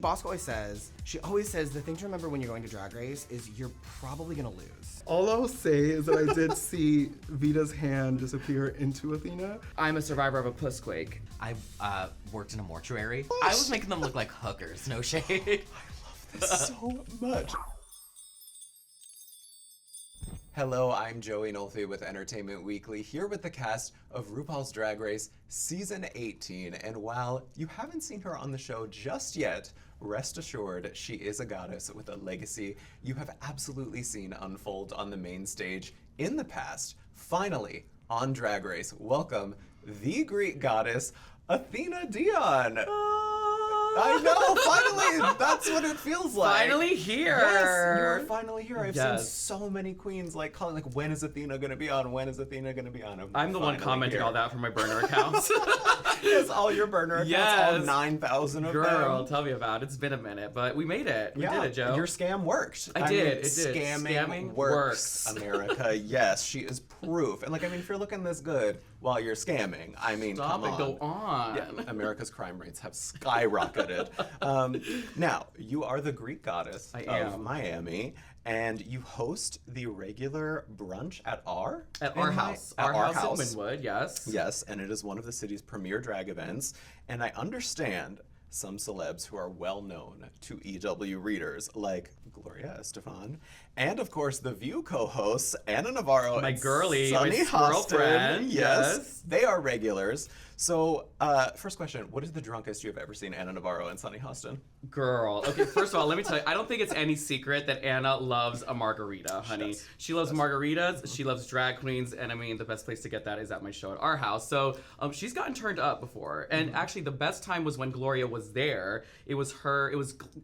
Bosco she always says the thing to remember when you're going to Drag Race is you're probably gonna lose. All I'll say is that I did see Vita's hand disappear into Athena. I'm a survivor of a pussquake. I worked in a mortuary. I was making them look like hookers, no shade. I love this so much. Hello, I'm Joey Nolfi with Entertainment Weekly, here with the cast of RuPaul's Drag Race Season 18. And while you haven't seen her on the show just yet, rest assured she is a goddess with a legacy you have absolutely seen unfold on the main stage in the past. Finally, on Drag Race, welcome the Greek goddess, Athena Dion. I know, finally! That's what it feels like. Finally here! Yes, you are finally here. I've seen so many queens calling, when is Athena gonna be on? When is Athena gonna be on? I'm the one commenting all that from my burner accounts. Yes, all your burner accounts, all 9,000 of them. Girl, tell me about it. It's been a minute, but we made it. We did it, Joe. Your scam worked. I did. It did. Scamming works, America. Yes, she is proof. And if you're looking this good while you're scamming, Stop come on. Go on. Yeah, America's crime rates have skyrocketed. Now, you are the Greek goddess of Miami, and you host the regular brunch at our house. Our house in Wynwood, yes. Yes, and it is one of the city's premier drag events. And I understand some celebs who are well known to EW readers, like Gloria Estefan, and of course the View co-hosts, Anna Navarro my and girlie, Sunny my girlfriend. Hostin. Yes, they are regulars. So, first question, what is the drunkest you have ever seen Anna Navarro and Sunny Hostin? Girl, okay, first of all, let me tell you, I don't think it's any secret that Anna loves a margarita, honey. She loves margaritas, she loves drag queens, and the best place to get that is at my show at our house. So, she's gotten turned up before, and actually the best time was when Gloria was there. It was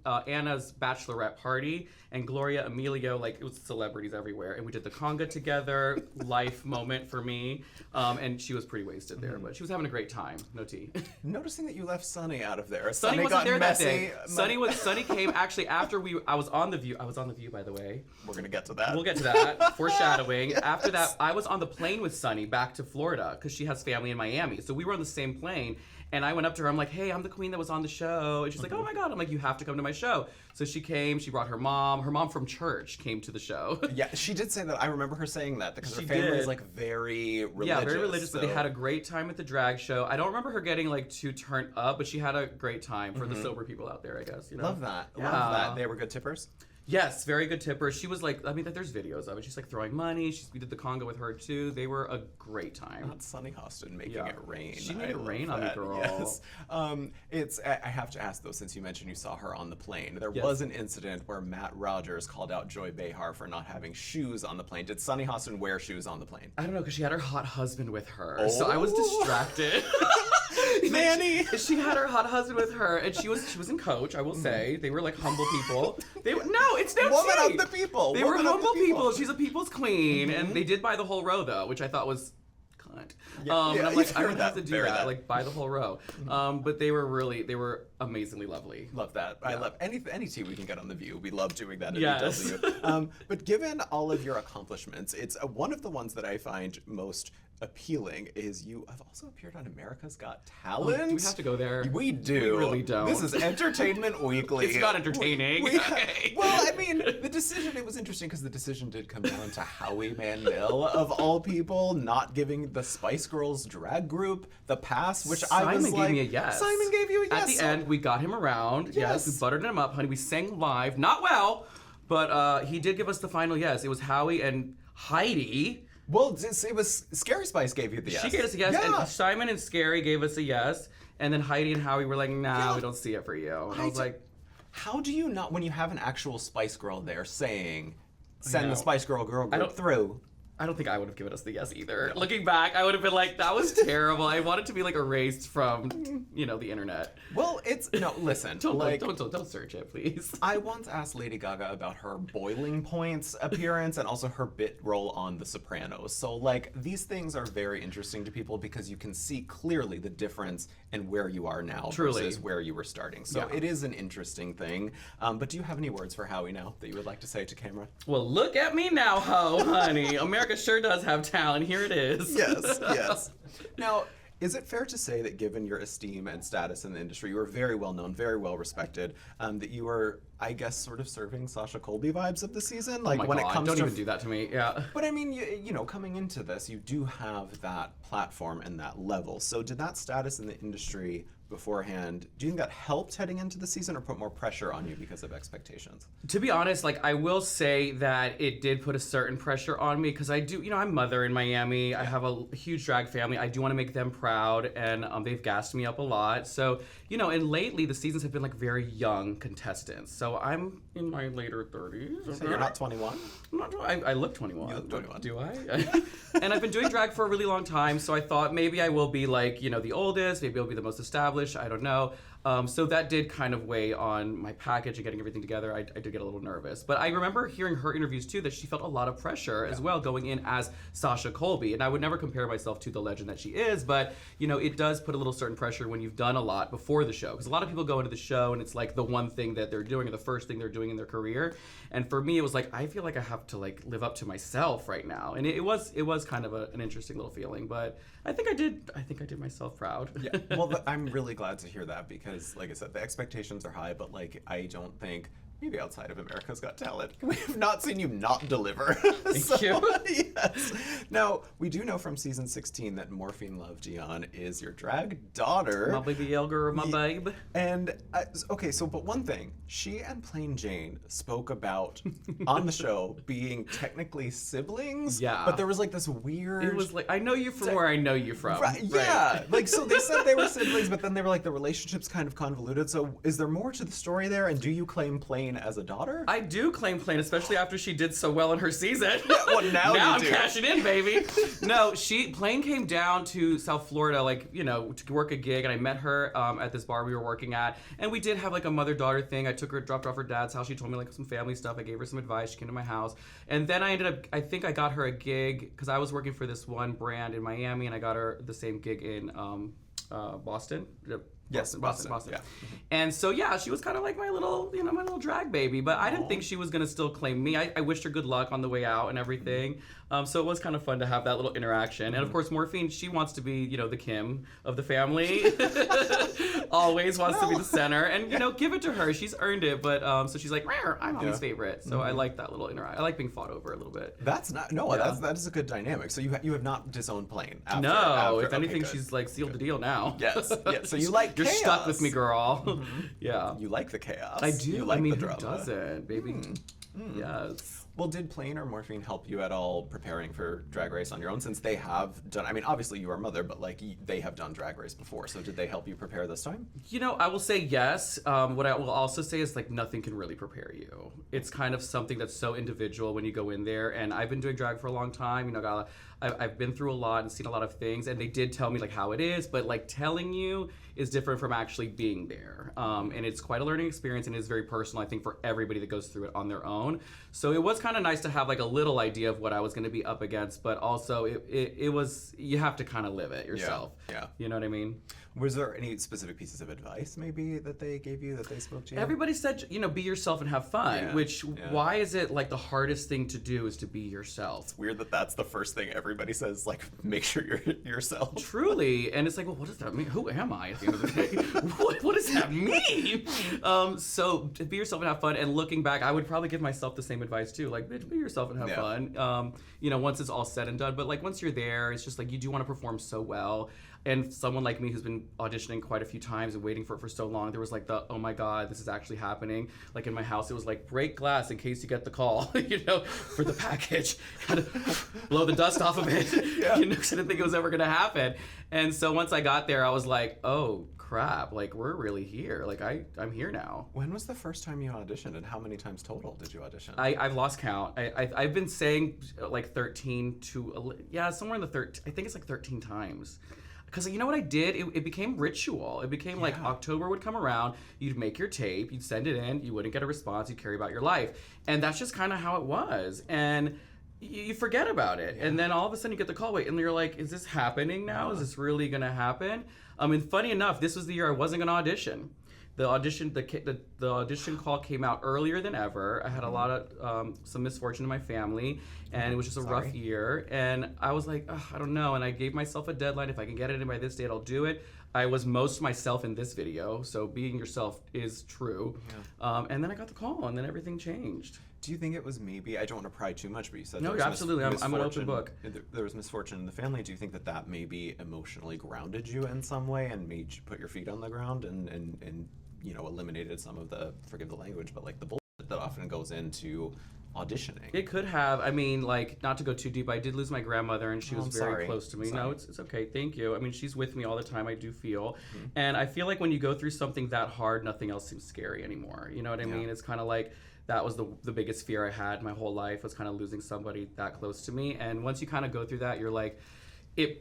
Anna's bachelorette party, and Gloria, Emilio, it was celebrities everywhere, and we did the conga together, life moment for me, and she was pretty wasted there, but she was having a great time, no tea. Noticing that you left Sunny out of there. Sunny wasn't there messy. That day. Sunny came actually after I was on the View. I was on the View, by the way. We're gonna get to that. We'll get to that. Foreshadowing. Yes. After that, I was on the plane with Sunny back to Florida because she has family in Miami. So we were on the same plane. And I went up to her, I'm like, hey, I'm the queen that was on the show. And she's like, oh my God. I'm like, you have to come to my show. So she came, she brought her mom. Her mom from church came to the show. Yeah, she did say that. I remember her saying that because her family is very religious. Yeah, very religious, but they had a great time at the drag show. I don't remember her getting too turned up, but she had a great time for the sober people out there, I guess. Love that. Yeah. Love that. They were good tippers? Yes, very good tipper. She was there's videos of it. She's throwing money. We did the conga with her too. They were a great time. Not Sunny Hostin making it rain. She made it rain on me, girl. Yes. I have to ask though, since you mentioned you saw her on the plane, there was an incident where Matt Rogers called out Joy Behar for not having shoes on the plane. Did Sunny Hostin wear shoes on the plane? I don't know, because she had her hot husband with her, so I was distracted. Manny! She had her hot husband with her, and she was in Coach, I will say. They were humble people. It's no Woman tea. of the people. They were humble people. She's a people's queen, and they did buy the whole row though, which I thought was cunt. And I'm like, I don't have to do that. Buy the whole row. But they were amazingly lovely. Love that. Yeah. I love any tea we can get on The View. We love doing that at yes. EW. But given all of your accomplishments, it's one of the ones that I find most appealing is you have also appeared on America's Got Talent. Do we have to go there? We do. We really don't. This is Entertainment Weekly. It's not entertaining. The decision, it was interesting because the decision did come down to Howie Mandel, of all people, not giving the Spice Girls drag group the pass, which Simon I was gave me a yes. Simon gave you a yes. At the end, we got him around. Yes, we buttered him up, honey. We sang live. Not well, but he did give us the final yes. It was Howie and Heidi. Well, it was Scary Spice gave you the yes. She gave us a yes, and Simon and Scary gave us a yes, and then Heidi and Howie were like, nah, we don't see it for you. And I was like, how do you not, when you have an actual Spice Girl there saying, send the Spice Girl group through? I don't think I would have given us the yes either. No. Looking back, I would have been like, that was terrible. I want it to be erased from, the internet. Well, listen. Don't search it, please. I once asked Lady Gaga about her Boiling Points appearance and also her bit role on The Sopranos. So, these things are very interesting to people because you can see clearly the difference in where you are now versus where you were starting. So it is an interesting thing. But do you have any words for Howie now that you would like to say to camera? Well, look at me now, honey. America sure does have talent. Here it is. Yes. Now, Is it fair to say that given your esteem and status in the industry, you are very well known, very well respected, that you are, I guess, sort of serving Sasha Colby vibes of the season? Like Oh my when God, it comes don't to even do that to me. Yeah. But I mean, you know, coming into this, you do have that platform and that level. So did that status in the industry beforehand, do you think that helped heading into the season or put more pressure on you because of expectations? To be honest, like I will say that it did put a certain pressure on me because I do, you know, I'm mother in Miami. I have a huge drag family. I do want to make them proud, and they've gassed me up a lot. So, you know, and lately the seasons have been like very young contestants. So I'm in my later 30s. So you're not 21? I'm not, I look 21. You look 21. Do I? And I've been doing drag for a really long time, so I thought maybe I will be like, you know, the oldest, maybe I'll be the most established, I don't know. So that did kind of weigh on my package and getting everything together. I did get a little nervous. But I remember hearing her interviews too that she felt a lot of pressure as well going in as Sasha Colby. And I would never compare myself to the legend that she is, but you know, it does put a little certain pressure when you've done a lot before the show. Because a lot of people go into the show and it's like the one thing that they're doing or the first thing they're doing in their career. And for me, it was like, I feel like I have to like live up to myself right now. And it was kind of an interesting little feeling, but I think I did myself proud. Yeah. Well, I'm really glad to hear that because, like I said, the expectations are high, but like I don't think maybe outside of America's Got Talent, we have not seen you not deliver. Thank you. Yes. Now, we do know from season 16 that Morphine Love Dion is your drag daughter. My baby Elgar, my babe. And, okay, so, but one thing, she and Plain Jane spoke about on the show being technically siblings. Yeah. But there was like this weird. It was like, I know you from where I know you from. Right, yeah. Like, so they said they were siblings, but then they were like, the relationship's kind of convoluted. So is there more to the story there? And do you claim Plain as a daughter? I do claim Plain, especially after she did so well in her season. Yeah, well, now you I'm do. cashing in, baby. No, Plain came down to South Florida, like, you know, to work a gig, and I met her at this bar we were working at, and we did have like a mother-daughter thing. I took her, dropped her off her dad's house. She told me like some family stuff. I gave her some advice. She came to my house, and then I think I got her a gig because I was working for this one brand in Miami, and I got her the same gig in Boston. Yes, Boston. Yeah. And so yeah, she was kind of like my little drag baby. But I didn't think she was gonna still claim me. I wished her good luck on the way out and everything. So it was kind of fun to have that little interaction. And of course, Morphine, she wants to be, you know, the Kim of the family. Always wants to be the center, and you know, give it to her. She's earned it. But so she's like, I'm Kim's favorite. So I like that little interaction. I like being fought over a little bit. That's not that is a good dynamic. So you have not disowned Plain. If anything, she's like sealed the deal now. Yes. So you like You're chaos. stuck with me, girl. Yeah. You like the chaos. I do. You like I mean, the who drama. doesn't, baby? Yes. Well, did Plain or Morphine help you at all preparing for Drag Race on your own? Since they have done, I mean, obviously you are a mother, but like they have done Drag Race before. So did they help you prepare this time? You know, I will say yes. What I will also say is like nothing can really prepare you. It's kind of something that's so individual when you go in there. And I've been doing drag for a long time. You know, I've been through a lot and seen a lot of things. And they did tell me like how it is, but like telling you is different from actually being there. And it's quite a learning experience and is very personal, I think, for everybody that goes through it on their own. So it was kind of nice to have like a little idea of what I was going to be up against, but also it was, you have to kind of live it yourself. Yeah. You know what I mean? Was there any specific pieces of advice maybe that they gave you, that they spoke to you? Everybody said, you know, be yourself and have fun, why is it like the hardest thing to do is to be yourself? It's weird that that's the first thing everybody says, like, make sure you're yourself. Truly. And it's like, well, what does that mean? Who am I at the end of the day? what does that mean? So to be yourself and have fun. And looking back, I would probably give myself the same advice too. Like, bitch, be yourself and have fun. You know, once it's all said and done. But like once you're there, it's just like you do want to perform so well. And someone like me who's been auditioning quite a few times and waiting for it for so long, there was like the, oh my God, this is actually happening. Like in my house, it was like, break glass in case you get the call, you know, for the package. Had to blow the dust off of it, you know, because I didn't think it was ever going to happen. And so once I got there, I was like, oh crap, like we're really here. Like I'm here now. When was the first time you auditioned and how many times total did you audition? I've lost count. I've been saying like 13 to, somewhere in the 13, I think it's like 13 times. Because you know what I did? It became ritual. It became like October would come around, you'd make your tape, you'd send it in, you wouldn't get a response, you'd carry about your life. And that's just kind of how it was. And you forget about it. And then all of a sudden you get the call, and you're like, is this happening now? Is this really going to happen? And funny enough, this was the year I wasn't going to audition. The audition call came out earlier than ever. I had a lot of some misfortune in my family, and it was just a rough year. And I was like, I don't know. And I gave myself a deadline. If I can get it in by this date, I'll do it. I was most myself in this video, so being yourself is true. Yeah. And then I got the call, and then everything changed. Do you think it was maybe, I don't want to pry too much, but you said no, there was absolutely. I'm an open book. There was misfortune in the family. Do you think that maybe emotionally grounded you in some way and made you put your feet on the ground and you know, eliminated some of the, forgive the language, but like the bullshit that often goes into auditioning? It could have. I mean, like, not to go too deep, I did lose my grandmother, and she was very close to me. No, it's okay. Thank you. I mean, she's with me all the time, I do feel. And I feel like when you go through something that hard, nothing else seems scary anymore. You know what I mean? It's kind of like, that was the biggest fear I had my whole life, was kind of losing somebody that close to me. And once you kind of go through that, you're like,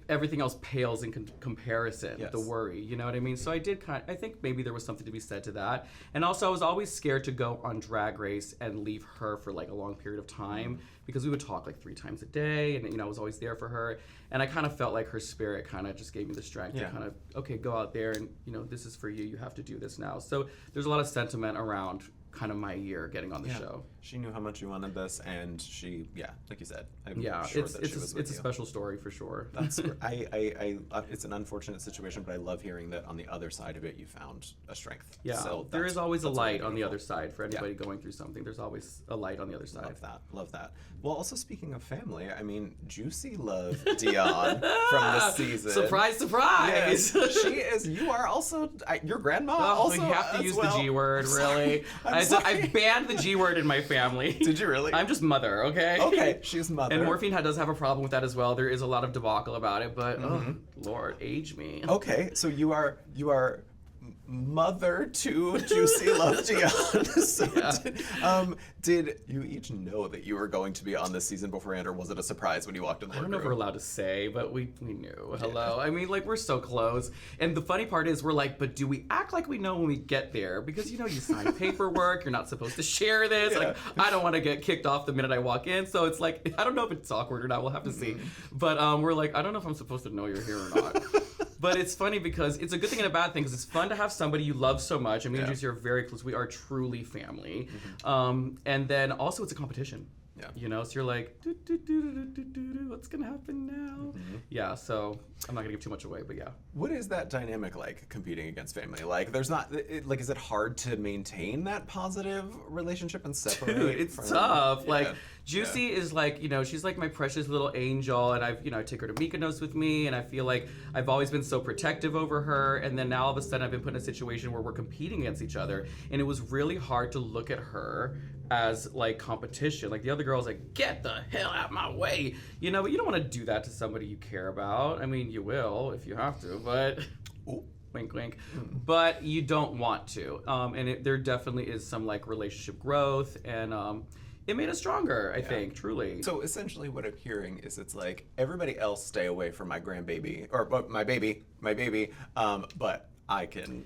everything else pales in comparison, the worry, you know what I mean? So I think maybe there was something to be said to that. And also I was always scared to go on Drag Race and leave her for like a long period of time, because we would talk like 3 times a day, and you know, I was always there for her. And I kind of felt like her spirit kind of just gave me the strength to kind of, okay, go out there and, you know, this is for you, you have to do this now. So there's a lot of sentiment around kind of my year getting on the show. She knew how much you wanted this, and she, like you said, I'm sure that she was with it's a special story for sure. That's it's an unfortunate situation, but I love hearing that on the other side of it, you found a strength. Yeah, so there is always a light on the other side for anybody going through something. There's always a light on the other side. Love that. Well, also speaking of family, I mean, Juicy loved Dion from this season. Surprise, surprise! Yes, she is. You are also your grandma. Also, you have to use the G word, really. I banned the G word in my family. Did you really? I'm just mother, okay? Okay, she's mother. And Morphine does have a problem with that as well. There is a lot of debacle about it, but oh, Lord, age me. Okay, so you are mother to Juicy Love Dion. So did you each know that you were going to be on this season beforehand, or was it a surprise when you walked in the I don't know if we're allowed to say, but we knew. Hello. Yeah. I mean, like, we're so close. And the funny part is, we're like, but do we act like we know when we get there? Because, you know, you sign paperwork, you're not supposed to share this. Like, I don't want to get kicked off the minute I walk in. So it's like, I don't know if it's awkward or not. We'll have to see. But we're like, I don't know if I'm supposed to know you're here or not. But it's funny because it's a good thing and a bad thing, because it's fun to have somebody you love so much. And me and Juicy are very close. We are truly family. And then also it's a competition. Yeah. You know, so you're like, what's gonna happen now? Yeah, so I'm not gonna give too much away, but yeah. What is that dynamic like, competing against family? Like, there's not, like, is it hard to maintain that positive relationship and separate? Dude, it's tough. Like, Juicy is like, you know, she's like my precious little angel, and I take her to Mykonos with me, and I feel like I've always been so protective over her, and then now all of a sudden I've been put in a situation where we're competing against each other, and it was really hard to look at her as like competition. Like, the other girl's like, get the hell out of my way, you know, but you don't want to do that to somebody you care about. I mean, you will if you have to, but wink wink, but you don't want to. And there definitely is some like relationship growth, and it made us stronger, I think, truly. So essentially what I'm hearing is, it's like, everybody else stay away from my grandbaby, or my baby, but I can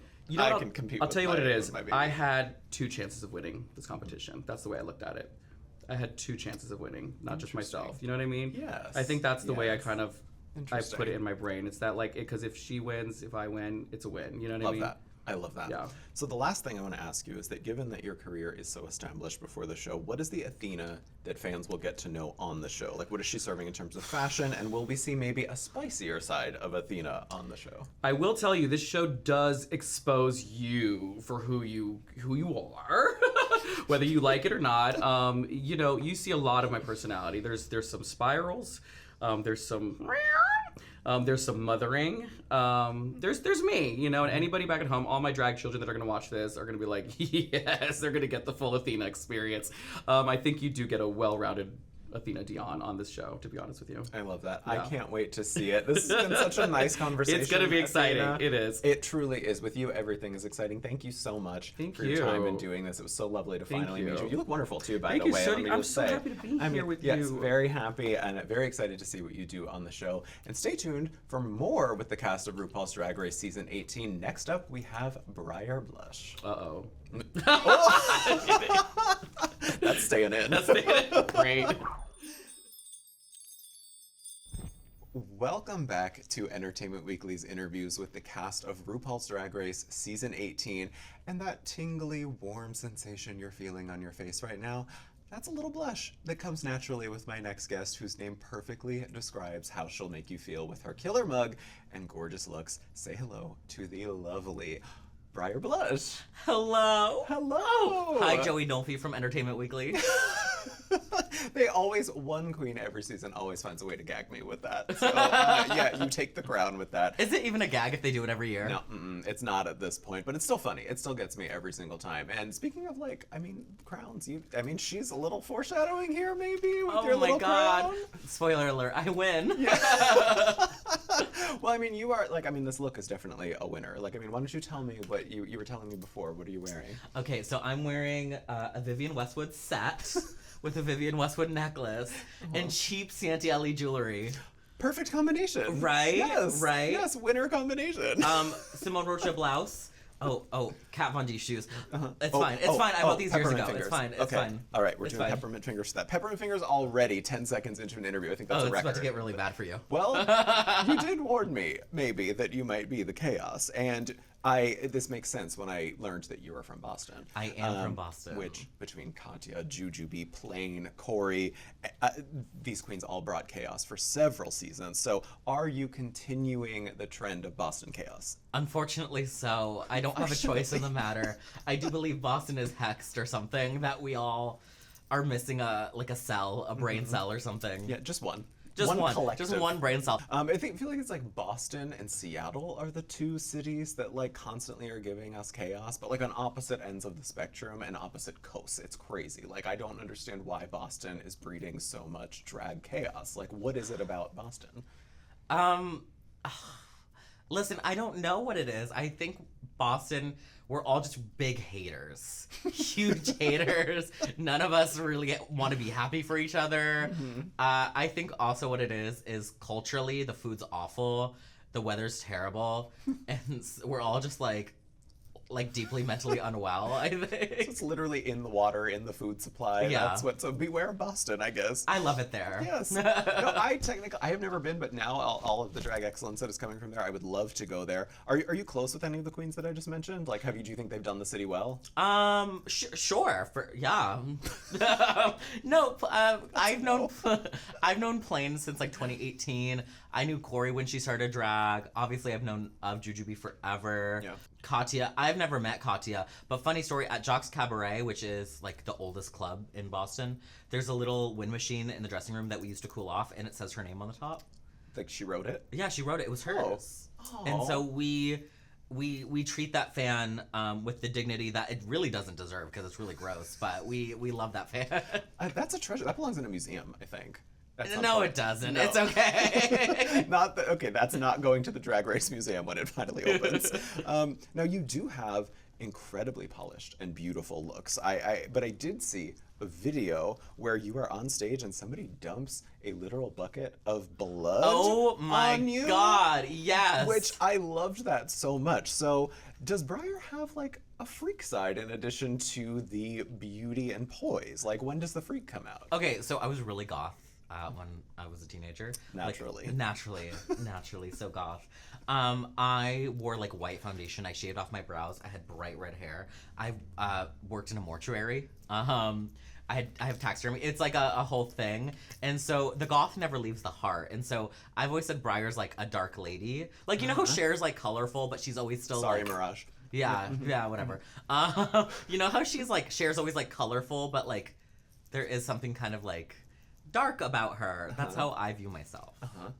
compete. I'll tell you what it is. I had 2 chances of winning this competition. That's the way I looked at it. I had 2 chances of winning, not just myself. You know what I mean? Yes. I think that's the way I kind of, I put it in my brain. It's that, like, because if she wins, if I win, it's a win. You know what I mean? Love that. I love that. Yeah. So the last thing I want to ask you is that, given that your career is so established before the show, what is the Athena that fans will get to know on the show? Like, what is she serving in terms of fashion, and will we see maybe a spicier side of Athena on the show? I will tell you, this show does expose you for who you are, whether you like it or not. You know, you see a lot of my personality. There's some spirals. There's some mothering. There's me, you know, and anybody back at home, all my drag children that are going to watch this are going to be like, yes, they're going to get the full Athena experience. I think you do get a well-rounded Athena Dion on this show, to be honest with you. I love that. Yeah. I can't wait to see it. This has been such a nice conversation. It's going to be exciting. Athena. It is. It truly is. With you, everything is exciting. Thank you so much for your time in doing this. It was so lovely to finally meet you. You look wonderful, too, by the way. I'm so happy to be here with you. Yes, very happy, and very excited to see what you do on the show. And stay tuned for more with the cast of RuPaul's Drag Race Season 18. Next up, we have Briar Blush. Uh-oh. That's staying in. That's staying in. Great. Welcome back to Entertainment Weekly's interviews with the cast of RuPaul's Drag Race Season 18. And that tingly, warm sensation you're feeling on your face right now, that's a little blush that comes naturally with my next guest, whose name perfectly describes how she'll make you feel with her killer mug and gorgeous looks. Say hello to the lovely Briar Blush. Hello. Hello. Hi, Joey Nolfi from Entertainment Weekly. They always, one queen every season always finds a way to gag me with that. So, yeah, you take the crown with that. Is it even a gag if they do it every year? No, it's not at this point, but it's still funny. It still gets me every single time. And speaking of, like, I mean, crowns, she's a little foreshadowing here, maybe, with your little crown. Spoiler alert, I win. Yeah. Well, I mean, you are, like, this look is definitely a winner. Like, why don't you tell me what you were telling me before. What are you wearing? Okay, so I'm wearing a Vivienne Westwood set with a Vivienne Westwood necklace and cheap Santielli jewelry. Perfect combination. Right? Yes. Right? Yes, winner combination. Simone Rocha blouse. Oh, Kat Von D shoes. It's Oh, fine. It's fine. I bought these years peppermint ago. fingers. It's fine. It's Okay. fine. All right, we're It's doing fine. peppermint fingers for that. Peppermint fingers already 10 seconds into an interview. I think that's a It's record. about to get really bad for you. Well, you did warn me, maybe, that you might be the chaos. And this makes sense when I learned that you were from Boston. I am from Boston. Which, between Katya, Jujubee, Plain, Corey, these queens all brought chaos for several seasons. So are you continuing the trend of Boston chaos? Unfortunately so. I don't have a choice in the matter. I do believe Boston is hexed or something, that we all are missing a cell, a brain cell or something. Yeah, just one. Just one. collective. Just one brain cell. I feel like it's like Boston and Seattle are the two cities that like constantly are giving us chaos, but like on opposite ends of the spectrum and opposite coasts. It's crazy. Like I don't understand why Boston is breeding so much drag chaos. Like what is it about Boston? Listen, I don't know what it is. I think Boston, we're all just big haters. Huge haters. None of us really want to be happy for each other. I think also what it is culturally, the food's awful, the weather's terrible, and we're all just like deeply mentally unwell, I think. It's literally in the water, in the food supply. Yeah. So beware Boston, I guess. I love it there. Yes. No, I have never been, but now all of the drag excellence that is coming from there, I would love to go there. Are you close with any of the queens that I just mentioned? Like, do you think they've done the city well? Sure. No, I've known Plain since like 2018. I knew Corey when she started drag. Obviously, I've known Jujubee forever. Yeah. Katya, I've never met Katya, but funny story, at Jock's Cabaret, which is like the oldest club in Boston, there's a little wind machine in the dressing room that we used to cool off, and it says her name on the top. Like she wrote it? Yeah, she wrote it. It was hers. Oh. And so we treat that fan with the dignity that it really doesn't deserve because it's really gross, but we love that fan. That's a treasure. That belongs in a museum, I think. No, it doesn't. No. It's okay. Okay, that's not going to the Drag Race Museum when it finally opens. Now, you do have incredibly polished and beautiful looks. But I did see a video where you are on stage and somebody dumps a literal bucket of blood on you. God, yes. Which I loved that so much. So does Briar have like a freak side in addition to the beauty and poise? Like when does the freak come out? Okay, so I was really goth when I was a teenager. Naturally. Naturally, so goth. I wore like white foundation. I shaved off my brows. I had bright red hair. I worked in a mortuary. I have taxidermy. It's like a whole thing. And so the goth never leaves the heart. And so I've always said Briar's like a dark lady. Like, you know how Cher's like colorful, but she's always still Sorry, like... Mirage. Yeah, whatever. You know how she's like, Cher's always like colorful, but like there is something kind of like dark about her. That's how I view myself.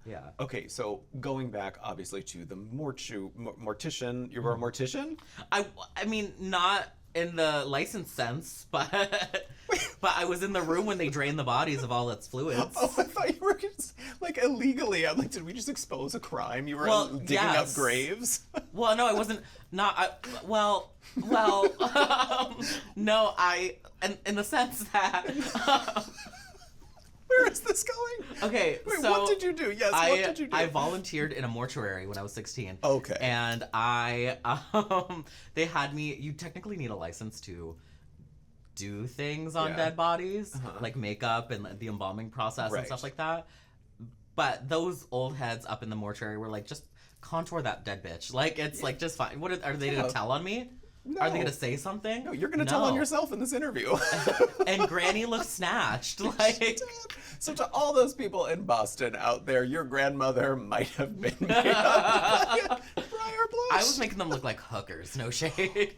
Yeah. Okay, so going back obviously to the mortician, you were a mortician? I mean, not in the licensed sense, but I was in the room when they drained the bodies of all its fluids. Oh, I thought you were just, like illegally. I'm like, did we just expose a crime? You were digging up graves? Well, no, I wasn't. No, in the sense that. Where is this going? Okay, Wait, so what did you do? Yes, what did you do? I volunteered in a mortuary when I was 16. Okay. And they had me, you technically need a license to do things on dead bodies, like makeup and the embalming process and stuff like that. But those old heads up in the mortuary were like, just contour that dead bitch. Like, it's like, just fine. What are they gonna tell on me? No. Are they gonna say something? No, you're gonna tell on yourself in this interview. And Granny looked snatched. Like, so to all those people in Boston out there, your grandmother might have been made up by Briar Blush. I was making them look like hookers. No shade.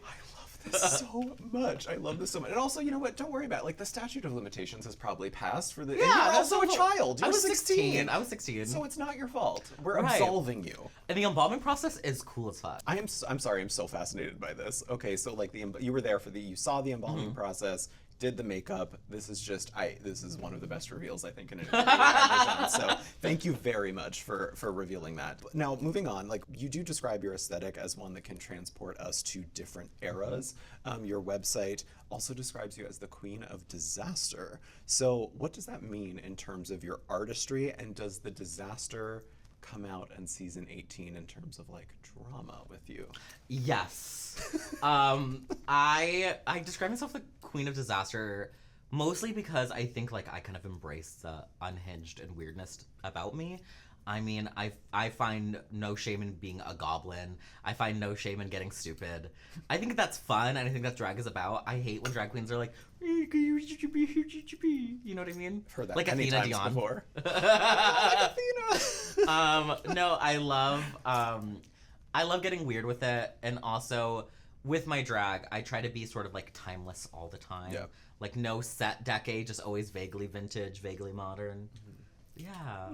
This so much. I love this so much. And also, you know what? Don't worry about it. Like, the statute of limitations has probably passed for the. Yeah, and you're that's also a also- child. You're I was 16. I was 16. So it's not your fault. We're Right. absolving you. And the embalming process is cool as fuck. I'm sorry. I'm so fascinated by this. Okay, so like you were there for you saw the embalming process, did the makeup. This is one of the best reveals I think in an interview I've ever done. So thank you very much for revealing that. Now moving on, like you do describe your aesthetic as one that can transport us to different eras. Your website also describes you as the queen of disaster. So what does that mean in terms of your artistry, and does the disaster come out in season 18 in terms of like drama with you? Yes. I describe myself the queen of disaster mostly because I think like I kind of embrace the unhinged and weirdness about me. I mean, I find no shame in being a goblin. I find no shame in getting stupid. I think that's fun, and I think that's drag is about. I hate when drag queens are like, you know what I mean? I've heard that like many Athena times Dion. before. No, I love getting weird with it, and also with my drag, I try to be sort of like timeless all the time. Yeah. Like no set decade, just always vaguely vintage, vaguely modern. Yeah.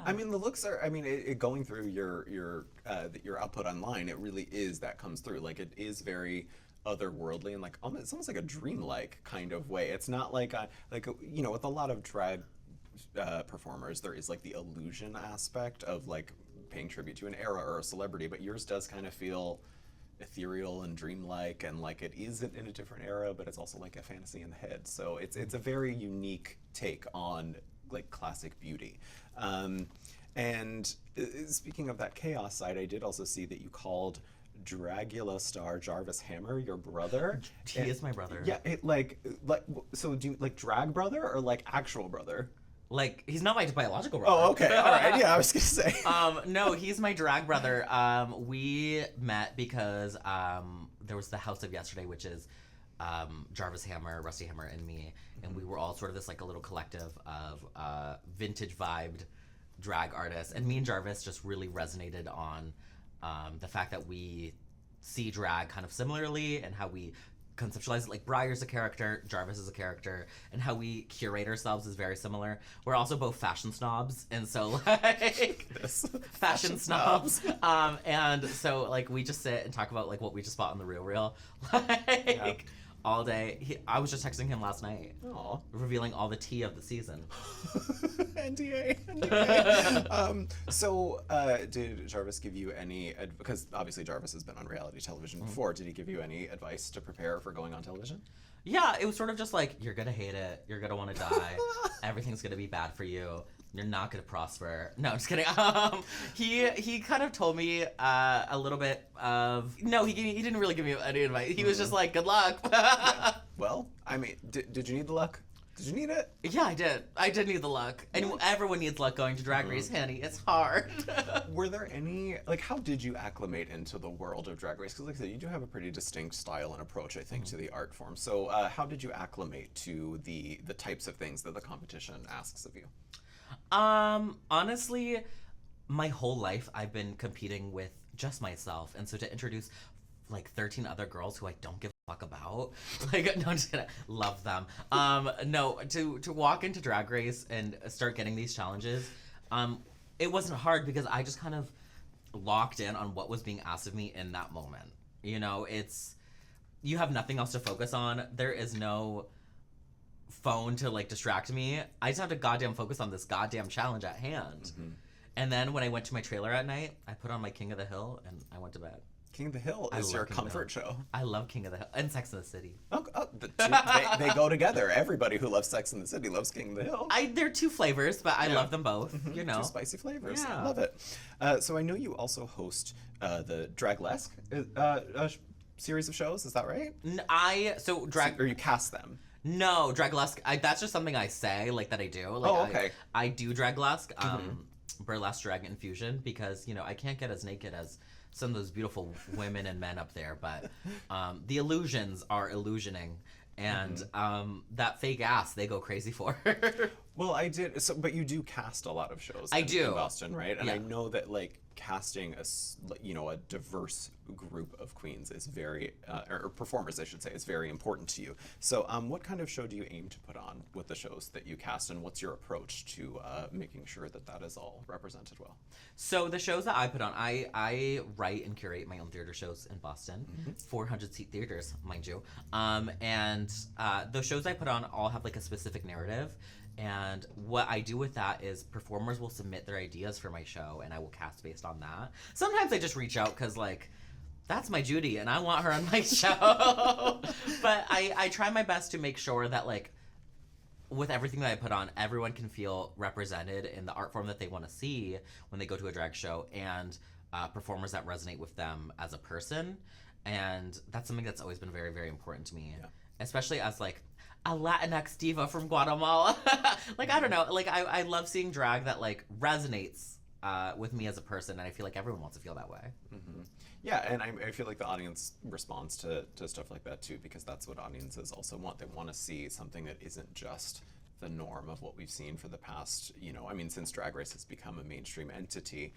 I mean, the looks are. I mean, going through your output online, it really is that comes through. Like it is very otherworldly and like it's almost like a dreamlike kind of way. It's not like you know, with a lot of drag performers, there is like the illusion aspect of like paying tribute to an era or a celebrity, but yours does kind of feel ethereal and dreamlike, and like it is in a different era, but it's also like a fantasy in the head. So it's a very unique take on like classic beauty. And speaking of that chaos side, I did also see that you called Dragula star Jarvis Hammer your brother. He is my brother. Yeah, so do you like drag brother or like actual brother? Like, he's not my biological brother. Oh, okay, all right, yeah, I was gonna say. No, he's my drag brother. We met because there was the House of Yesterday, which is Jarvis Hammer, Rusty Hammer, and me, and we were all sort of this like a little collective of vintage vibed drag artists, and me and Jarvis just really resonated on the fact that we see drag kind of similarly, and how we conceptualize it. Like Briar's a character, Jarvis is a character, and how we curate ourselves is very similar. We're also both fashion snobs, and so like fashion snobs. And so like we just sit and talk about like what we just bought on the Real, like all day. I was just texting him last night, revealing all the tea of the season. NDA. So did Jarvis give you any, because obviously Jarvis has been on reality television before, did he give you any advice to prepare for going on television? Yeah, it was sort of just like, you're gonna hate it, you're gonna want to die, everything's gonna be bad for you, you're not gonna prosper. No, I'm just kidding. He kind of told me a little bit of, no, he didn't really give me any advice. He was just like, good luck. Well, I mean, did you need the luck? Did you need it? Yeah, I did. I did need the luck. And everyone needs luck going to Drag Race, honey. It's hard. Were there any, like, how did you acclimate into the world of Drag Race? Because, like I said, you do have a pretty distinct style and approach, I think, to the art form. So how did you acclimate to the types of things that the competition asks of you? Honestly, my whole life I've been competing with just myself. And so to introduce, like, 13 other girls who I don't give fuck about, like, no, I'm just kidding. Love them. No, to walk into Drag Race and start getting these challenges, it wasn't hard because I just kind of locked in on what was being asked of me in that moment. You know, you have nothing else to focus on. There is no phone to like distract me. I just have to goddamn focus on this goddamn challenge at hand. And then when I went to my trailer at night, I put on my King of the Hill and I went to bed. King of the Hill is your comfort show. I love King of the Hill and Sex and the City. The two, they go together. Everybody who loves Sex and the City loves King of the Hill. They're two flavors, but I love them both. You know, two spicy flavors. Yeah. I love it. So I know you also host the Draglesque series of shows. Is that right? Drag. Or you cast them? No, Draglesque. That's just something I say, like that I do. Like, okay. I do Draglesque. burlesque drag infusion because, you know, I can't get as naked as some of those beautiful women and men up there, but the illusions are illusioning. And that fake ass, they go crazy for. Well, I did. So, but you do cast a lot of shows. I do. In Boston, right? And Yeah. I know that like casting a diverse group of queens is very, or performers, I should say, is very important to you. So, what kind of show do you aim to put on with the shows that you cast, and what's your approach to making sure that that is all represented well? So the shows that I put on, I write and curate my own theater shows in Boston, 400-seat theaters, mind you. And the shows I put on all have like a specific narrative. And what I do with that is performers will submit their ideas for my show, and I will cast based on that. Sometimes I just reach out because, like, that's my Judy, and I want her on my show. But I try my best to make sure that, like, with everything that I put on, everyone can feel represented in the art form that they want to see when they go to a drag show, and performers that resonate with them as a person. And that's something that's always been very, very important to me, especially as, like, a Latinx diva from Guatemala. Like, I don't know. Like, I love seeing drag that, like, resonates with me as a person, and I feel like everyone wants to feel that way. Mm-hmm. Yeah, and I feel like the audience responds to stuff like that, too, because that's what audiences also want. They want to see something that isn't just the norm of what we've seen for the past, you know, I mean, since Drag Race has become a mainstream entity,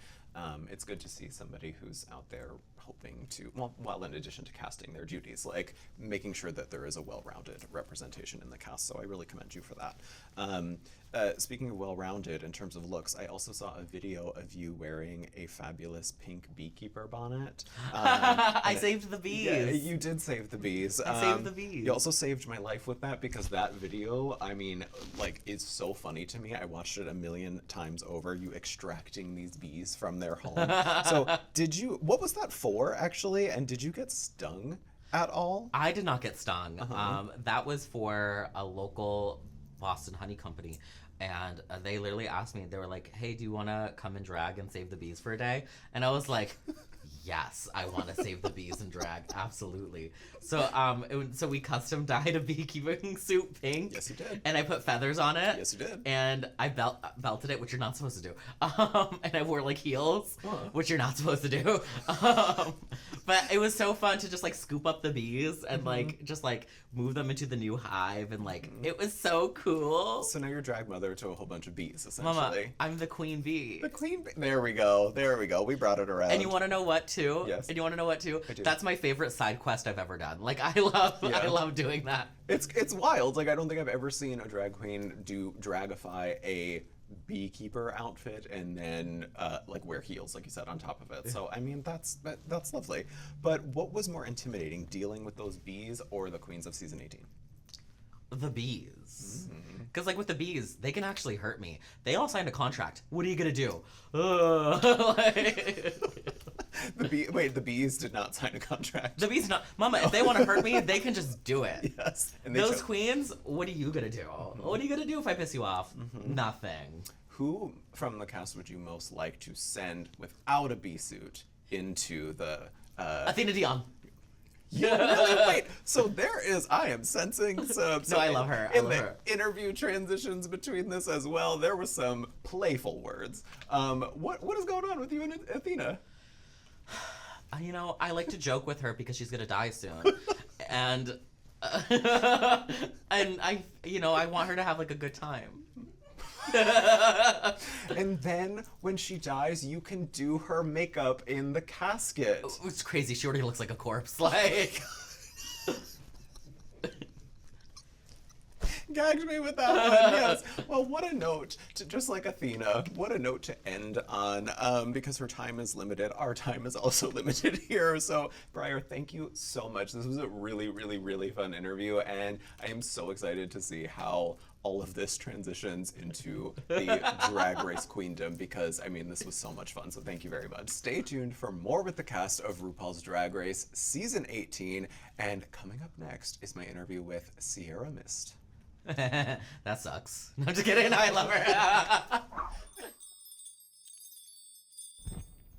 it's good to see somebody who's out there hoping to, well, in addition to casting their duties, like making sure that there is a well-rounded representation in the cast. So I really commend you for that. Speaking of well-rounded in terms of looks, I also saw a video of you wearing a fabulous pink beekeeper bonnet. I saved the bees. Yeah, you did save the bees. I saved the bees. You also saved my life with that, because that video, I mean, like, is so funny to me. I watched it a million times over, you extracting these bees from their home. So what was that for, actually? And did you get stung at all? I did not get stung. That was for a local Boston honey company. And they literally asked me, they were like, hey, do you want to come and drag and save the bees for a day? And I was like, yes, I want to save the bees and drag, absolutely. So so we custom dyed a beekeeping suit pink. Yes, you did. And I put feathers on it. Yes, you did. And I belted it, which you're not supposed to do. And I wore like heels, which you're not supposed to do. But it was so fun to just like scoop up the bees and like just like move them into the new hive, and like it was so cool. So now you're drag mother to a whole bunch of bees, essentially. Mama, I'm the queen bee. The queen bee. There we go. We brought it around. And you want to know what too? Yes. And you want to know what too? I do. That's my favorite side quest I've ever done. Like I love doing that. It's wild. Like, I don't think I've ever seen a drag queen dragify a beekeeper outfit and then like wear heels, like you said, on top of it. So I mean, that's lovely. But what was more intimidating, dealing with those bees or the queens of season 18? The bees. Because like with the bees, they can actually hurt me. They all signed a contract. What are you gonna do? The bees did not sign a contract. The bees not, Mama. If they want to hurt me, they can just do it. Yes. And those queens, what are you gonna do? What are you gonna do if I piss you off? Nothing. Who from the cast would you most like to send without a bee suit into the Athena Dion. Really? Wait, so I am sensing some No, I love her. I love her. Interview transitions between this as well. There were some playful words. What is going on with you and Athena? You know, I like to joke with her because she's gonna die soon, and I want her to have like a good time. And then when she dies, you can do her makeup in the casket. It's crazy. She already looks like a corpse. Like, gagged me with that one. Yes. Well, what a note to, just like Athena, what a note to end on, because her time is limited. Our time is also limited here. So, Briar, thank you so much. This was a really, really, really fun interview, and I am so excited to see how all of this transitions into the Drag Race Queendom, because, I mean, this was so much fun, so thank you very much. Stay tuned for more with the cast of RuPaul's Drag Race Season 18, and coming up next is my interview with Ciara Myst. that sucks. No, I'm just kidding. I love her.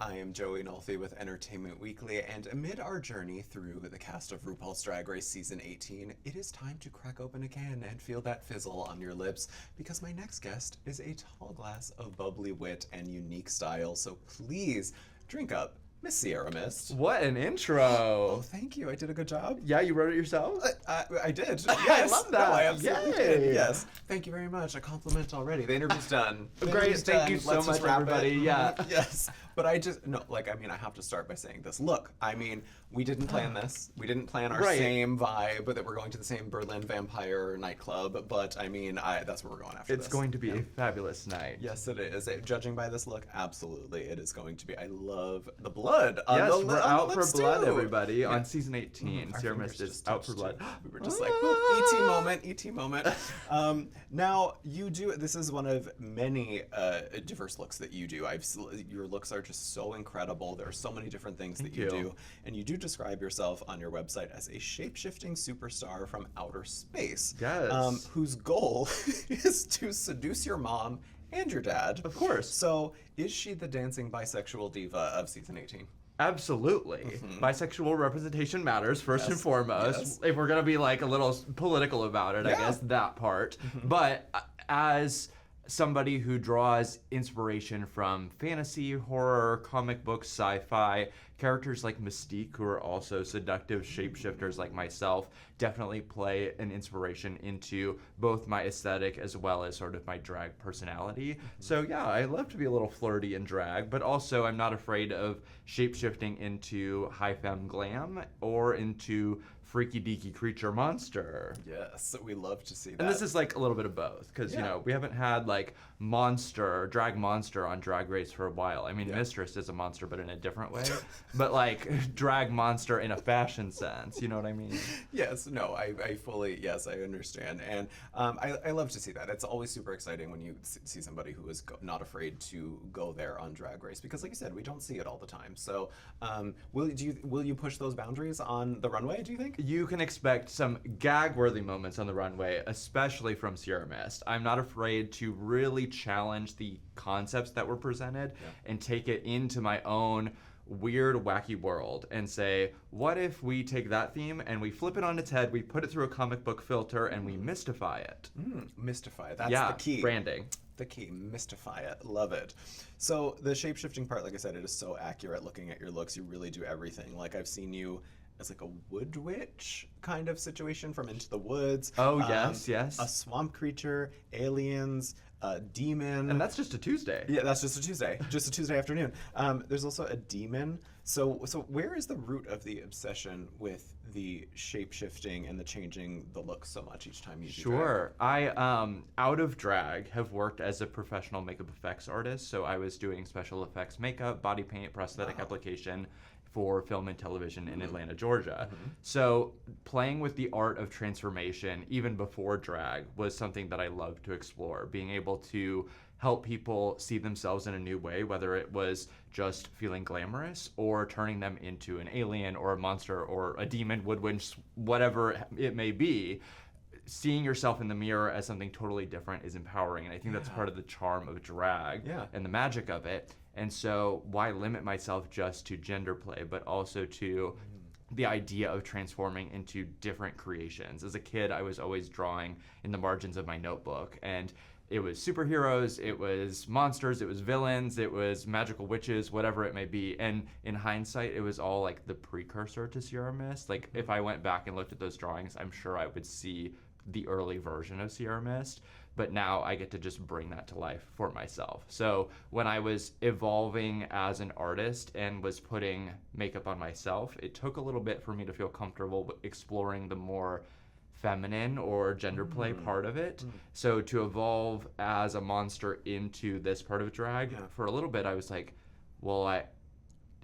I am Joey Nolfi with Entertainment Weekly, and amid our journey through the cast of RuPaul's Drag Race Season 18, it is time to crack open a can and feel that fizzle on your lips, because my next guest is a tall glass of bubbly wit and unique style, so please drink up, Miss Ciara Myst. What an intro. Oh, thank you. I did a good job. Yeah, you wrote it yourself? I did. I Yes. love that. No, I absolutely Yay. did. Yes. Thank you very much. A compliment already. The interview's done. The Great. interview's Thank done. you so Let's just much, wrap everybody. it. Yeah. Yes. But I have to start by saying this. Look, I mean, we didn't plan this. We didn't plan our Right. same vibe, that we're going to the same Berlin Vampire nightclub. But I mean, that's where we're going after this. It's going to be a fabulous night. Yes, it is. Judging by this look, absolutely, it is going to be. I love the blood. Yes, on the, we're on out the for lips, blood, too. everybody, Yeah. on season 18. Our Ciara fingers Myst is just out for touched, blood. too. We were just like, boop, ET moment, ET moment. Now, this is one of many diverse looks that you do. Your looks are just so incredible. There are so many different things that you do. And you do describe yourself on your website as a shape-shifting superstar from outer space. Yes. Whose goal is to seduce your mom and your dad. Of course. So, is she the dancing bisexual diva of season 18? Absolutely. Bisexual representation matters first and foremost. Yes. If we're going to be like a little political about it, I guess, that part. But as somebody who draws inspiration from fantasy, horror, comic books, sci-fi, characters like Mystique, who are also seductive shapeshifters like myself, definitely play an inspiration into both my aesthetic as well as sort of my drag personality. So yeah, I love to be a little flirty in drag, but also I'm not afraid of shapeshifting into high femme glam or into freaky deaky creature monster. Yes, we love to see that. And this is like a little bit of both, because you know, we haven't had like drag monster on Drag Race for a while. I mean, Mistress is a monster, but in a different way. But like drag monster in a fashion sense, you know what I mean? Yes, no, I fully, yes, I understand. And I love to see that. It's always super exciting when you see somebody who is not afraid to go there on Drag Race, because like you said, we don't see it all the time. So will you push those boundaries on the runway, do you think? You can expect some gag-worthy moments on the runway, especially from Ciara Myst. I'm not afraid to really challenge the concepts that were presented and take it into my own weird, wacky world and say, what if we take that theme and we flip it on its head, we put it through a comic book filter, and we mystify it? Mystify, that's the key. Branding. The key, mystify it. Love it. So the shape-shifting part, like I said, it is so accurate. Looking at your looks, you really do everything. Like I've seen you as like a wood witch kind of situation from Into the Woods. Oh, yes. A swamp creature, aliens, a demon. And that's just a Tuesday. Yeah, that's just a Tuesday. Just a Tuesday afternoon. There's also a demon. So where is the root of the obsession with the shape-shifting and the changing the look so much each time you do drag? Sure. I, out of drag, have worked as a professional makeup effects artist. So I was doing special effects makeup, body paint, prosthetic application for film and television in Atlanta, Georgia. So playing with the art of transformation, even before drag, was something that I loved to explore. Being able to help people see themselves in a new way, whether it was just feeling glamorous or turning them into an alien or a monster or a demon, woodwind, whatever it may be. Seeing yourself in the mirror as something totally different is empowering, and I think that's part of the charm of drag and the magic of it. And so why limit myself just to gender play, but also to the idea of transforming into different creations? As a kid, I was always drawing in the margins of my notebook, and it was superheroes, it was monsters, it was villains, it was magical witches, whatever it may be. And in hindsight, it was all like the precursor to Ciara Myst. Like if I went back and looked at those drawings, I'm sure I would see the early version of Ciara Myst. But now I get to just bring that to life for myself. So when I was evolving as an artist and was putting makeup on myself, it took a little bit for me to feel comfortable with exploring the more feminine or gender play part of it. So to evolve as a monster into this part of drag, for a little bit I was like, well,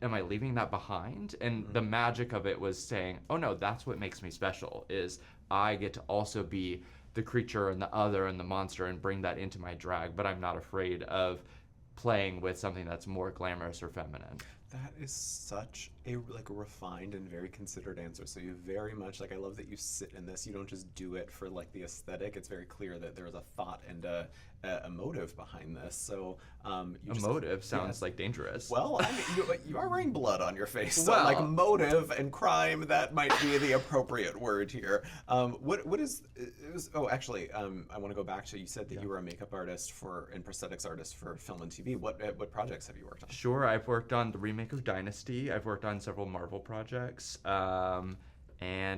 am I leaving that behind? And the magic of it was saying, oh no, that's what makes me special, is I get to also be the creature and the other and the monster and bring that into my drag, but I'm not afraid of playing with something that's more glamorous or feminine. That is such a refined and very considered answer. So you very much I love that you sit in this. You don't just do it for like the aesthetic. It's very clear that there's a thought and a motive behind this. So motive sounds like dangerous. Well, I mean, you are wearing blood on your face, so Well. like motive and crime, that might be the appropriate word here. What is? Oh, actually, I want to go back to, you said that you were a makeup artist and prosthetics artist for film and TV. What projects have you worked on? Sure, I've worked on the remake of Dynasty. I've worked on several Marvel projects, and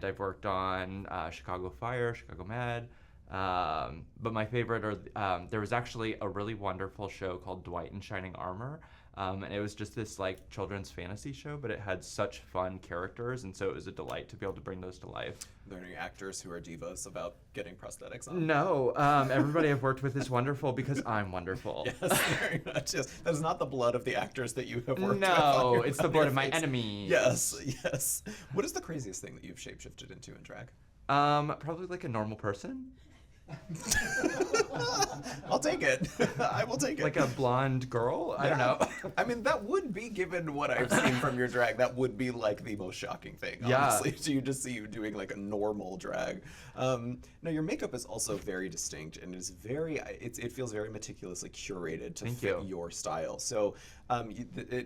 I've worked on Chicago Fire, Chicago Med. But my favorite are, there was actually a really wonderful show called Dwight in Shining Armor. And it was just this like children's fantasy show, but it had such fun characters, and so it was a delight to be able to bring those to life. Are there any actors who are divas about getting prosthetics on? No, everybody I've worked with is wonderful because I'm wonderful. Yes, very much. Yes. That is not the blood of the actors that you have worked with. No, it's the blood of my enemies. Yes, yes. What is the craziest thing that you've shapeshifted into in drag? Probably like a normal person. I'll take it. I will take it. Like a blonde girl? I don't know. I mean, that would be, given what I've seen from your drag, that would be like the most shocking thing, Yeah. honestly. So you just see you doing like a normal drag. Now, your makeup is also very distinct, and is it feels very meticulously curated to fit your style. So,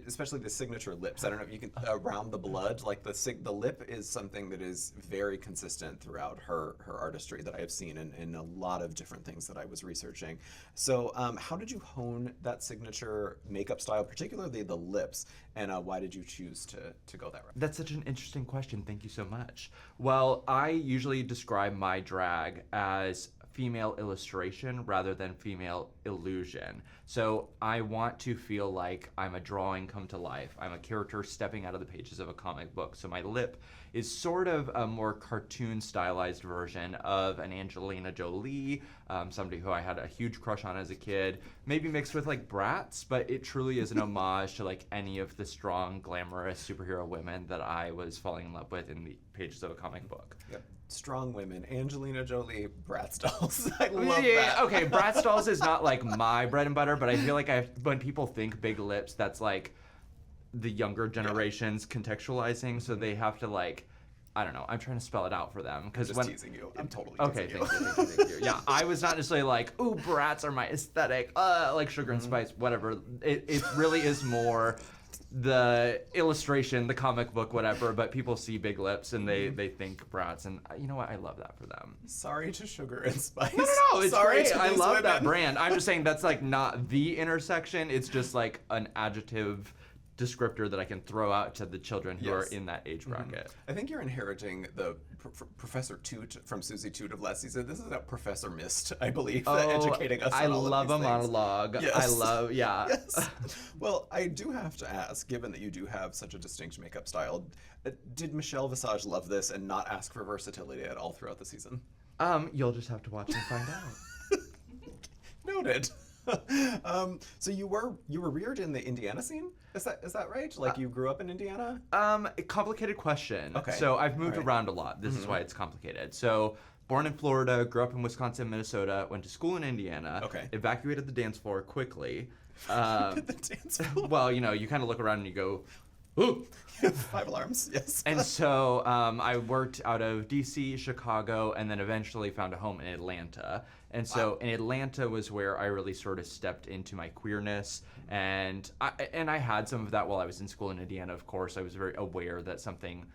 especially the signature lips. I don't know if you can, around the blood, like the lip is something that is very consistent throughout her artistry that I have seen in a lot of different things that I was researching. So how did you hone that signature makeup style, particularly the lips, and why did you choose to go that route? That's such an interesting question. Thank you so much. Well, I usually describe my drag as female illustration rather than female illusion. So I want to feel like I'm a drawing come to life. I'm a character stepping out of the pages of a comic book. So my lip is sort of a more cartoon stylized version of an Angelina Jolie, somebody who I had a huge crush on as a kid, maybe mixed with like Bratz, but it truly is an homage to like any of the strong, glamorous superhero women that I was falling in love with in the pages of a comic book. Yep. Strong women, Angelina Jolie, Bratz dolls. I love that. Okay, Bratz dolls is not like my bread and butter, but I feel like when people think big lips, that's like the younger generations contextualizing, so they have to like, I don't know, I'm trying to spell it out for them. I'm just teasing you. I'm totally okay, teasing you. Thank you. Yeah, I was not necessarily like, ooh, Bratz are my aesthetic, like Sugar and Spice, whatever. It really is more the illustration, the comic book, whatever, but people see big lips and they think Bratz, and you know what? I love that for them. Sorry to Sugar and Spice. No, it's Sorry great. to I these love women. that brand. I'm just saying that's like not the intersection. It's just like an adjective descriptor that I can throw out to the children who are in that age bracket. I think you're inheriting the Professor Toot from Susie Toot of last season. This is a Professor Myst, I believe, educating us I on all love of a these things. monologue. Yes. I love, yeah. Yes. Well, I do have to ask, given that you do have such a distinct makeup style, did Michelle Visage love this and not ask for versatility at all throughout the season? You'll just have to watch and find out. Noted. So you were reared in the Indiana scene? Is that right? Like you grew up in Indiana? A complicated question. Okay. So I've moved All right. around a lot. This is why it's complicated. So born in Florida, grew up in Wisconsin, Minnesota, went to school in Indiana. Okay. Evacuated the dance floor quickly. The dance floor. Well, you know, you kind of look around and you go, ooh. 5 alarms. Yes. And so I worked out of DC, Chicago, and then eventually found a home in Atlanta. And so in Atlanta was where I really sort of stepped into my queerness. And I had some of that while I was in school in Indiana, of course. I was very aware that something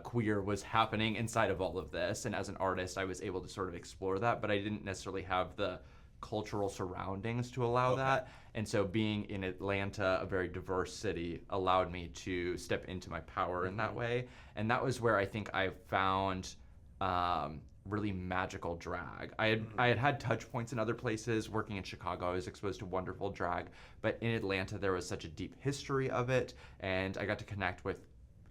queer was happening inside of all of this. And as an artist, I was able to sort of explore that, but I didn't necessarily have the cultural surroundings to allow that. And so being in Atlanta, a very diverse city, allowed me to step into my power in that way. And that was where I think I found really magical drag. I had touch points in other places. Working in Chicago, I was exposed to wonderful drag, but in Atlanta there was such a deep history of it, and I got to connect with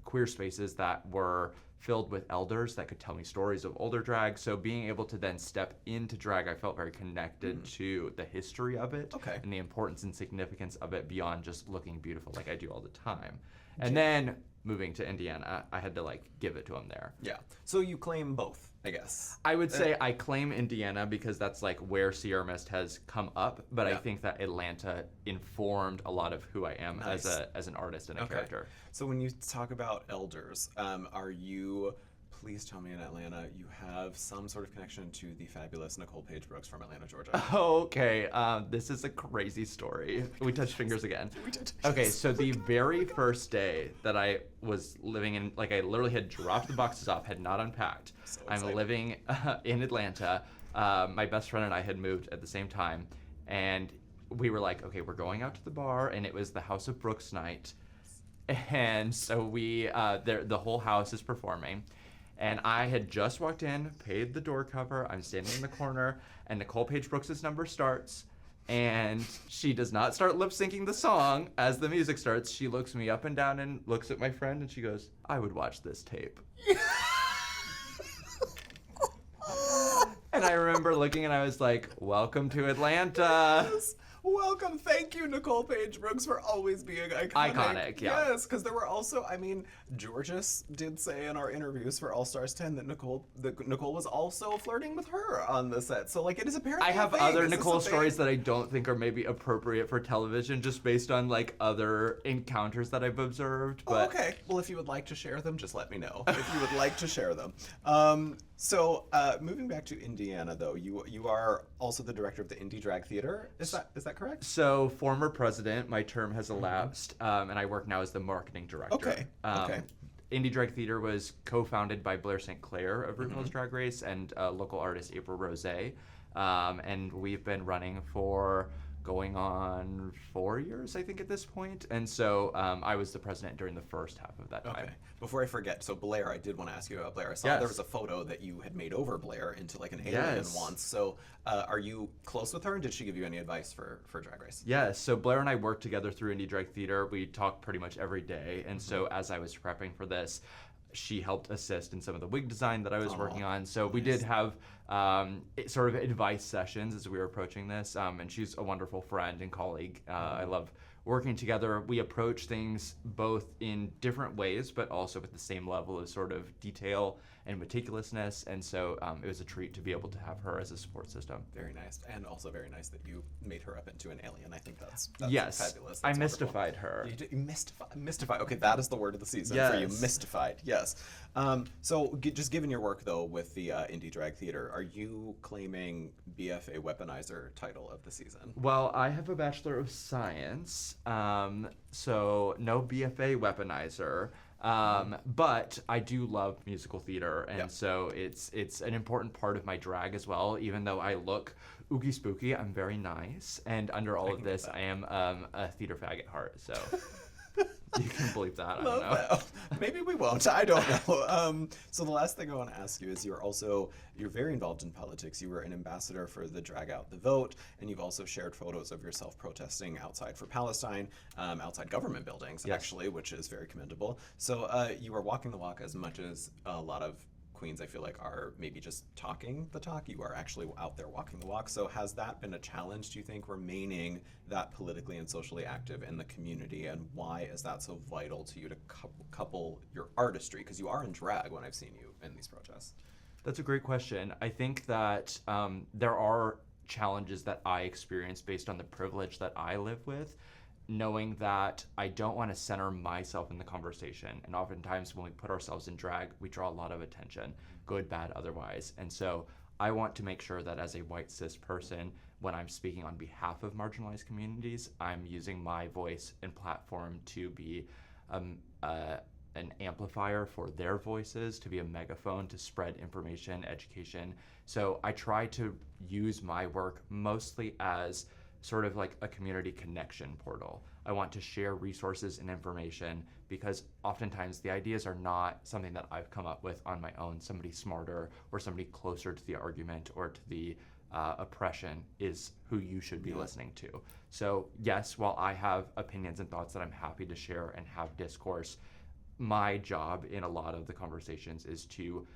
queer spaces that were filled with elders that could tell me stories of older drag. So being able to then step into drag, I felt very connected to the history of it and the importance and significance of it beyond just looking beautiful like I do all the time. And then moving to Indiana, I had to like give it to him there. Yeah. So you claim both, I guess. I would say I claim Indiana because that's like where Ciara Myst has come up, but I Yeah. think that Atlanta informed a lot of who I am Nice. as an artist and a character. So when you talk about elders, are you? Please tell me in Atlanta you have some sort of connection to the fabulous Nicole Paige Brooks from Atlanta, Georgia. Okay, this is a crazy story. We touched fingers again. Okay, so the very first day that I was living in, like I literally had dropped the boxes off, had not unpacked. So I'm exciting. living in Atlanta. My best friend and I had moved at the same time, and we were like, okay, we're going out to the bar, and it was the House of Brooks night. And so we, the whole house is performing. And I had just walked in, paid the door cover. I'm standing in the corner, and Nicole Paige Brooks' number starts. And she does not start lip syncing the song as the music starts. She looks me up and down and looks at my friend, and she goes, I would watch this tape. And I remember looking, and I was like, welcome to Atlanta. Yes. Welcome. Thank you, Nicole Paige Brooks, for always being iconic. Iconic, yeah. Yes, because there were also, I mean, Georges did say in our interviews for All Stars 10 that Nicole was also flirting with her on the set. So, like, it is apparently I have a thing. other Is this Nicole a thing? stories that I don't think are maybe appropriate for television, just based on like other encounters that I've observed. But Okay. Well, if you would like to share them, just let me know. If you would like to share them. So, moving back to Indiana, though, you are also the director of the Indie Drag Theater. Is that correct? So, former president, my term has elapsed, and I work now as the marketing director. Okay, okay. Indie Drag Theater was co-founded by Blair St. Clair of RuPaul's Drag Race and local artist April Rose. And we've been running for going on 4 years, I think, at this point. And so I was the president during the first half of that time. Okay. Before I forget, so Blair, I did want to ask you about Blair. I saw Yes. there was a photo that you had made over Blair into like an alien Yes. once. So are you close with her, and did she give you any advice for Drag Race? Yes, so Blair and I worked together through Indie Drag Theater. We talked pretty much every day. And so as I was prepping for this, she helped assist in some of the wig design that I was working on. So we did have sort of advice sessions as we were approaching this. And she's a wonderful friend and colleague. I love working together. We approach things both in different ways, but also with the same level of sort of detail and meticulousness. And so it was a treat to be able to have her as a support system. Very nice, and also very nice that you made her up into an alien. I think that's Yes, fabulous. I That's wonderful. mystified her. You mystify. Okay, that is the word of the season for you. Yes. Mystified. Yes. So just given your work though with the Indie Drag Theater, are you claiming BFA Weaponizer title of the season? Well, I have a Bachelor of Science, so no BFA weaponizer. But I do love musical theater, and Yep. so it's an important part of my drag as well. Even though I look oogie spooky, I'm very nice, and under all of can get this, that. I am a theater fag at heart. So you can believe that. I don't know. Love that. Maybe we won't. I don't know. So the last thing I want to ask you is you're very involved in politics. You were an ambassador for the Drag Out the Vote, and you've also shared photos of yourself protesting outside for Palestine, outside government buildings, Yes. actually, which is very commendable. So you are walking the walk as much as a lot of queens, I feel like, are maybe just talking the talk. You are actually out there walking the walk. So has that been a challenge, do you think, remaining that politically and socially active in the community? And why is that so vital to you to couple your artistry? Because you are in drag when I've seen you in these protests. That's a great question. I think that there are challenges that I experience based on the privilege that I live with, knowing that I don't want to center myself in the conversation. And oftentimes when we put ourselves in drag, we draw a lot of attention, good, bad, otherwise. And so I want to make sure that as a white cis person, when I'm speaking on behalf of marginalized communities, I'm using my voice and platform to be an amplifier for their voices, to be a megaphone to spread information, education. So I try to use my work mostly as sort of like a community connection portal. I want to share resources and information because oftentimes the ideas are not something that I've come up with on my own. Somebody smarter or somebody closer to the argument or to the oppression is who you should be listening to. So yes, while I have opinions and thoughts that I'm happy to share and have discourse, my job in a lot of the conversations is to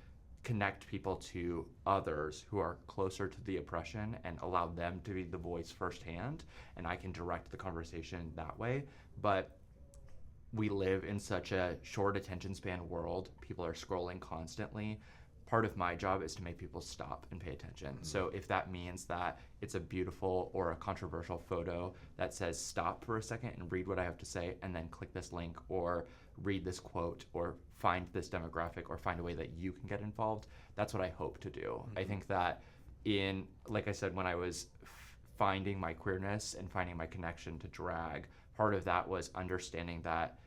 connect people to others who are closer to the oppression and allow them to be the voice firsthand, and I can direct the conversation that way. But we live in such a short attention span world. People are scrolling constantly. Part of my job is to make people stop and pay attention. So if that means that it's a beautiful or a controversial photo that says stop for a second and read what I have to say and then click this link or read this quote or find this demographic or find a way that you can get involved, that's what I hope to do. I think that like I said, when I was finding my queerness and finding my connection to drag, part of that was understanding that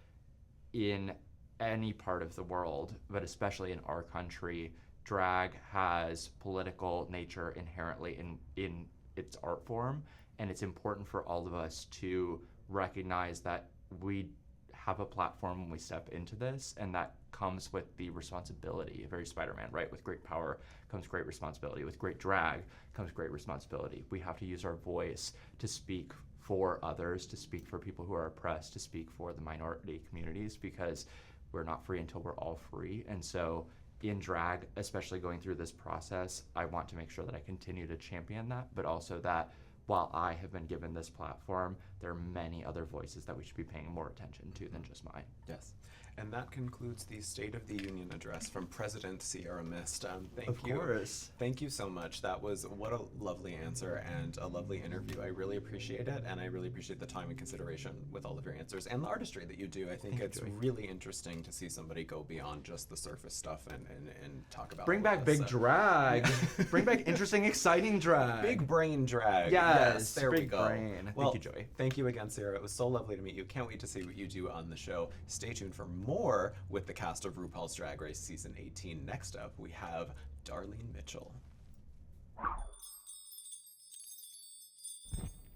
in any part of the world, but especially in our country, drag has political nature inherently in its art form, and it's important for all of us to recognize that we have a platform when we step into this, and that comes with the responsibility. Very Spider-Man, right? With great power comes great responsibility. With great drag comes great responsibility. We have to use our voice to speak for others, to speak for people who are oppressed, to speak for the minority communities, because we're not free until we're all free. And so in drag, especially going through this process, I want to make sure that I continue to champion that, but also that while I have been given this platform, there are many other voices that we should be paying more attention to than just mine. Yes. And that concludes the State of the Union address from President Ciara Myst. Thank you. Of course. Thank you so much. What a lovely answer and a lovely interview. I really appreciate it, and I really appreciate the time and consideration with all of your answers and the artistry that you do. I think it's really interesting to see somebody go beyond just the surface stuff and talk about Bring all back this, big drag. Bring back interesting, exciting drag. Big brain drag. Yes, there we big go. brain. Well, Thank you, Joey. Thank you again, Sarah. It was so lovely to meet you. Can't wait to see what you do on the show. Stay tuned for more with the cast of RuPaul's Drag Race Season 18. Next up, we have Darlene Mitchell.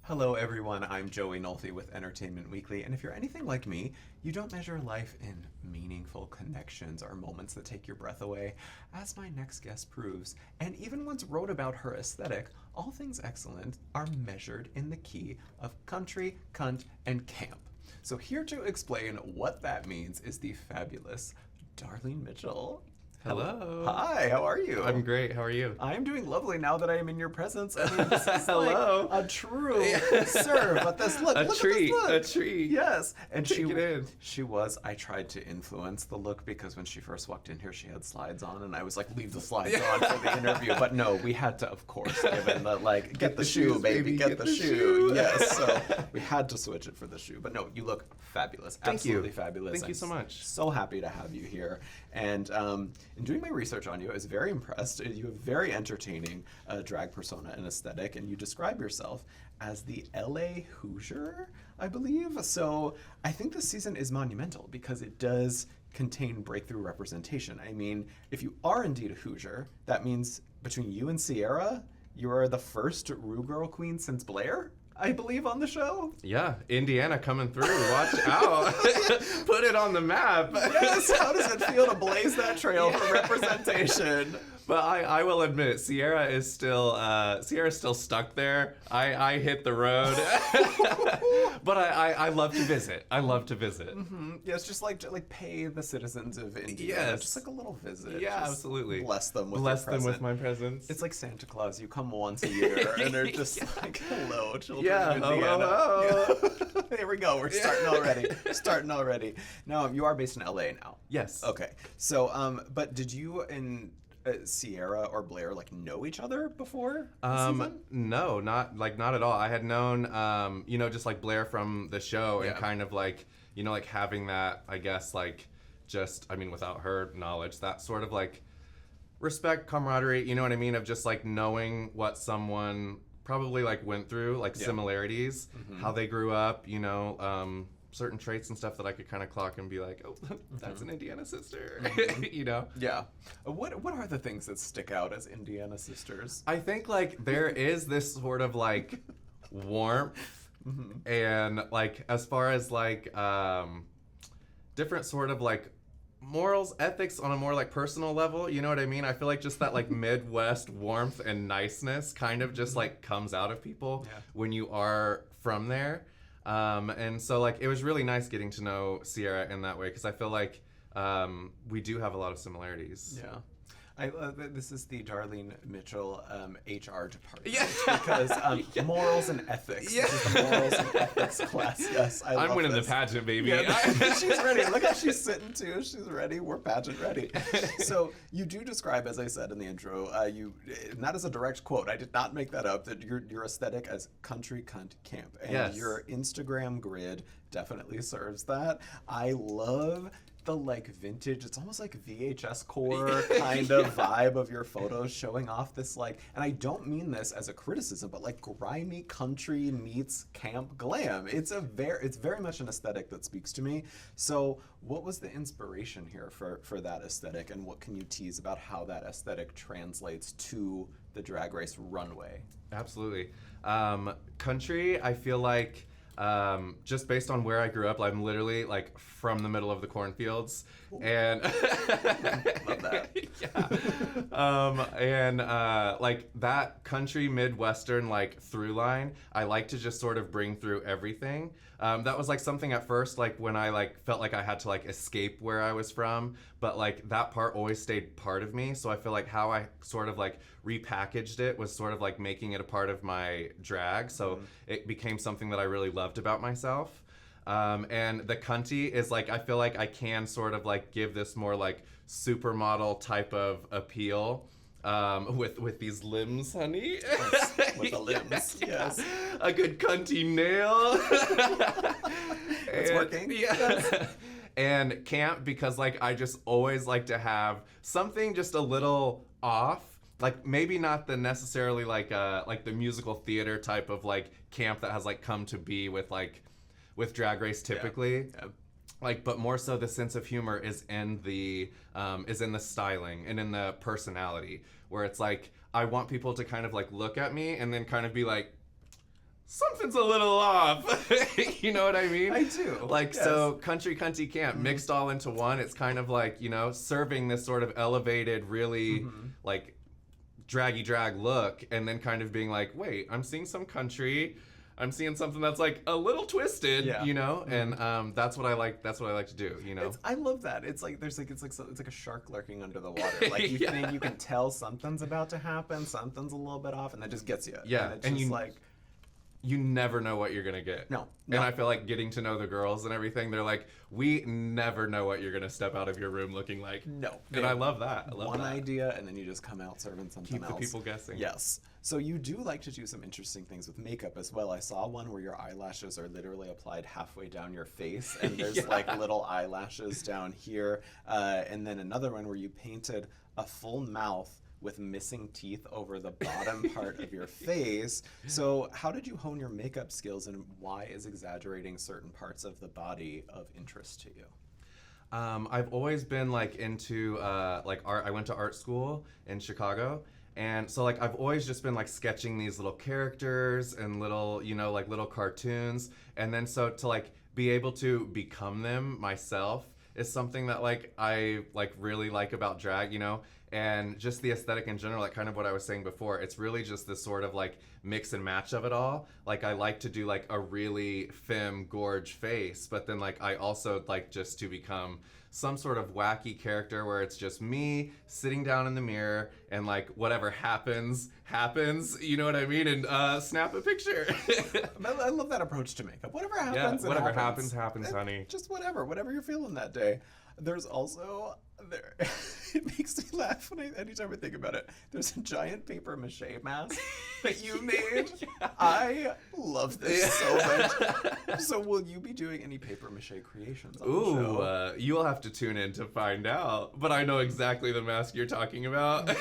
Hello everyone, I'm Joey Nolfi with Entertainment Weekly, and if you're anything like me, you don't measure life in meaningful connections or moments that take your breath away, as my next guest proves. And even once wrote about her aesthetic, all things excellent are measured in the key of country, cunt, and camp. So here to explain what that means is the fabulous Darlene Mitchell. Hello. Hi, how are you? I'm great. How are you? I'm doing lovely now that I am in your presence. I mean, this is Hello. like a true serve. But this look, A look treat. at this A look. treat. Yes, and Take it in. she was. I tried to influence the look because when she first walked in here, she had slides on, and I was like, leave the slides on for the interview. But no, we had to, of course, given the like, get the shoe, shoes, baby, baby, get the shoe. shoe. Yes, so we had to switch it for the shoe. But no, you look fabulous. Thank you. Absolutely fabulous. Thank you so much. So happy to have you here. And in doing my research on you, I was very impressed. You have very entertaining drag persona and aesthetic, and you describe yourself as the LA Hoosier, I believe. So I think this season is monumental because it does contain breakthrough representation. I mean, if you are indeed a Hoosier, that means between you and Ciara, you are the first Rue Girl Queen since Blair, I believe, on the show. Yeah, Indiana coming through. Watch out. Put it on the map. Yes, how does it feel to blaze that trail for representation? But I will admit, Ciara's still stuck there. I hit the road. But I love to visit. I love to visit. Mm-hmm. Yeah, it's just like pay the citizens of India. Yes. Just like a little visit. Yeah, Just absolutely. Bless them with Bless your them with present. my presence. It's like Santa Claus. You come once a year, and they're just like, hello, children Yeah, of Indiana. hello. Yeah. Here we go. We're starting already. Now, you are based in LA now. Yes. Okay. So, but did you and Ciara or Blair like know each other before the season? No, not at all. I had known, just like Blair from the show, Yeah. and kind of like, like having that, I guess, like, just, I mean, without her knowledge, that sort of like respect, camaraderie, you know what I mean, of just like knowing what someone probably like went through, like similarities, how they grew up, certain traits and stuff that I could kind of clock and be like, oh, that's an Indiana sister, Yeah. What are the things that stick out as Indiana sisters? I think like there is this sort of like warmth and like as far as like different sort of like morals, ethics on a more like personal level, you know what I mean? I feel like just that like Midwest warmth and niceness kind of just like comes out of people when you are from there. And so like it was really nice getting to know Ciara in that way because I feel like we do have a lot of similarities. Yeah. I love that this is the Darlene Mitchell HR department. Yeah. Because morals and ethics. Yeah. This is the morals and ethics class. Yes, I I'm love winning this. the pageant, baby. Yeah, she's ready. Look how she's sitting too. She's ready. We're pageant ready. So you do describe, as I said in the intro, not as a direct quote. I did not make that up. That your aesthetic as country cunt camp, and Yes. your Instagram grid definitely serves that. I love the like vintage, it's almost like VHS core kind of vibe of your photos, showing off this like, and I don't mean this as a criticism, but like grimy country meets camp glam. It's very much an aesthetic that speaks to me. So what was the inspiration here for that aesthetic, and what can you tease about how that aesthetic translates to the Drag Race runway? Absolutely. Country, I feel like, just based on where I grew up, I'm literally like from the middle of the cornfields, and Love that. like that country midwestern like through line, I like to just sort of bring through everything. That was like something at first, like when I like felt like I had to like escape where I was from, but like that part always stayed part of me. So I feel like how I sort of like repackaged it was sort of like making it a part of my drag. So it became something that I really loved about myself. And the cunty is like, I feel like I can sort of like give this more like supermodel type of appeal. With these limbs, honey. With the limbs, yes. A good cunty nail. It's working. Yeah. And camp, because like I just always like to have something just a little off. Like maybe not the necessarily like the musical theater type of like camp that has like come to be with Drag Race typically. Yeah. Like, but more so the sense of humor is in the styling and in the personality, where it's like I want people to kind of like look at me and then kind of be like, something's a little off. You know what I mean? I do. Like, yes. so country cunty camp mixed all into one. It's kind of like, you know, serving this sort of elevated, really like draggy drag look, and then kind of being like, wait, I'm seeing some country. I'm seeing something that's like a little twisted, you know, and that's what I like. That's what I like to do, you know. I love that. It's like it's like a shark lurking under the water. Like you think you can tell something's about to happen, something's a little bit off, and that just gets you. Yeah, and it's just like you never know what you're gonna get. No. And I feel like getting to know the girls and everything, they're like, we never know what you're gonna step out of your room looking like. No. And I love that. I love one that. idea, and then you just come out serving something Keep else. the people guessing. Yes. So you do like to do some interesting things with makeup as well. I saw one where your eyelashes are literally applied halfway down your face, and there's like little eyelashes down here, and then another one where you painted a full mouth with missing teeth over the bottom part of your face. So how did you hone your makeup skills, and why is exaggerating certain parts of the body of interest to you? I've always been like into like art. I went to art school in Chicago. And so like I've always just been like sketching these little characters and little, you know, like little cartoons. And then so to like be able to become them myself is something that like I like really like about drag, you know, and just the aesthetic in general, like kind of what I was saying before. It's really just this sort of like mix and match of it all. Like I like to do like a really femme gorge face, but then like I also like just to become some sort of wacky character where it's just me sitting down in the mirror and like whatever happens, you know what I mean? And snap a picture. I love that approach to makeup. Whatever happens, Yeah, whatever it happens. happens, honey. Just whatever you're feeling that day. There's also it makes me laugh anytime I think about it. There's a giant paper mache mask that you made. I love this so much. So will you be doing any paper mache creations on the show? You'll have to tune in to find out. But I know exactly the mask you're talking about.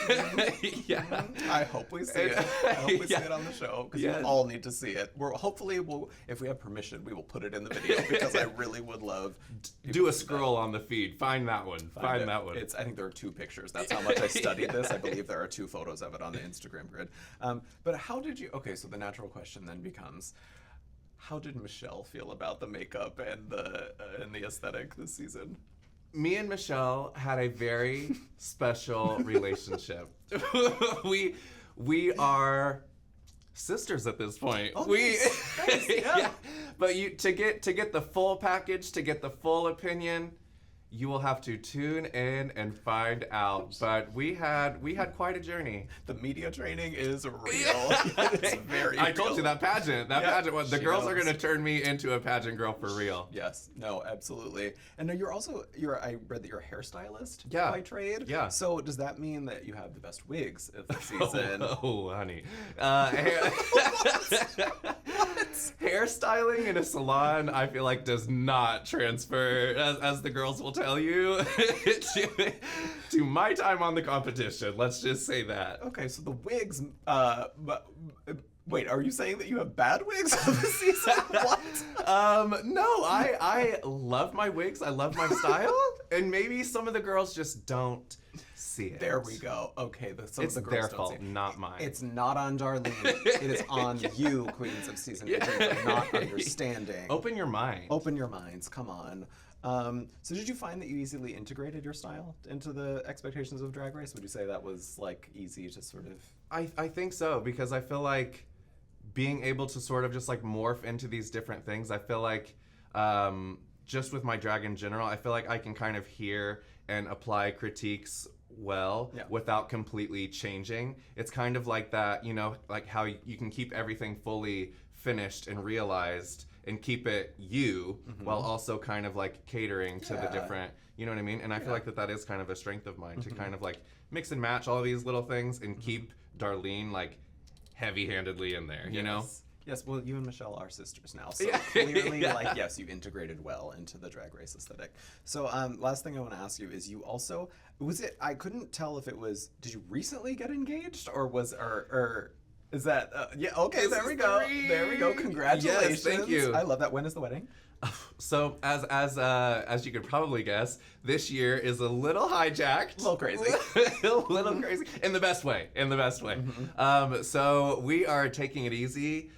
Yeah. I hope we see it. I hope we see it on the show, because we all need to see it. Hopefully, if we have permission, we will put it in the video, because I really would love. Do a scroll on the feed. Find that one. Find that one. I think there are 2 pictures. That's how much I studied this. I believe there are 2 photos of it on the Instagram grid. But how did you? Okay, so the natural question then becomes, how did Michelle feel about the makeup and the aesthetic this season? Me and Michelle had a very special relationship. We are sisters at this point. Oh, nice. Yeah. But to get the full package, to get the full opinion, you will have to tune in and find out. But we had quite a journey. The media training is real. It's very I told real. you that pageant. That pageant was, the she girls are knows. going to turn me into a pageant girl for real. Yes, no, absolutely. And now I read that you're a hairstylist by trade. Yeah. So does that mean that you have the best wigs of the season? Oh, honey. Hairstyling in a salon, I feel like, does not transfer, as the girls will tell you, to my time on the competition. Let's just say that. Okay, so the wigs, wait, are you saying that you have bad wigs of the season? What? No, I love my wigs. I love my style. And maybe some of the girls just don't see it. There we go. Okay, some It's of the girls their don't fault, see it. not mine. It's not on Darlene. It is on you, Queens of Season 18, for not understanding. Open your mind. Open your minds. Come on. So did you find that you easily integrated your style into the expectations of Drag Race? Would you say that was like easy to sort of? I think so, because I feel like being able to sort of just like morph into these different things, I feel like just with my drag in general, I feel like I can kind of hear and apply critiques well without completely changing. It's kind of like that, you know, like how you can keep everything fully finished and realized and keep it you while also kind of like catering to the different, you know what I mean? And I feel like that is kind of a strength of mine to kind of like mix and match all these little things and keep Darlene like heavy-handedly in there, you know? Yes, well, you and Michelle are sisters now, so clearly, like, yes, you integrated well into the Drag Race aesthetic. So, last thing I want to ask you is, you also, I couldn't tell if it was, did you recently get engaged, or is that, yeah, okay, there we go. There we go, congratulations. Yes, thank you. I love that. When is the wedding? So, as you could probably guess, this year is a little hijacked. A little crazy. A little crazy. In the best way. So, we are taking it easy.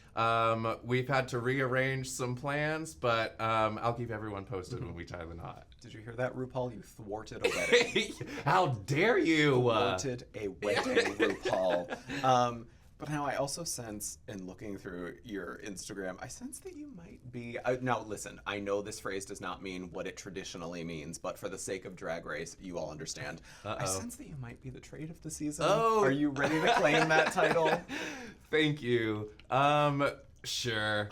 We've had to rearrange some plans, but I'll keep everyone posted when we tie the knot. Did you hear that, RuPaul? You thwarted a wedding. How dare you? Thwarted a wedding, RuPaul. But now I also sense, in looking through your Instagram, I sense that you might be... now, listen, I know this phrase does not mean what it traditionally means, but for the sake of Drag Race, you all understand. I sense that you might be the trade of the season. Oh. Are you ready to claim that title? Thank you. Sure.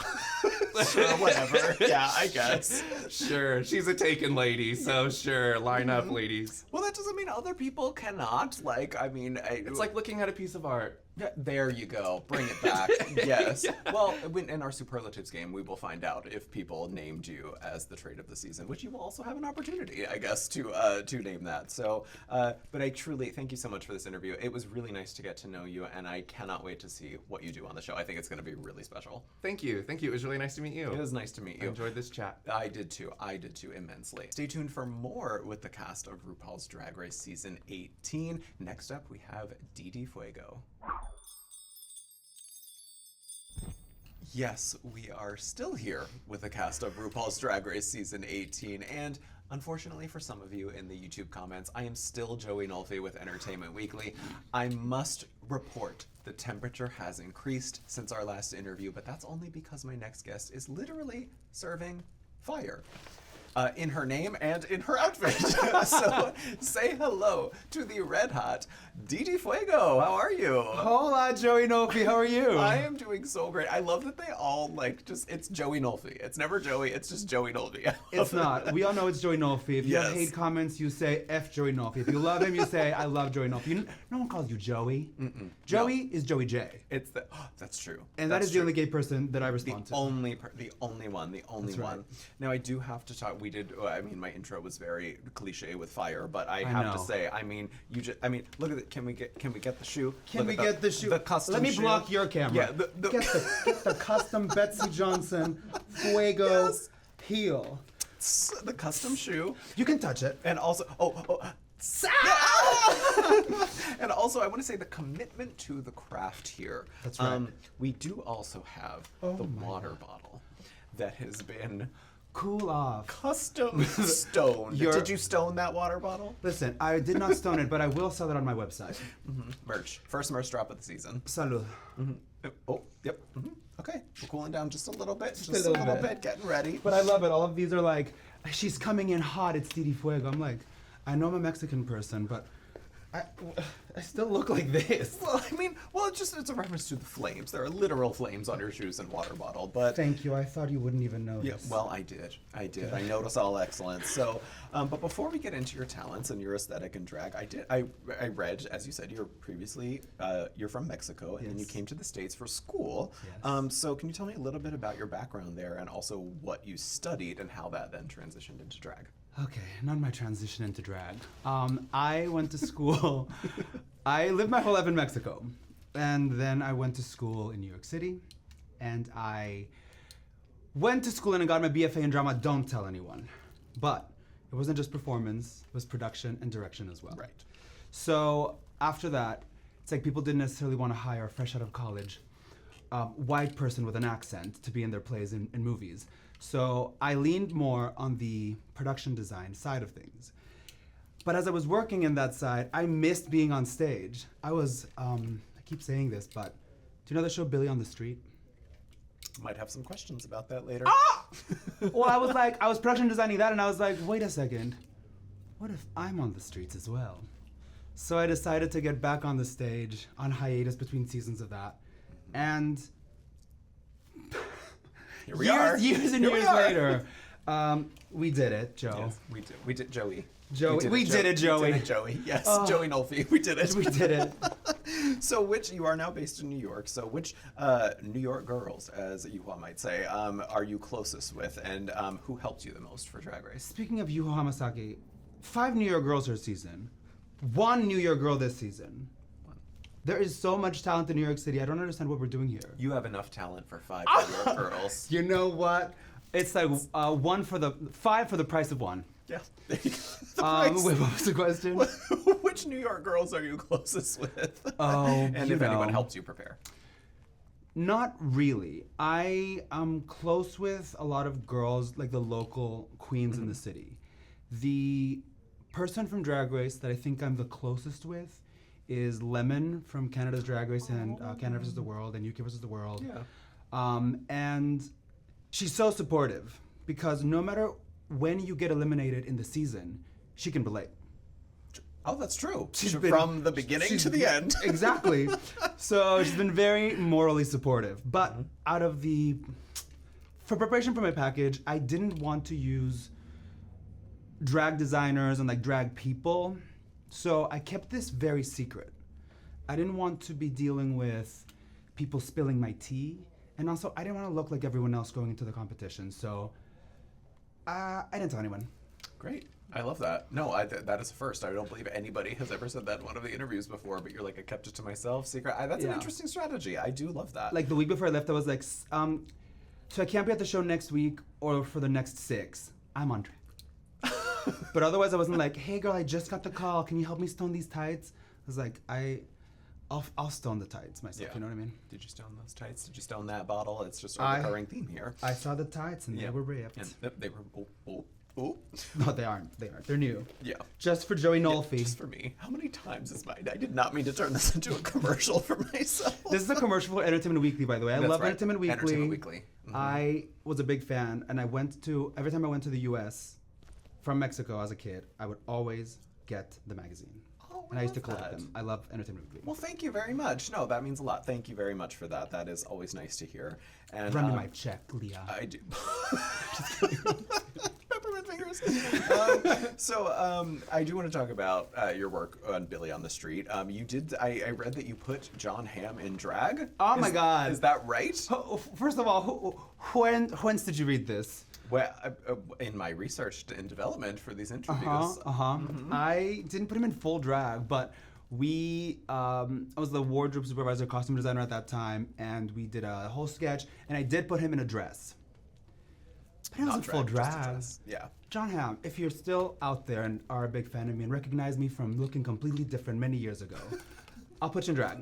Sure, whatever. Yeah, I guess. Sure. She's a taken lady, so sure. Line up, ladies. Well, that doesn't mean other people cannot. Like, I mean... It's like looking at a piece of art. Yeah, there you go. Bring it back. Yes. Well, in our superlatives game, we will find out if people named you as the trade of the season, which you will also have an opportunity, I guess, to name that. So, but I truly thank you so much for this interview. It was really nice to get to know you, and I cannot wait to see what you do on the show. I think it's going to be really special. Thank you. Thank you. It was really nice to meet you. It was nice to meet you. I enjoyed this chat. I did too. I did too, immensely. Stay tuned for more with the cast of RuPaul's Drag Race Season 18. Next up, we have Fuego. Yes, we are still here with the cast of RuPaul's Drag Race Season 18, and unfortunately for some of you in the YouTube comments, I am still Joey Nolfi with Entertainment Weekly. I must report the temperature has increased since our last interview, but that's only because my next guest is literally serving fire. In her name and in her outfit. So say hello to the red hot Fuego. How are you? Hola, Joey Nolfi. How are you? I am doing so great. I love that they all it's Joey Nolfi. It's never Joey, it's just Joey Nolfi. It's not. We all know it's Joey Nolfi. If you have Yes. hate comments, you say F Joey Nolfi. If you love him, you say I love Joey Nolfi. No one calls you Joey. Joey is Joey J. It's that's true. And That's that is the true. only gay person that I respond to. The only one. That's right. Now I do have to talk. I mean, my intro was very cliche with fire, but I have to know. say, I mean, look at it. Can we get the shoe? Can Look we at get the shoe? The custom Let me shoe. block your camera. Yeah, Get the custom Betsy Johnson Fuego Yes. heel. The custom shoe, You can touch it. and also and also I want to say the commitment to the craft here. That's right. We do also have the water bottle that has been Cool off. custom stoned. Did you stone that water bottle? Listen, I did not stone it, but I will sell it on my website. Merch. First merch drop of the season. Salud. Oh, yep. Okay, well, cooling down just a little bit, just a little bit. getting ready. But I love it. All of these are like, she's coming in hot. It's Didi Fuego. I'm like, I know I'm a Mexican person, but I still look like this. Well, I mean, it's a reference to the flames. There are literal flames on your shoes and water bottle, but... Thank you. I thought you wouldn't even notice. Yeah, well, I did. I notice all excellence. So, but before we get into your talents and your aesthetic and drag, I read, as you said, you're from Mexico, and then you came to the States for school. Yes. So can you tell me a little bit about your background there, and also what you studied and how that then transitioned into drag? Okay, not my transition into drag. I went to school. I lived my whole life in Mexico. And then I went to school in New York City. And I went to school and I got my BFA in drama. Don't tell anyone. But it wasn't just performance, it was production and direction as well. Right. So after that, it's like people didn't necessarily want to hire a fresh out of college white person with an accent to be in their plays and movies. So I leaned more on the production design side of things. But as I was working in that side, I missed being on stage. I was, I keep saying this, but do you know the show Billy on the Street? Might have some questions about that later. Well, I was production designing that, and I was like, wait a second, what if I'm on the streets as well? So I decided to get back on the stage on hiatus between seasons of that. And Here we are. Years and years later, we did it, Joe. Yes, we did. We did, Joey. Joey. We did it, Joey. We did it, Joey. Yes, Joey Nolfi. We did it. We did it. So you are now based in New York, so which New York girls, as Yuhua might say, are you closest with, and who helped you the most for Drag Race? Speaking of Yuho Hamasaki, 5 New York girls this season. 1 New York girl this season. There is so much talent in New York City. I don't understand what we're doing here. You have enough talent for 5 New York girls. You know what? It's like 5 for the price of 1. Yeah. There you go. Wait, what was the question? Which New York girls are you closest with? Oh, and if anyone helps you prepare. Not really. I am close with a lot of girls, like the local queens in the city. The person from Drag Race that I think I'm the closest with is Lemon from Canada's Drag Race and Canada vs. the World and UK vs. the World. Yeah. And she's so supportive because no matter when you get eliminated in the season, she can relate. Oh, that's true. She's been, from the beginning to the end. Exactly. So she's been very morally supportive. But for preparation for my package, I didn't want to use drag designers and like drag people. So I kept this very secret. I didn't want to be dealing with people spilling my tea. And also, I didn't want to look like everyone else going into the competition. So I didn't tell anyone. Great. I love that. No, that is a first. I don't believe anybody has ever said that in one of the interviews before, but you're like, I kept it to myself, secret. That's an interesting strategy. I do love that. Like the week before I left, I was like, so I can't be at the show next week or for the next 6. I'm on track. But otherwise, I wasn't like, hey girl, I just got the call. Can you help me stone these tights? I was like, I'll stone the tights myself. Yeah. You know what I mean? Did you stone those tights? Did you stone that bottle? It's just a recurring theme here. I saw the tights and they were ripped. And they were oh. No, they aren't. They aren't. They're new. Yeah. Just for Joey Nolfi. Just for me. How many times is mine? I did not mean to turn this into a commercial for myself. This is a commercial for Entertainment Weekly, by the way. I love Entertainment Weekly. Entertainment Weekly. Mm-hmm. I was a big fan, and every time I went to the U.S. from Mexico as a kid, I would always get the magazine. Oh, and I used to collect them. I love Entertainment Weekly. Well, thank you very much. No, that means a lot. Thank you very much for that. That is always nice to hear. And run me my check, Leah. I do. Peppermint fingers. I do want to talk about your work on Billy on the Street. You did. I read that you put John Hamm in drag. Oh my God! Is that right? First of all, when did you read this? Well, in my research and development for these interviews. Mm-hmm. I didn't put him in full drag, but I was the wardrobe supervisor, costume designer at that time, and we did a whole sketch, and I did put him in a dress. But it wasn't full drag. Yeah. John Hamm, if you're still out there and are a big fan of me and recognize me from looking completely different many years ago, I'll put you in drag.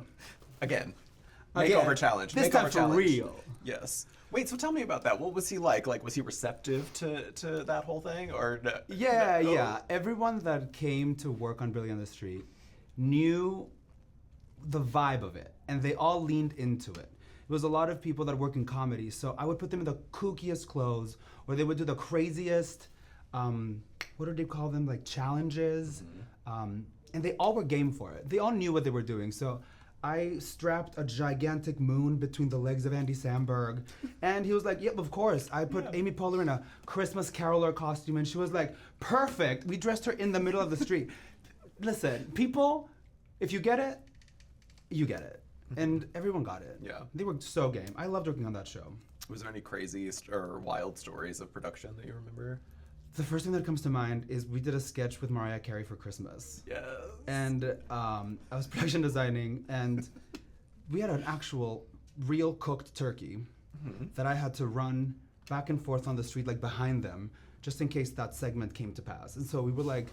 Again. Makeover challenge. This time for real. Yes. Wait, so tell me about that. What was he like? Like, was he receptive to that whole thing? Or no? Yeah. Everyone that came to work on Billy on the Street knew the vibe of it, and they all leaned into it. was a lot of people that work in comedy. So I would put them in the kookiest clothes, or they would do the craziest, what do they call them, like challenges. And they all were game for it. They all knew what they were doing. So I strapped a gigantic moon between the legs of Andy Samberg. And he was like, yep, of course. I put Amy Poehler in a Christmas caroler costume, and she was like, perfect. We dressed her in the middle of the street. Listen, people, if you get it, you get it. And everyone got it. Yeah. They were so game. I loved working on that show. Was there any crazy or wild stories of production that you remember? The first thing that comes to mind is we did a sketch with Mariah Carey for Christmas. Yes. And I was production designing, and we had an actual real cooked turkey that I had to run back and forth on the street, like behind them, just in case that segment came to pass. And so we were like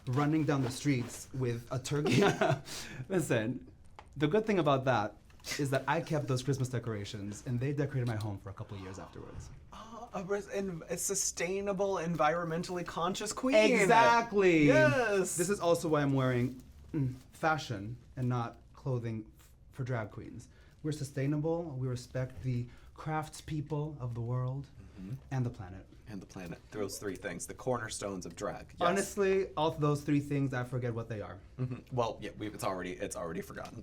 running down the streets with a turkey. Listen, the good thing about that is that I kept those Christmas decorations, and they decorated my home for a couple of years afterwards. A sustainable, environmentally conscious queen. Exactly. Yes. This is also why I'm wearing fashion and not clothing for drag queens. We're sustainable. We respect the craftspeople of the world and the planet. And the planet. Those three things, the cornerstones of drag. Yes. Honestly, all of those three things, I forget what they are. Well, yeah, it's already forgotten.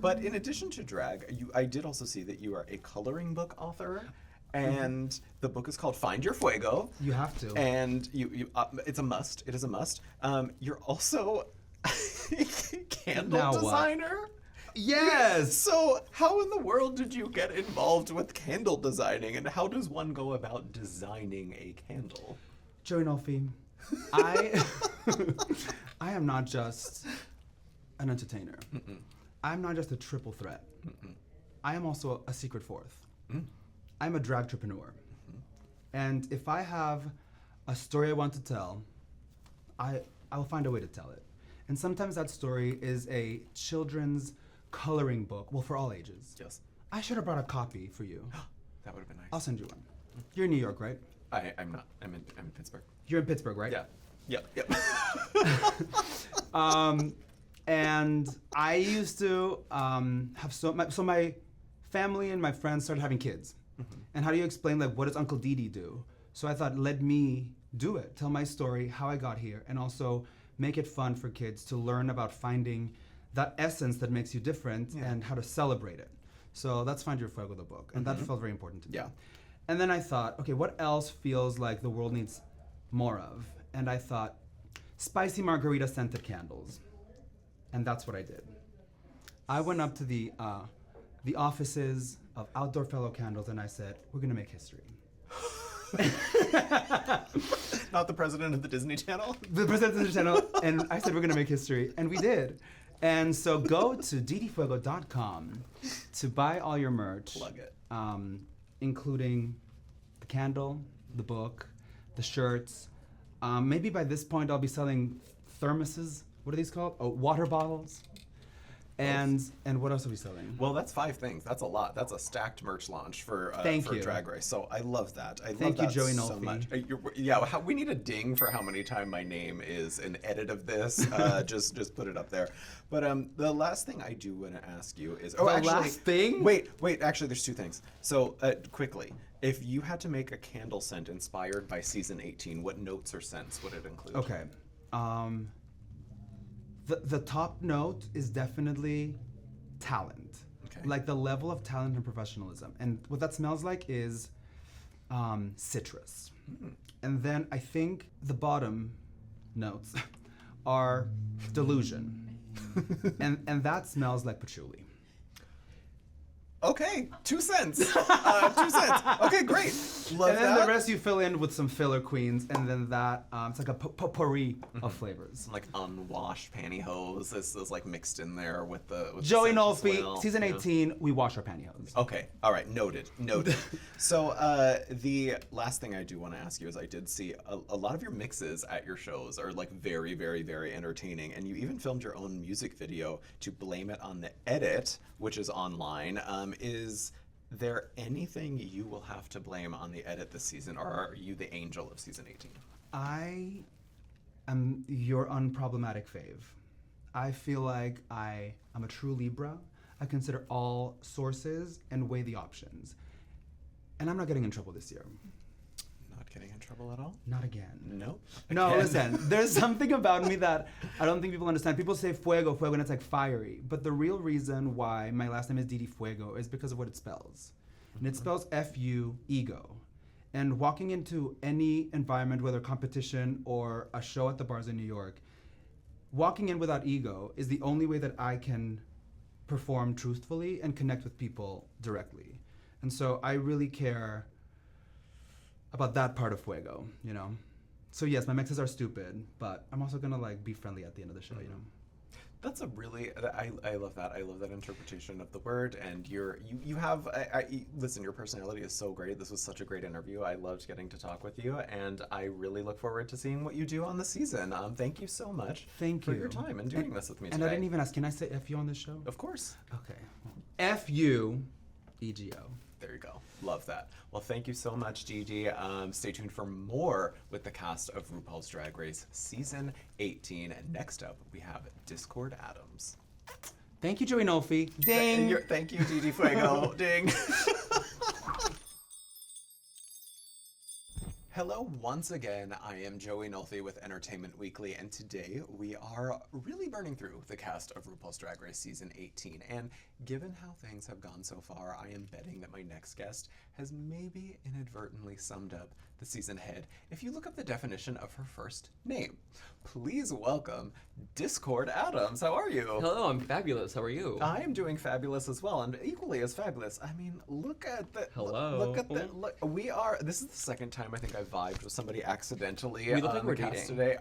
But in addition to drag, I did also see that you are a coloring book author. And the book is called Find Your Fuego. You have to. And it's a must. It is a must. You're also a candle Now what? designer. Yes! So how in the world did you get involved with candle designing, and how does one go about designing a candle? Joey Nolfi, I am not just an entertainer. I'm not just a triple threat. I am also a secret fourth. I'm a drag entrepreneur. And if I have a story I want to tell, I will find a way to tell it. And sometimes that story is a children's coloring book, well, for all ages. Yes. I should have brought a copy for you. That would have been nice. I'll send you one. You're in New York, right? I'm not. I'm in Pittsburgh. You're in Pittsburgh, right? Yeah. Yep. And I used to have my family and my friends started having kids. And how do you explain, like, what does Uncle Didi do? So I thought, let me do it, tell my story, how I got here, and also make it fun for kids to learn about finding that essence that makes you different and how to celebrate it. So that's Find Your Fuego, the book, and that felt very important to me. Yeah. And then I thought, okay, what else feels like the world needs more of? And I thought, spicy margarita scented candles. And that's what I did. I went up to the offices of Outdoor Fellow Candles, and I said, we're gonna make history. Not the president of the Disney Channel? The president of the channel, and I said, we're gonna make history, and we did. And so go to ddfuego.com to buy all your merch. Plug it. Including the candle, the book, the shirts. Maybe by this point I'll be selling thermoses. What are these called? Oh, water bottles. And what else are we selling? Well, that's 5 things. That's a lot. That's a stacked merch launch for Thank you. Drag Race. So I love that. Thank you, Joey so Nolfi. much. We need a ding for how many times my name is an edit of this. Just put it up there. But the last thing I do want to ask you is last thing? Wait. Actually, there's 2 things. So quickly, if you had to make a candle scent inspired by season 18, what notes or scents would it include? Okay. The top note is definitely talent. Okay. Like the level of talent and professionalism. And what that smells like is citrus. And then I think the bottom notes are delusion. and that smells like patchouli. Okay, 2 cents. 2 cents. Okay, great. Love And then that. the rest you fill in with some filler queens, and then that it's like a potpourri of flavors. Some like unwashed pantyhose. This is like mixed in there with the Joey scent as Nolfi, well. season Yeah. 18, we wash our pantyhose. Okay, all right, noted. So the last thing I do want to ask you is I did see a lot of your mixes at your shows are like very, very, very entertaining, and you even filmed your own music video to blame it on the edit, which is online. Is there anything you will have to blame on the edit this season, or are you the angel of season 18? I am your unproblematic fave. I feel like I am a true Libra. I consider all sources and weigh the options. And I'm not getting in trouble this year. Not getting in trouble at all? Not again. Nope. No, Again. listen, there's something about me that I don't think people understand. People say fuego, fuego, and it's like fiery. But the real reason why my last name is Didi Fuego is because of what it spells. And it spells F-U, ego. And walking into any environment, whether competition or a show at the bars in New York, walking in without ego is the only way that I can perform truthfully and connect with people directly. And so I really care about that part of Fuego, you know? So yes, my mixes are stupid, but I'm also gonna like be friendly at the end of the show, you know? That's a really, I love that. I love that interpretation of the word. And you have, listen, your personality is so great. This was such a great interview. I loved getting to talk with you. And I really look forward to seeing what you do on the season. Thank you so much for your time and doing this with me today. And I didn't even ask, can I say F-U on this show? Of course. Okay. F-U-E-G-O. There you go. Love that. Well, thank you so much, Gigi. Stay tuned for more with the cast of RuPaul's Drag Race Season 18. And next up, we have Discord Addams. Thank you, Joey Nolfi. Ding! Thank you, Gigi Fuego. Ding! Hello once again, I am Joey Nolfi with Entertainment Weekly, and today we are really burning through the cast of RuPaul's Drag Race Season 18, and given how things have gone so far, I am betting that my next guest has maybe inadvertently summed up the season ahead if you look up the definition of her first name. Please welcome Discord Addams. How are you? Hello, I'm fabulous. How are you? I am doing fabulous as well, and equally as fabulous. I mean, look at the Look at the look. We are. This is the second time I think I vibed with somebody accidentally. We look like we're cast dating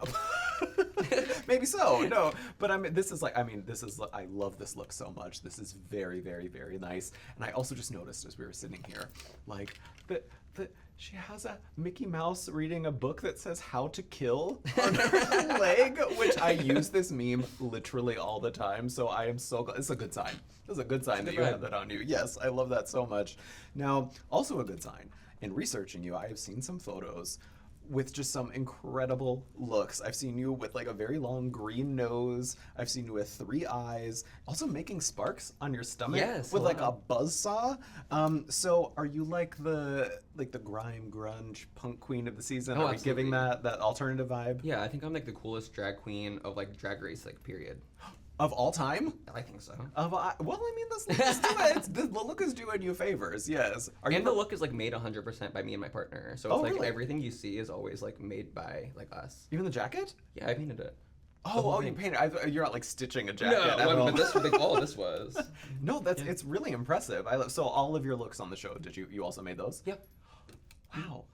today. Maybe so. No, but I mean, this is like. I mean, this is. I love this look so much. This is very, very, very nice. And I also just noticed as we were sitting here, like she has a Mickey Mouse reading a book that says "How to Kill" on her leg, which I use this meme literally all the time. So I am so glad. It's a good sign. It's a good sign that you have that on you. Yes, I love that so much. Now, also a good sign. In researching you, I have seen some photos with just some incredible looks. I've seen you with like a very long green nose. I've seen you with 3 eyes. Also making sparks on your stomach with like a buzzsaw. So are you like the grime grunge punk queen of the season? Oh, are we giving that alternative vibe? Yeah, I think I'm like the coolest drag queen of like Drag Race like period. Of all time? I think so. Well, I mean, the look is doing you favors, yes. The look is like made 100% by me and my partner. So it's like everything you see is always like made by like us. Even the jacket? Yeah, I painted it. You painted. You're not like stitching a jacket. No, but this was. No, it's really impressive. So all of your looks on the show, did you also made those? Yep. Wow.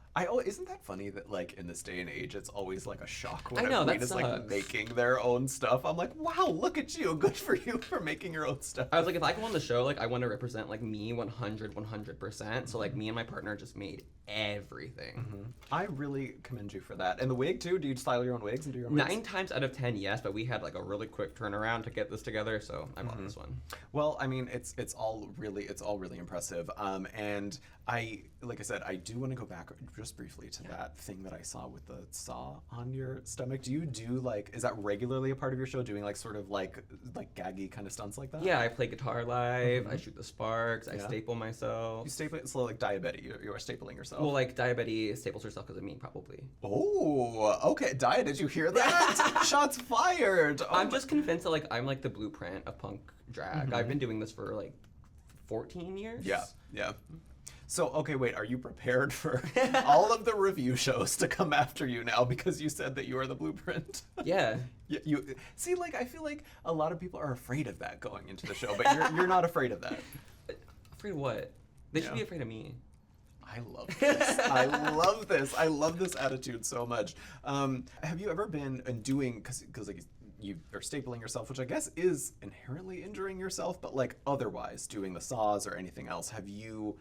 Isn't that funny that like in this day and age it's always like a shock when I know, a queen that is like making their own stuff. I'm like, wow, look at you. Good for you for making your own stuff. I was like, if I go on the show, like I want to represent like me 100%. So like me and my partner just made everything. Mm-hmm. I really commend you for that. And the wig too? Do you style your own wigs and do your own wigs? 9 times out of 10, yes, but we had like a really quick turnaround to get this together, so I bought this one. Well, I mean, it's all really impressive. And like I said, I do want to go back just briefly to that thing that I saw with the saw on your stomach. Do you do like, is that regularly a part of your show, doing like sort of like gaggy kind of stunts like that? Yeah, I play guitar live, I shoot the sparks, I staple myself. You staple it, so like diabetic, you are stapling yourself. Well, like diabetes staples herself because of me, probably. Oh, okay. Dia, did you hear that? Shots fired. Oh, I'm just convinced that like I'm like the blueprint of punk drag. I've been doing this for like 14 years. Yeah. So, okay, wait, are you prepared for all of the review shows to come after you now because you said that you are the blueprint? Yeah. You see, like, I feel like a lot of people are afraid of that going into the show, but you're not afraid of that. Afraid of what? They should be afraid of me. I love this. I love this. I love this attitude so much. Have you ever been doing, because like you are stapling yourself, which I guess is inherently injuring yourself, but like otherwise doing the saws or anything else, have you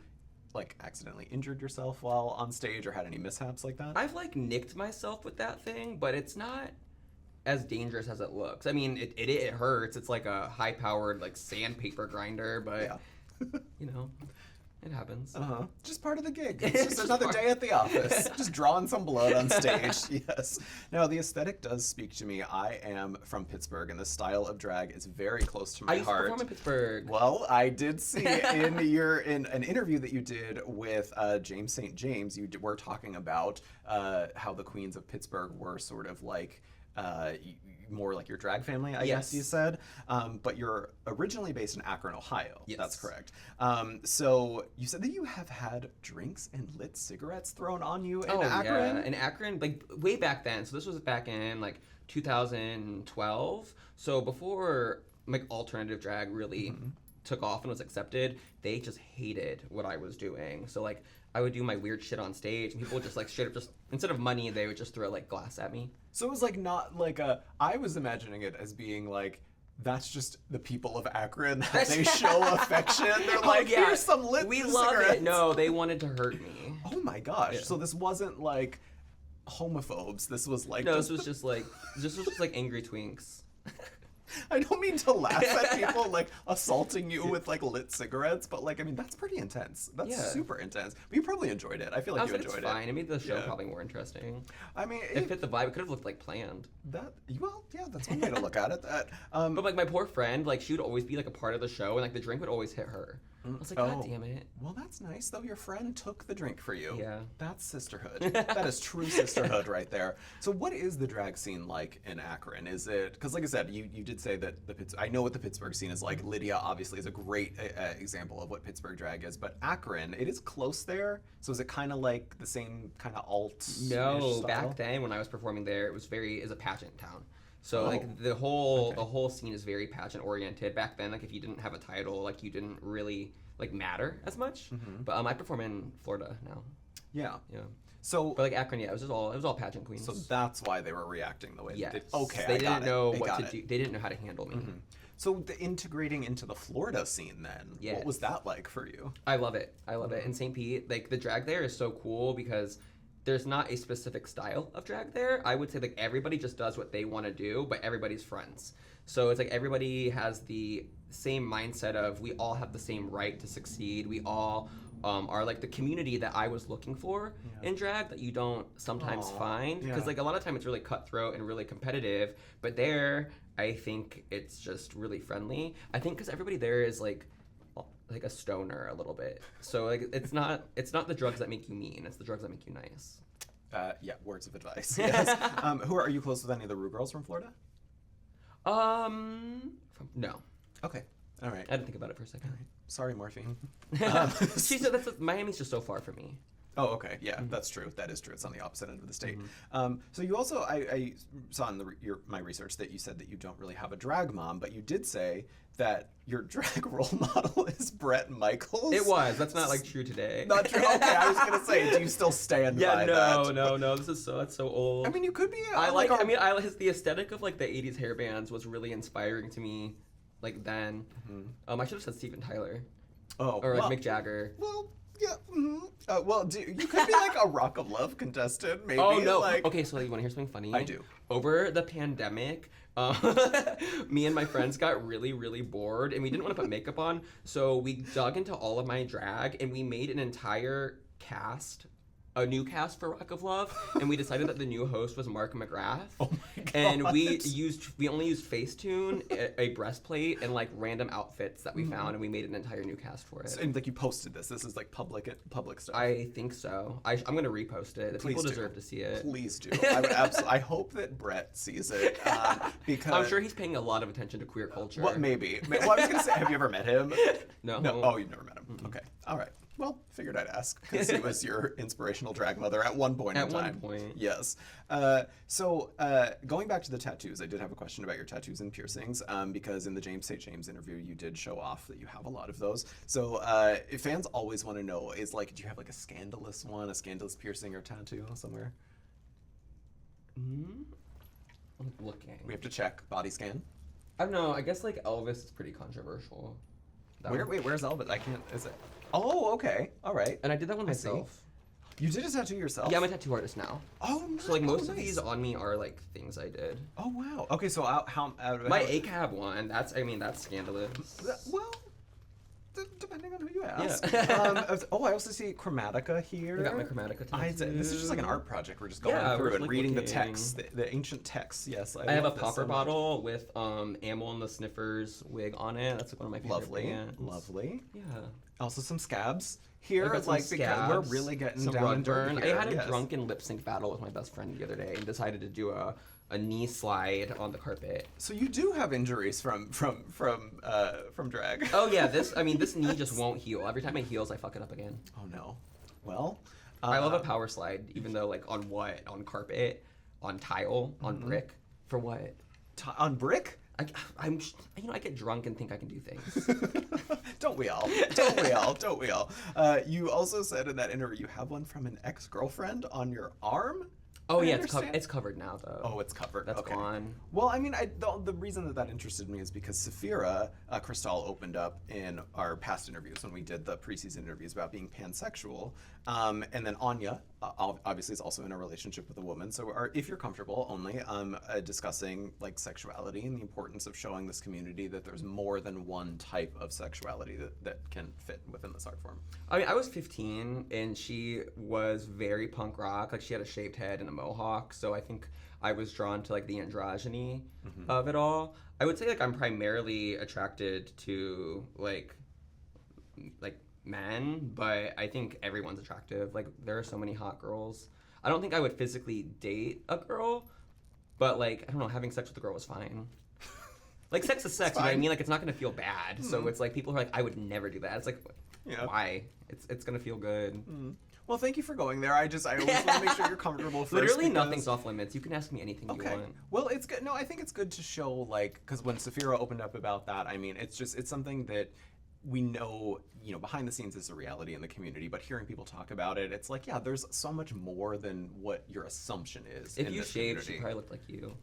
like accidentally injured yourself while on stage or had any mishaps like that? I've like nicked myself with that thing, but it's not as dangerous as it looks. I mean, it hurts. It's like a high-powered like sandpaper grinder, but you know, It happens. Just part of the gig. It's just another day at the office. Just drawing some blood on stage. Yes. Now, the aesthetic does speak to me. I am from Pittsburgh, and the style of drag is very close to my I used to heart. perform in Pittsburgh. Well, I did see in an interview that you did with James St. James, you were talking about how the queens of Pittsburgh were sort of like more like your drag family, I guess you said. But you're originally based in Akron, Ohio. Yes. That's correct. So you said that you have had drinks and lit cigarettes thrown on you in Akron? Yeah, in Akron, like way back then. So this was back in like 2012. So before like alternative drag really took off and was accepted, they just hated what I was doing. So like I would do my weird shit on stage, and people would just like straight up just instead of money, they would just throw like glass at me. So it was like not like I was imagining it as being like, that's just the people of Akron. They show affection. They're like, here's some lit We cigarettes. love it. No, they wanted to hurt me. Oh my gosh. Yeah. So this wasn't like homophobes. This was like No, this was just like angry twinks. I don't mean to laugh at people like assaulting you with like lit cigarettes, but like I mean that's pretty intense. That's super intense. But you probably enjoyed it. I feel like you enjoyed it's it. fine. It made the show probably more interesting. I mean, It fit the vibe. It could have looked like planned. That's one way to look at it. But like my poor friend, like she would always be like a part of the show, and like the drink would always hit her. I was like, God damn it. Well, that's nice though. Your friend took the drink for you. Yeah. That's sisterhood. That is true sisterhood right there. So, what is the drag scene like in Akron? Is it because, like I said, you did say that I know what the Pittsburgh scene is like. Lydia obviously is a great example of what Pittsburgh drag is, but Akron, it is close there. So, is it kind of like the same kind of alt? No, back then when I was performing there, it was a pageant town. So like the whole scene is very pageant oriented. Back then, like if you didn't have a title, like you didn't really like matter as much. But I perform in Florida now. Yeah. Yeah. So, but like Akron, yeah, it was all pageant queens. So that's why they were reacting the way they did. Okay, they didn't know what to do. They didn't know how to handle me. So the integrating into the Florida scene then, what was that like for you? I love it. I love it. In St. Pete, like the drag there is so cool because there's not a specific style of drag there. I would say like everybody just does what they want to do, but everybody's friends. So it's like everybody has the same mindset of we all have the same right to succeed. We all are like the community that I was looking for in drag that you don't sometimes find. Because like a lot of time it's really cutthroat and really competitive, but there I think it's just really friendly. I think because everybody there is like a stoner a little bit. So like it's not the drugs that make you mean, it's the drugs that make you nice. Words of advice. Yes. Are you close with any of the Rue girls from Florida? No. Okay. All right. I didn't think about it for a second. All right. Sorry, morphine. She said Miami's just so far from me. Oh, okay. Yeah, that's true. That is true. It's on the opposite end of the state. So you also, I saw in my research that you said that you don't really have a drag mom, but you did say that your drag role model is Bret Michaels. It was. That's not like true today. Not true. Okay, I was gonna say, do you still stand by that? No. That's so old. I mean, you could be. The aesthetic of like the '80s hair bands was really inspiring to me, like then. I should have said Steven Tyler. Oh. Or like Mick Jagger. Well. Yeah. You could be like a Rock of Love contestant, maybe. Oh no. Like... Okay, so you want to hear something funny? I do. Over the pandemic, me and my friends got really, really bored, and we didn't want to put makeup on, so we dug into all of my drag, and we made an entire cast. A new cast for Rock of Love, and we decided that the new host was Mark McGrath. Oh my god! And we only used Facetune, a breastplate, and like random outfits that we found, and we made an entire new cast for it. So, and like you posted this. This is like public stuff. I think so. I'm gonna repost it. The people deserve to see it. Please do. I would absolutely. I hope that Bret sees it because I'm sure he's paying a lot of attention to queer culture. Well, maybe. Well, I was gonna say, have you ever met him? No. No. Oh, you've never met him. Okay. All right. Well, figured I'd ask because he was your inspirational drag mother at one point in time. At one point. Yes. So going back to the tattoos, I did have a question about your tattoos and piercings because in the James St. James interview, you did show off that you have a lot of those. So fans always want to know is like, do you have like a scandalous one, a scandalous piercing or tattoo somewhere? I'm looking. We have to check body scan. I don't know. I guess like Elvis is pretty controversial. Where's Elvis? I can't. Is it? Oh, okay. All right. And I did that one myself. You did a tattoo yourself? Yeah, I'm a tattoo artist now. Oh, nice. So like most of these on me are like things I did. Oh wow. Okay, so my ACAB one, that's scandalous. Well, Depending on who you ask. Yeah. I also see Chromatica here. I got my Chromatica tattoo. This is just like an art project. We're just going Yeah, through we're and just, like, reading the looking. text, the ancient texts. Yes, I have a love this popper so much. bottle with Amel and the Sniffers wig on it. That's like one of my favorite Lovely, brands. lovely. Yeah. Also some scabs I here, got some like because we're scabs, really getting some down rug and dirty burn. here. I had a Yes. drunken lip sync battle with my best friend the other day and decided to do a knee slide on the carpet. So you do have injuries from drag. Oh yeah, this knee just won't heal. Every time it heals, I fuck it up again. Oh no. Well, I love a power slide, even though like on what? On carpet, on tile, on brick. For what? on brick. I get drunk and think I can do things. Don't we all? Don't we all? Don't we all? You also said in that interview you have one from an ex-girlfriend on your arm. Oh I yeah, understand. it's covered now though. Oh, it's covered. That's okay. gone. Well, I mean, the reason that interested me is because Saphira Cristal opened up in our past interviews when we did the preseason interviews about being pansexual, and then Anya obviously is also in a relationship with a woman. So, if you're comfortable, only discussing like sexuality and the importance of showing this community that there's more than one type of sexuality that can fit within this art form. I mean, I was 15 and she was very punk rock. Like she had a shaved head and a mohawk, so I think I was drawn to like the androgyny of it all. I would say like I'm primarily attracted to like men, but I think everyone's attractive. Like there are so many hot girls. I don't think I would physically date a girl, but like I don't know, having sex with a girl was fine. Like sex is sex, you know what I mean? Like it's not gonna feel bad. So it's like people are like, I would never do that. It's like, why? It's gonna feel good. Well, thank you for going there. I always want to make sure you're comfortable first. Literally because... nothing's off limits. You can ask me anything you want. Well, it's good. No, I think it's good to show like because when Saphira opened up about that, I mean, it's something that we know, behind the scenes is a reality in the community, but hearing people talk about it, it's like, yeah, there's so much more than what your assumption is. If in you this shaved, community. she probably looked like you.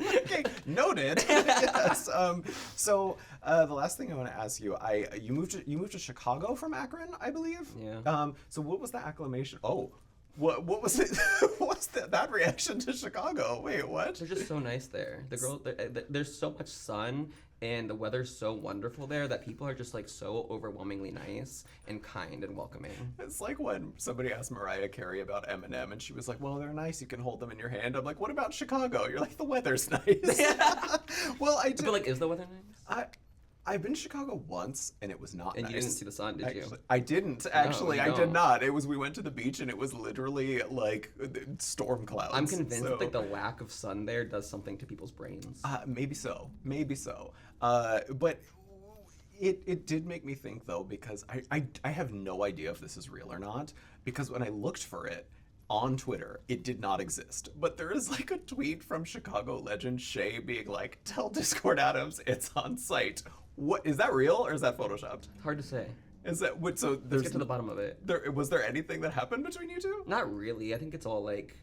Okay, noted. Yes. So the last thing I want to ask you, you moved to Chicago from Akron, I believe. Yeah. So what was the acclamation? Oh, what was it? What's that reaction to Chicago? Wait, what? They're just so nice there. There's so much sun and the weather's so wonderful there that people are just like so overwhelmingly nice and kind and welcoming. It's like when somebody asked Mariah Carey about Eminem and she was like, well, they're nice, you can hold them in your hand. I'm like, what about Chicago? You're like, the weather's nice. Well, I did. But like, is the weather nice? I've been to Chicago once and it was not And nice. you didn't see the sun, did you? I didn't actually. you I did don't. not. We went to the beach and it was literally like storm clouds. I'm convinced that like the lack of sun there does something to people's brains. Maybe so. But it did make me think though, because I have no idea if this is real or not, because when I looked for it on Twitter, it did not exist. But there is like a tweet from Chicago legend Shay being like, tell Discord Addams it's on site. What is that real or is that photoshopped? Hard to say. Is that what? So Let's get to the bottom of it. Was there anything that happened between you two? Not really. I think it's all like,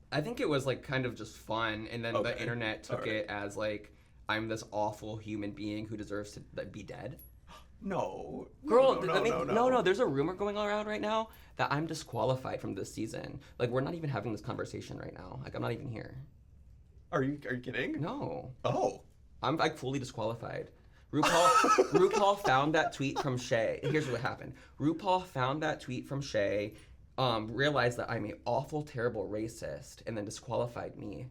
I think it was like kind of just fun, and then the internet took it as like I'm this awful human being who deserves to be dead. No. Girl, No. there's a rumor going around right now that I'm disqualified from this season. Like we're not even having this conversation right now. Like I'm not even here. Are you kidding? No. Oh. I'm like fully disqualified. RuPaul found that tweet from Shay. Here's what happened. RuPaul found that tweet from Shay, realized that I'm an awful, terrible racist, and then disqualified me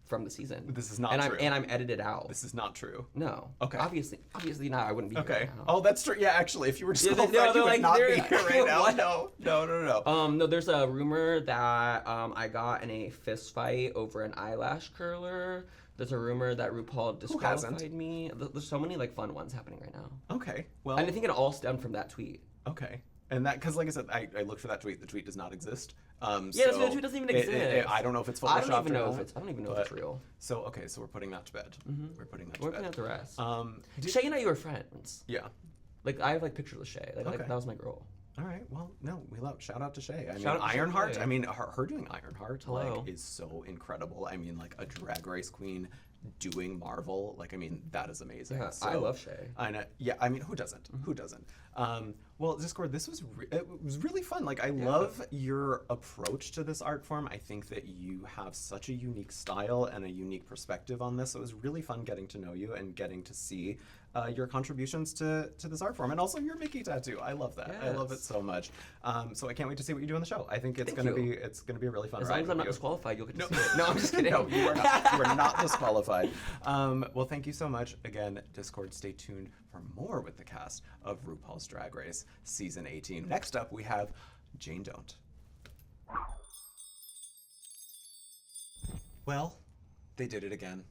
from the season. This is not true. And I'm edited out. This is not true. No. Okay. Obviously not. I wouldn't be here right now. Oh, that's true. Yeah, actually, if you were disqualified, no, you would like, not be they're- here right now. What? No. No, there's a rumor that I got in a fist fight over an eyelash curler. There's a rumor that RuPaul disqualified me. There's so many like fun ones happening right now. Okay. Well. And I think it all stemmed from that tweet. Okay. And that, because like I said, I looked for that tweet. The tweet does not exist. Yeah, so the tweet doesn't even exist. I don't know if it's photoshopped. I don't even know if it's real. So okay, so we're putting that to bed. We're putting that to We're bed. putting out the rest. Did- Shay and I, you were friends. Yeah. Like I have like pictures of Shay. Like Okay. that was my girl. All right. Well, no, we love. Shout out to Shay. I mean, Shout out to Shay. Ironheart. I mean, her doing Ironheart Hello. like is so incredible. I mean, like a Drag Race queen doing Marvel. Like, I mean, that is amazing. Yeah, So, I love Shay. I know. Yeah. I mean, who doesn't? Who doesn't? Well, Discord, this was it was really fun. Like, I love your approach to this art form. I think that you have such a unique style and a unique perspective on this. So it was really fun getting to know you and getting to see your contributions to this art form, and also your Myki tattoo. I love that. I love it so much. So I can't wait to see what you do on the show. I think it's gonna be a really fun As ride. long as I'm not with you. disqualified, you'll get to see it. No, I'm just kidding. No, you are not. You are not disqualified. Well, thank you so much. Again, Discord, stay tuned for more with the cast of RuPaul's Drag Race Season 18. Next up, we have Jane Don't. Well, they did it again.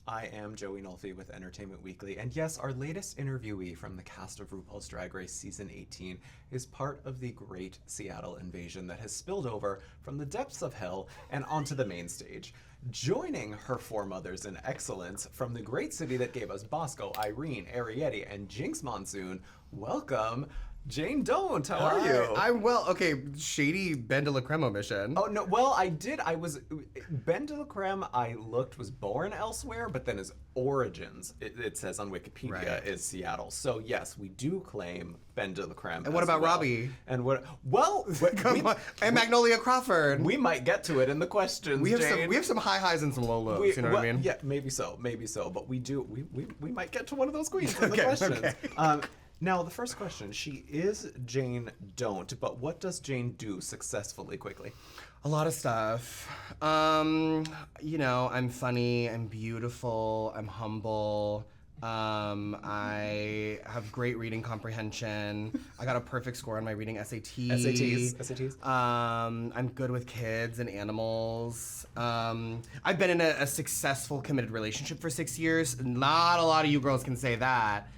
I am Joey Nolfi with Entertainment Weekly, and yes, our latest interviewee from the cast of RuPaul's Drag Race Season 18 is part of the great Seattle invasion that has spilled over from the depths of hell and onto the main stage. Joining her foremothers in excellence from the great city that gave us Bosco, Irene, Arietti, and Jinx Monsoon, welcome, Jane Don't. How are you? I'm well. Okay, shady Ben de la Creme omission. Oh, no, well, Ben de la Creme, I looked, was born elsewhere, but then his origins, it says on Wikipedia, is Seattle. So, yes, we do claim Ben de la Creme. And what about Robbie? And what, well, Come on. And Magnolia Crawford. We might get to it in the questions, We have Jane. some high highs and some low lows, you know what I mean? Yeah, maybe so, but we might get to one of those queens in the questions. Now, the first question, she is Jane Don't, but what does Jane do successfully, quickly? A lot of stuff. You know, I'm funny, I'm beautiful, I'm humble. I have great reading comprehension. I got a perfect score on my reading SATs. I'm good with kids and animals. I've been in a successful, committed relationship for 6 years. Not a lot of you girls can say that.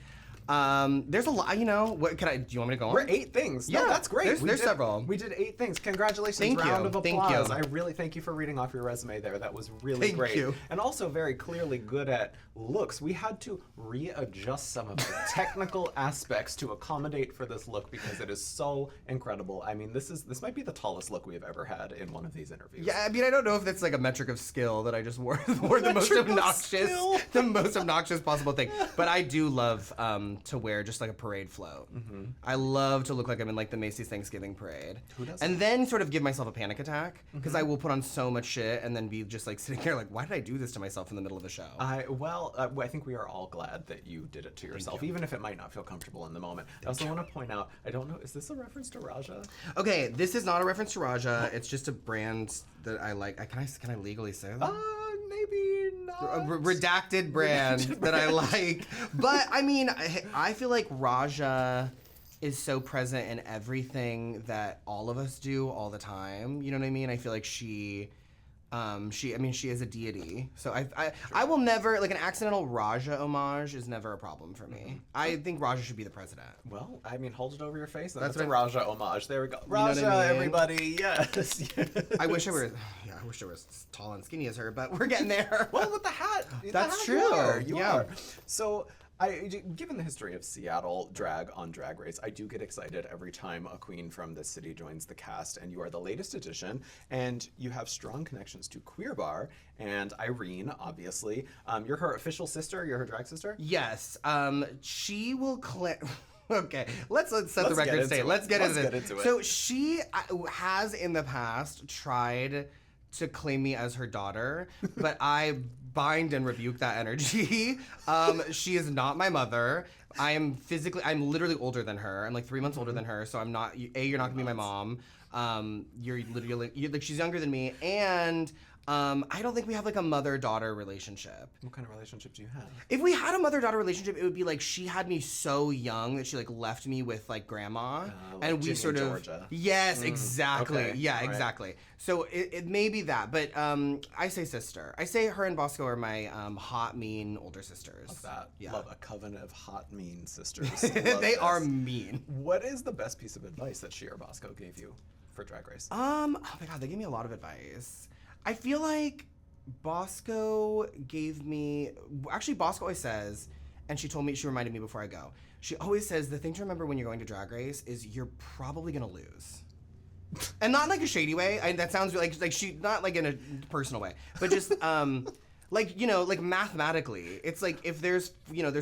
There's a lot, you know. What do you want me to go on? We're 8 things. No, Yeah, that's great. there's several. We did 8 things. Congratulations. Thank you. Round of Thank applause. you. I really thank you for reading off your resume there. That was really Thank great. you. And also very clearly good at looks. We had to readjust some of the technical aspects to accommodate for this look because it is so incredible. I mean, this might be the tallest look we have ever had in one of these interviews. Yeah, I mean, I don't know if that's like a metric of skill that I just wore the most obnoxious possible thing. But I do love to wear just like a parade float. Mm-hmm. I love to look like I'm in like the Macy's Thanksgiving parade. Who doesn't? And then sort of give myself a panic attack because I will put on so much shit and then be just like sitting here like, why did I do this to myself in the middle of a show? I think we are all glad that you did it to yourself, even if it might not feel comfortable in the moment. I also want to point out, I don't know, is this a reference to Raja? Okay, this is not a reference to Raja. It's just a brand that I like. Can I legally say that? Maybe not. A redacted brand that I like. But I mean, I feel like Raja is so present in everything that all of us do all the time. You know what I mean? I feel like she is a deity. So I will never, like, an accidental Raja homage is never a problem for me. Mm-hmm. I think Raja should be the president. Well, I mean, hold it over your face. That's a Raja homage. There we go. You know Raja, what I mean? everybody. Yes. I wish I were as tall and skinny as her, but we're getting there. Well, with the hat. That's true. You Yeah. are. So, given the history of Seattle drag on Drag Race, I do get excited every time a queen from this city joins the cast, and you are the latest addition, and you have strong connections to Queer Bar and Irene, obviously. You're her official sister. You're her drag sister. Yes. She will Okay, let's set the record straight. Let's get into it. So she has in the past tried to claim me as her daughter, but I bind and rebuke that energy. She is not my mother. I'm literally older than her. I'm like 3 months older than her, so I'm not. You're not gonna be my mom. You're like she's younger than me, and I don't think we have like a mother-daughter relationship. What kind of relationship do you have? If we had a mother-daughter relationship, it would be like she had me so young that she like left me with like grandma, like and we Ginny sort and of Georgia. Yes, exactly. Okay. Yeah, All right. exactly. So it may be that, but I say sister. I say her and Bosco are my hot, mean older sisters. Love that. Yeah. Love a coven of hot, mean sisters. They are mean. What is the best piece of advice that she or Bosco gave you for Drag Race? Oh my God, they gave me a lot of advice. I feel like Bosco gave me, actually Bosco always says, and she reminded me before I go, she always says the thing to remember when you're going to Drag Race is you're probably gonna lose. And not in like a shady way, that sounds like she, not like in a personal way, but just like, you know, like mathematically, it's like if there's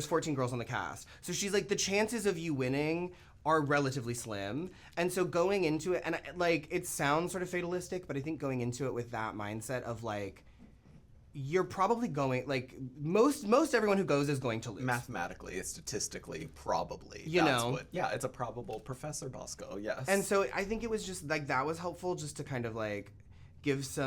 14 girls on the cast, so she's like the chances of you winning are relatively slim. And so going into it, and like it sounds sort of fatalistic, but I think going into it with that mindset of like, you're probably going like most everyone who goes is going to lose. Mathematically, statistically, probably. You know. Yeah, it's a probable Professor Bosco, yes. And so I think it was just like that was helpful just to kind of like give it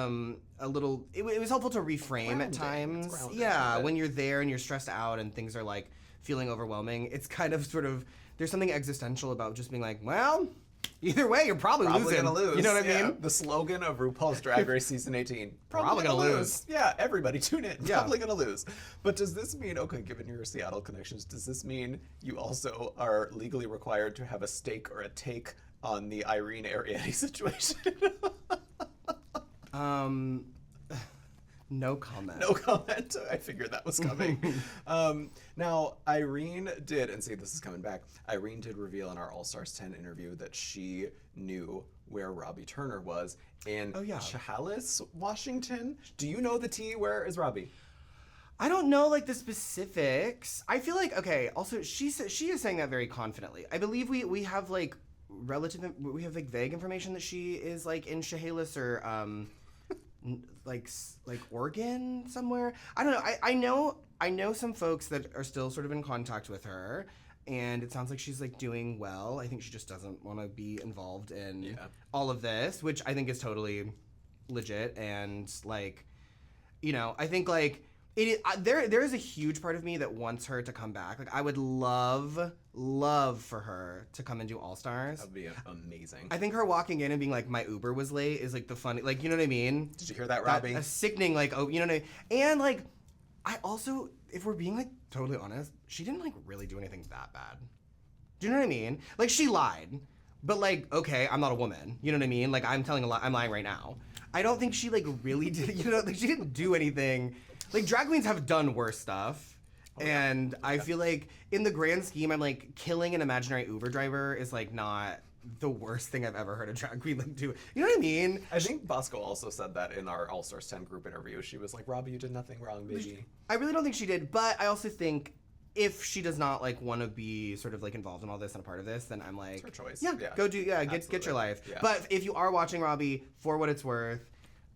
was helpful to reframe at times. Yeah, when you're there and you're stressed out and things are like feeling overwhelming, it's kind of sort of there's something existential about just being like, well, either way, you're probably losing. Gonna lose. You know what I mean? The slogan of RuPaul's Drag Race Season 18. Probably gonna lose. Yeah, everybody tune in. Yeah. Probably gonna lose. But does this mean, okay, given your Seattle connections, does this mean you also are legally required to have a stake or a take on the Irene Ariete situation? No comment. No comment. I figured that was coming. Now, Irene did, and see, this is coming back. Irene did reveal in our All Stars 10 interview that she knew where Robbie Turner was in Chehalis, Washington. Do you know the tea? Where is Robbie? I don't know like the specifics. I feel like okay. Also, she is saying that very confidently. I believe we have like we have like vague information that she is like in Chehalis or like Oregon somewhere. I don't know. I know some folks that are still sort of in contact with her, and it sounds like she's like doing well. I think she just doesn't want to be involved in all of this, which I think is totally legit. And like, you know, I think like there is a huge part of me that wants her to come back. Like I would love for her to come and do All Stars. That would be amazing. I think her walking in and being like, my Uber was late is like the funny, like, you know what I mean? Did you hear that, Robbie? A sickening, like, oh, you know what I mean? And like, I also, if we're being like totally honest, she didn't like really do anything that bad. Do you know what I mean? Like she lied, but like, okay, I'm not a woman. You know what I mean? Like I'm telling a lie, I'm lying right now. I don't think she like really did, you know, like she didn't do anything. Like drag queens have done worse stuff. And I feel like in the grand scheme, I'm like killing an imaginary Uber driver is like not the worst thing I've ever heard a drag queen like do. You know what I mean? I think Bosco also said that in our All Stars 10 group interview. She was like, Robbie, you did nothing wrong, baby. I really don't think she did, but I also think if she does not like want to be sort of like involved in all this and a part of this, then I'm like, it's her choice. Yeah, go do, get your life. Yeah. But if you are watching Robbie, for what it's worth,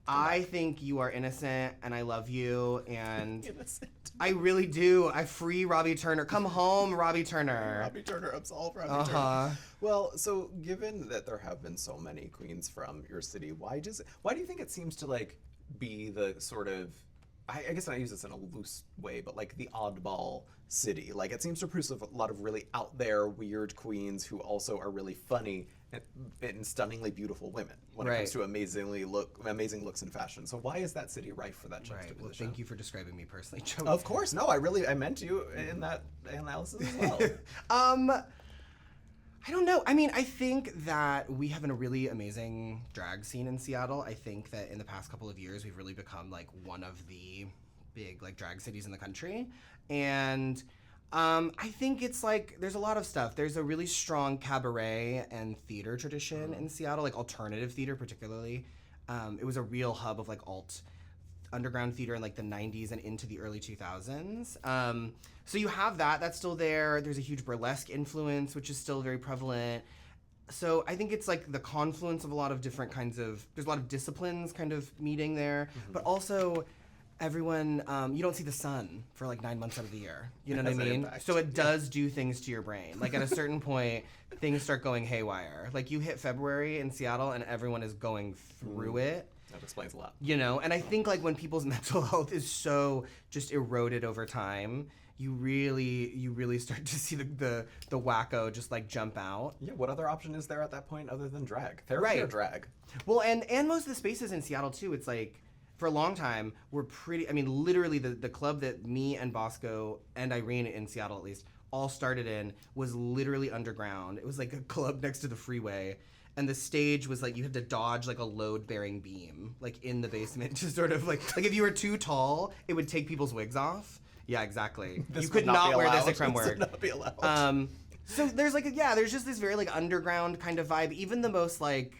I think you are innocent and I love you and Innocent. I really do. I free Robbie Turner. Come home, Robbie Turner. Robbie Turner, absolve Robbie Turner. Well, so given that there have been so many queens from your city, why do you think it seems to like be the sort of, I guess I use this in a loose way, but like the oddball city? Like it seems to produce a lot of really out there, weird queens who also are really funny and stunningly beautiful women when it comes to amazing looks and fashion. So why is that city rife for that juxtaposition? Well, thank you for describing me personally, Joe. Of course, no, I meant you in that analysis as well. I don't know. I mean, I think that we have a really amazing drag scene in Seattle. I think that in the past couple of years, we've really become like one of the big like drag cities in the country. And I think it's like there's a lot of stuff. There's a really strong cabaret and theater tradition in Seattle, like alternative theater particularly. It was a real hub of like underground theater in like the 90s and into the early 2000s. So you have that's still there. There's a huge burlesque influence, which is still very prevalent. So I think it's like the confluence of a lot of different there's a lot of disciplines kind of meeting there, but also everyone, you don't see the sun for like 9 months out of the year. You know what I mean? So it does do things to your brain. Like at a certain point, things start going haywire. Like you hit February in Seattle and everyone is going through it. That explains a lot. You know, and I think like when people's mental health is so just eroded over time, you really start to see the wacko just like jump out. Yeah, what other option is there at that point other than drag? Therapy or drag? Well, and most of the spaces in Seattle too, it's like for a long time we're pretty, I mean literally the club that me and Bosco and Irene in Seattle at least all started in was literally underground. It was like a club next to the freeway. And the stage was like you had to dodge like a load-bearing beam, like in the basement, to sort of like if you were too tall, it would take people's wigs off. Yeah, exactly. This you could not wear this at Kremwerk. This would not be allowed. So there's like there's just this very like underground kind of vibe. Even the most I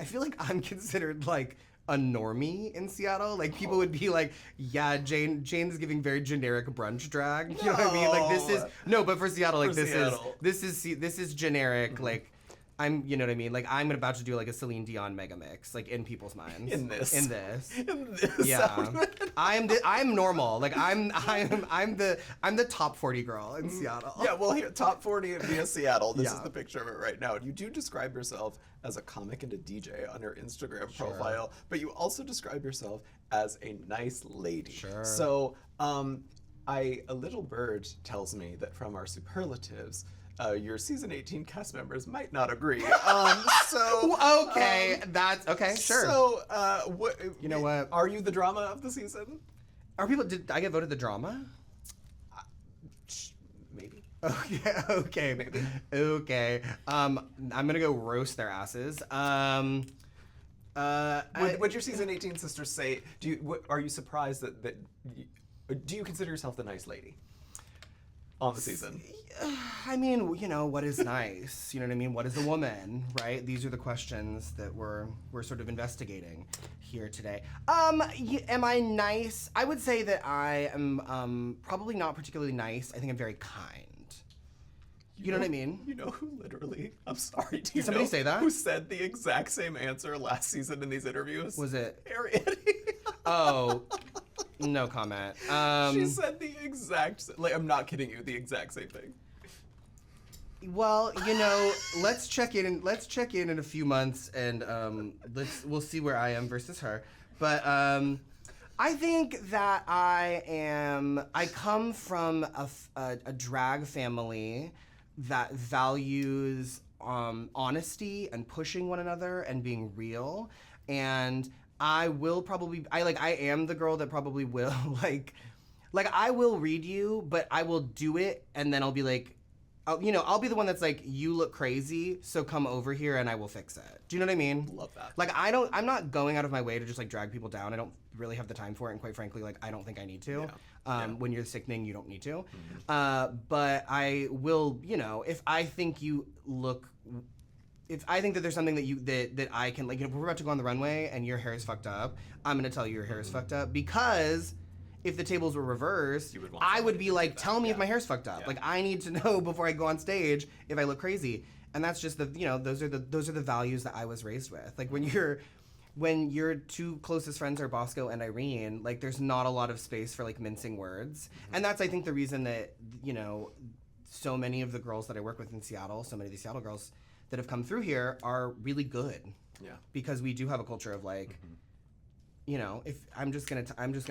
feel like I'm considered like a normie in Seattle. Like people would be like, yeah, Jane's giving very generic brunch drag. You know what I mean? Like this is but for Seattle, like this is generic, like you know what I mean? Like, I'm about to do like a Celine Dion mega mix, like in people's minds. In this. Yeah. I'm normal. Like, I'm the top 40 girl in Seattle. Yeah, well, here, top 40 via Seattle. This is Yeah. the picture of it right now. You do describe yourself as a comic and a DJ on your Instagram profile, but you also describe yourself as a nice lady. Sure. So, a little bird tells me that from our superlatives, your season 18 cast members might not agree. That's okay. Sure. So, You know what? Are you the drama of the season? Did I get voted the drama? Maybe. Okay. Maybe. Okay. I'm gonna go roast their asses. Would your season 18 sisters say? Are you surprised that do you consider yourself the nice lady on the season? I mean, you know, what is nice? You know what I mean? What is a woman, right? These are the questions that we're sort of investigating here today. Am I nice? I would say that I am probably not particularly nice. I think I'm very kind. You know what I mean? You know who literally, I'm sorry, do you Did somebody know say that? who said the exact same answer last season in these interviews? Was it? Ariadne. Oh, no comment. She said the exact, like, I'm not kidding you, the exact same thing. Well, you know, let's check in in a few months, and we'll see where I am versus her. But I think that I come from a drag family that values honesty and pushing one another and being real, and I am the girl that probably will like I will read you, but I will do it, and then I'll be like, I'll be the one that's like, you look crazy, so come over here and I will fix it. Do you know what I mean? Love that. Like, I'm not going out of my way to just like drag people down. I don't really have the time for it, and quite frankly, like, I don't think I need to. When you're sickening, you don't need to. But I will, if I think that there's something that I can, like, if we're about to go on the runway and your hair is fucked up, I'm gonna tell you your hair is fucked up, because if the tables were reversed, I would be like, tell me if my hair's fucked up. Yeah. Like, I need to know before I go on stage if I look crazy. And that's just those are the values that I was raised with. Like, when your two closest friends are Bosco and Irene, like, there's not a lot of space for like mincing words. And that's, I think, the reason that, so many of the girls that I work with in Seattle, so many of the Seattle girls that have come through here are really good. Yeah. Because we do have a culture of like, if I'm just gonna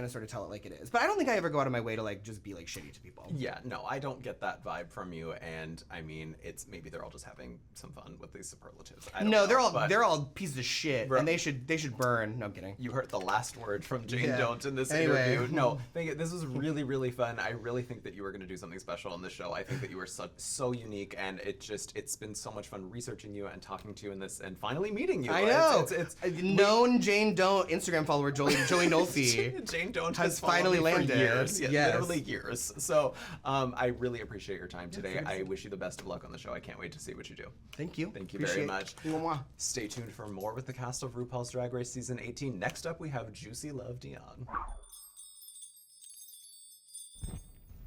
sort of tell it like it is. But I don't think I ever go out of my way to like just be like shitty to people. Yeah, no, I don't get that vibe from you, and I mean, it's maybe they're all just having some fun with these superlatives. I don't know, they're all pieces of shit, Bro. and they should burn. No, I'm kidding. You heard the last word from Jane Yeah. Don't in this Anyway. interview. No, this was really, really fun. I really think that you were going to do something special on this show. I think that you were so unique, and it's been so much fun researching you and talking to you in this, and finally meeting you. I know. It's known Jane Don't Instagram follower Joey Nolfi Jane Don't has followed finally me for landed. years. Yeah, Yes. literally years. So I really appreciate your time today. I wish you the best of luck on the show. I can't wait to see what you do. Thank you. Thank you very Appreciate much. it. Mwah. Stay tuned for more with the cast of RuPaul's Drag Race Season 18. Next up, we have Juicy Love Dion.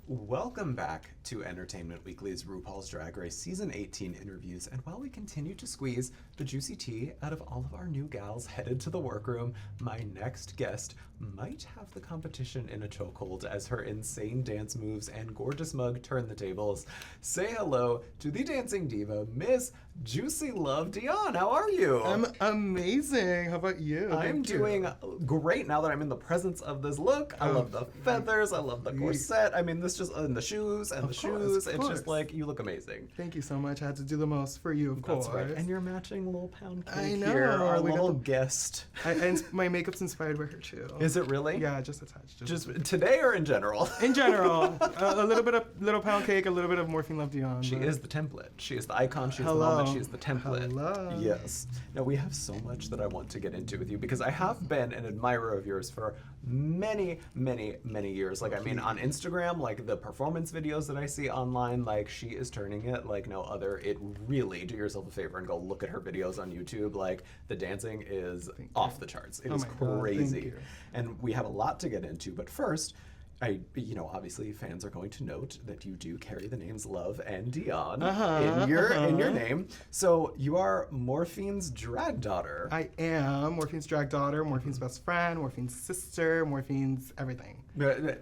Welcome back to Entertainment Weekly's RuPaul's Drag Race Season 18 interviews. And while we continue to squeeze the juicy tea out of all of our new gals headed to the workroom, my next guest might have the competition in a chokehold as her insane dance moves and gorgeous mug turn the tables. Say hello to the dancing diva, Miss Juicy Love Dion. How are you? I'm amazing. How about you? I'm Thank you. doing great now that I'm in the presence of this look. I love the feathers. I love the corset. I mean, this just, and the shoes and Of the course, shoes. of It's just course. like, you look amazing. Thank you so much. I had to do the most for you, of course. That's right. And you're matching little pound cake I know. here, our We got little the- guest. And my makeup's inspired by her too. Is it really? Yeah, just a touch. Just today or in general? in general, a little bit of little pound cake, a little bit of Morphine Love Dion. She but- is the template. She is the icon. She is Hello. the moment. She is the template. Hello. Yes. Now, we have so much that I want to get into with you because I have been an admirer of yours for many, many, many years. Like, I mean, on Instagram, like the performance videos that I see online, like she is turning it like no other. It really, do yourself a favor and go look at her videos on YouTube. Like, the dancing is off the charts. It Oh is my God, thank crazy. you. And we have a lot to get into, but first, obviously fans are going to note that you do carry the names Love and Dion in your name. So you are Morphine's drag daughter. I am Morphine's drag daughter, Morphine's best friend, Morphine's sister, Morphine's everything.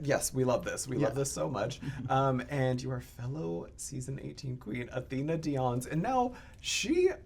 Yes, we love this. We love this so much. And you are fellow season 18 queen, Athena Dion. And now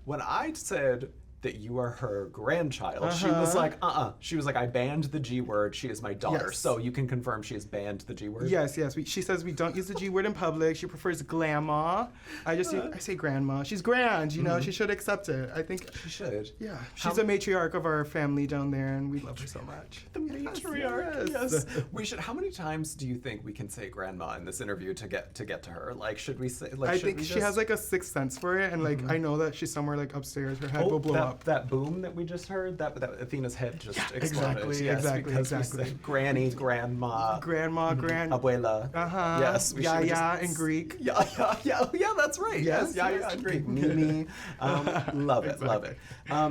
when I said that you are her grandchild, she was like, She was like, I banned the G word. She is my daughter. Yes. So you can confirm she has banned the G word? Yes. She says we don't use the G word in public. She prefers grandma. I say grandma. She's grand, she should accept it. I think She should. Yeah. She's a matriarch of our family down there, and we love her so much. The matriarch. Yes. We should. How many times do you think we can say grandma in this interview to get to her? Like, should we say? Like, I think she has like a sixth sense for it, and like I know that she's somewhere like upstairs. Her head will blow up. That boom that we just heard, that Athena's head just exploded. Exactly. We said granny, grandma, abuela. Yes. Yaya in Greek. Yeah, that's right. Yes, Yaya in Greek. Mimi. Love it.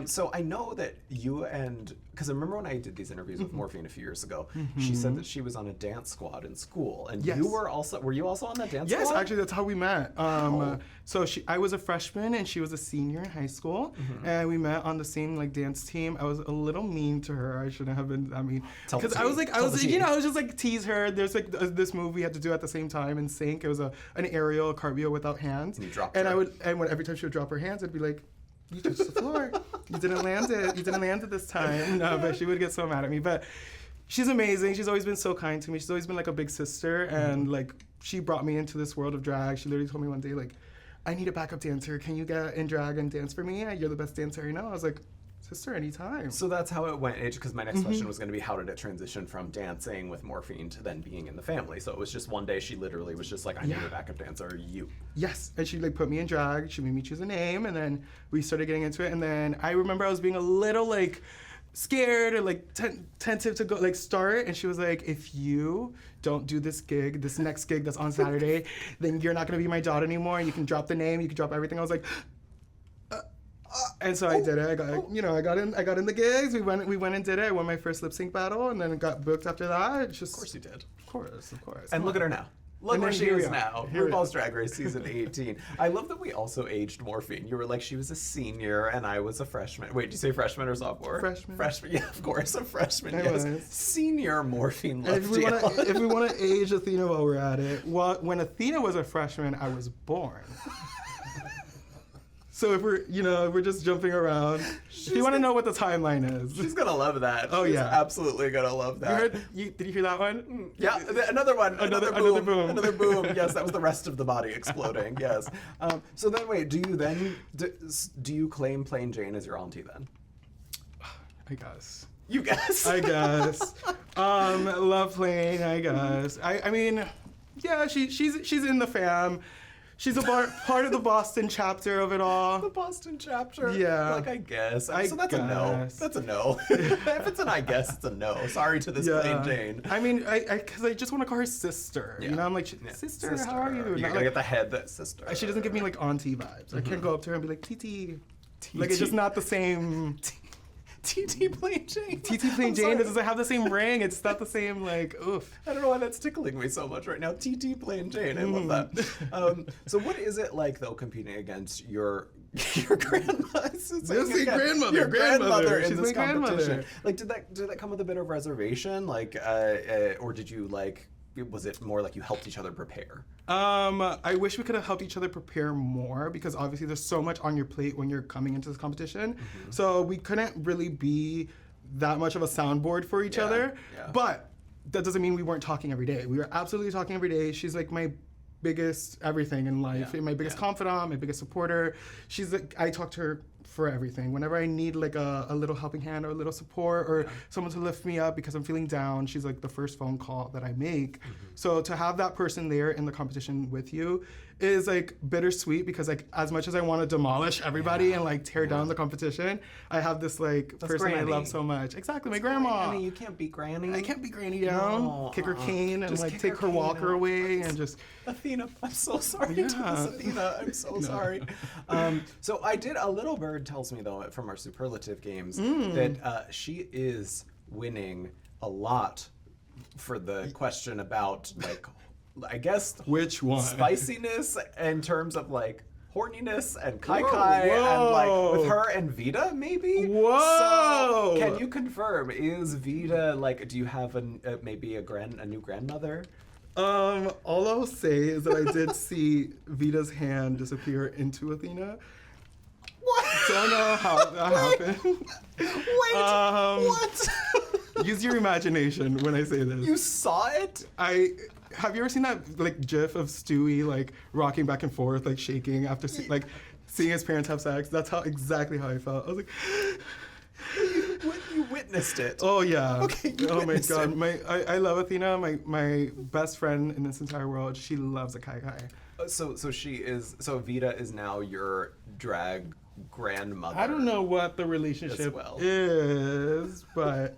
So I know that you and, because I remember when I did these interviews with Morphine a few years ago, she said that she was on a dance squad in school, and you were you also on that dance squad? Yes, actually, that's how we met. So I was a freshman and she was a senior in high school, and we met on the same like dance team. I was a little mean to her. I shouldn't have been. I mean, because I was just like tease her. There's like this move we had to do at the same time in sync. It was an aerial cartwheel without hands. And you dropped and her. Every time she would drop her hands, I'd be like, you touched the floor. You didn't land it. You didn't land it this time. No, but she would get so mad at me. But she's amazing. She's always been so kind to me. She's always been like a big sister, and like she brought me into this world of drag. She literally told me one day, like, I need a backup dancer. Can you get in drag and dance for me? You're the best dancer I know. I was like, sister, anytime. So that's how it went. Because my next question was going to be, how did it transition from dancing with Morphine to then being in the family? So it was just one day she literally was just like, I need a backup dancer, you. Yes, and she like put me in drag. She made me choose a name, and then we started getting into it. And then I remember I was being a little like scared or like tentative to go like start, and she was like, if you don't do this next gig that's on Saturday, then you're not gonna be my daughter anymore, and you can drop the name, you can drop everything. I was like, and so I did it. I got in the gigs. We went and did it. I won my first lip sync battle, and then got booked after that. It's just, of course you did. Of course. And look at her now. Look where she is now. Here we RuPaul's Drag Race season 18. I love that we also aged Morphine. You were like, she was a senior and I was a freshman. Wait, did you say freshman or sophomore? Freshman. Freshman, yeah, of course, a freshman. I Yes. was. Senior Morphine left If we want to age Athena while we're at it, when Athena was a freshman, I was born. So if we're just jumping around, if you want to know what the timeline is. She's gonna love that. Oh, She's yeah. absolutely gonna love that. Did you hear that one? Yeah, another one. Another boom. Another boom. Yes, that was the rest of the body exploding. Yes. So then, wait. Do you claim Plain Jane as your auntie then? I guess. You guess. I guess. Love Plain. I guess. I mean, yeah. She's in the fam. She's a part of the Boston chapter of it all. The Boston chapter? Yeah. Like, I guess. So that's guess. a no. That's a no. If it's an I guess, it's a no. Sorry to this Plain Jane. I mean, because I just want to call her sister. Yeah. I'm like, sister, how are you? You gotta get the head that sister. She doesn't give me like auntie vibes. I can't go up to her and be like, TT. Like, it's just not the same. TT Plain Jane. TT Plain Jane doesn't have the same ring. It's not the same, like, oof. I don't know why that's tickling me so much right now. TT Plain Jane. I love that. So what is it like, though, competing against your grandma? Grandmother. Your grandmother in She's this my competition. grandmother. Like, did that come with a bit of reservation? Like, or did you like? Was it more like you helped each other prepare? I wish we could have helped each other prepare more, because obviously there's so much on your plate when you're coming into this competition. So we couldn't really be that much of a soundboard for each other. Yeah. But that doesn't mean we weren't talking every day. We were absolutely talking every day. She's like my biggest everything in life, my biggest confidant, my biggest supporter. She's like, I talk to her for everything. Whenever I need like a little helping hand or a little support or someone to lift me up because I'm feeling down, she's like the first phone call that I make. So to have that person there in the competition with you is like bittersweet, because like as much as I want to demolish everybody and like tear down the competition, I have this like person I love so much. Exactly, my grandma. Granny. You can't beat Granny. I can't beat Granny down, kick her cane and Just like kick take her walker out. away and just... Athena, I'm so sorry to this, Athena. I'm so sorry. So I did, a little bird tells me though from our superlative games that she is winning a lot for the question about like, I guess Which one? spiciness in terms of like horniness and kai Whoa, kai and like with whoa. her and Vita maybe. Whoa! So can you confirm, is Vita like? Do you have maybe a new grandmother? All I'll say is that I did see Vita's hand disappear into Athena. What? Don't know how that happened. Wait, what? Use your imagination when I say this. You saw it? Have you ever seen that like GIF of Stewie like rocking back and forth, like shaking after like seeing his parents have sex? That's exactly how I felt. I was like, You witnessed it. oh yeah. Okay, you oh my witnessed god. it. I love Athena. My best friend in this entire world. She loves a kai kai. So Vita is now your drag grandmother. I don't know what the relationship well. is, but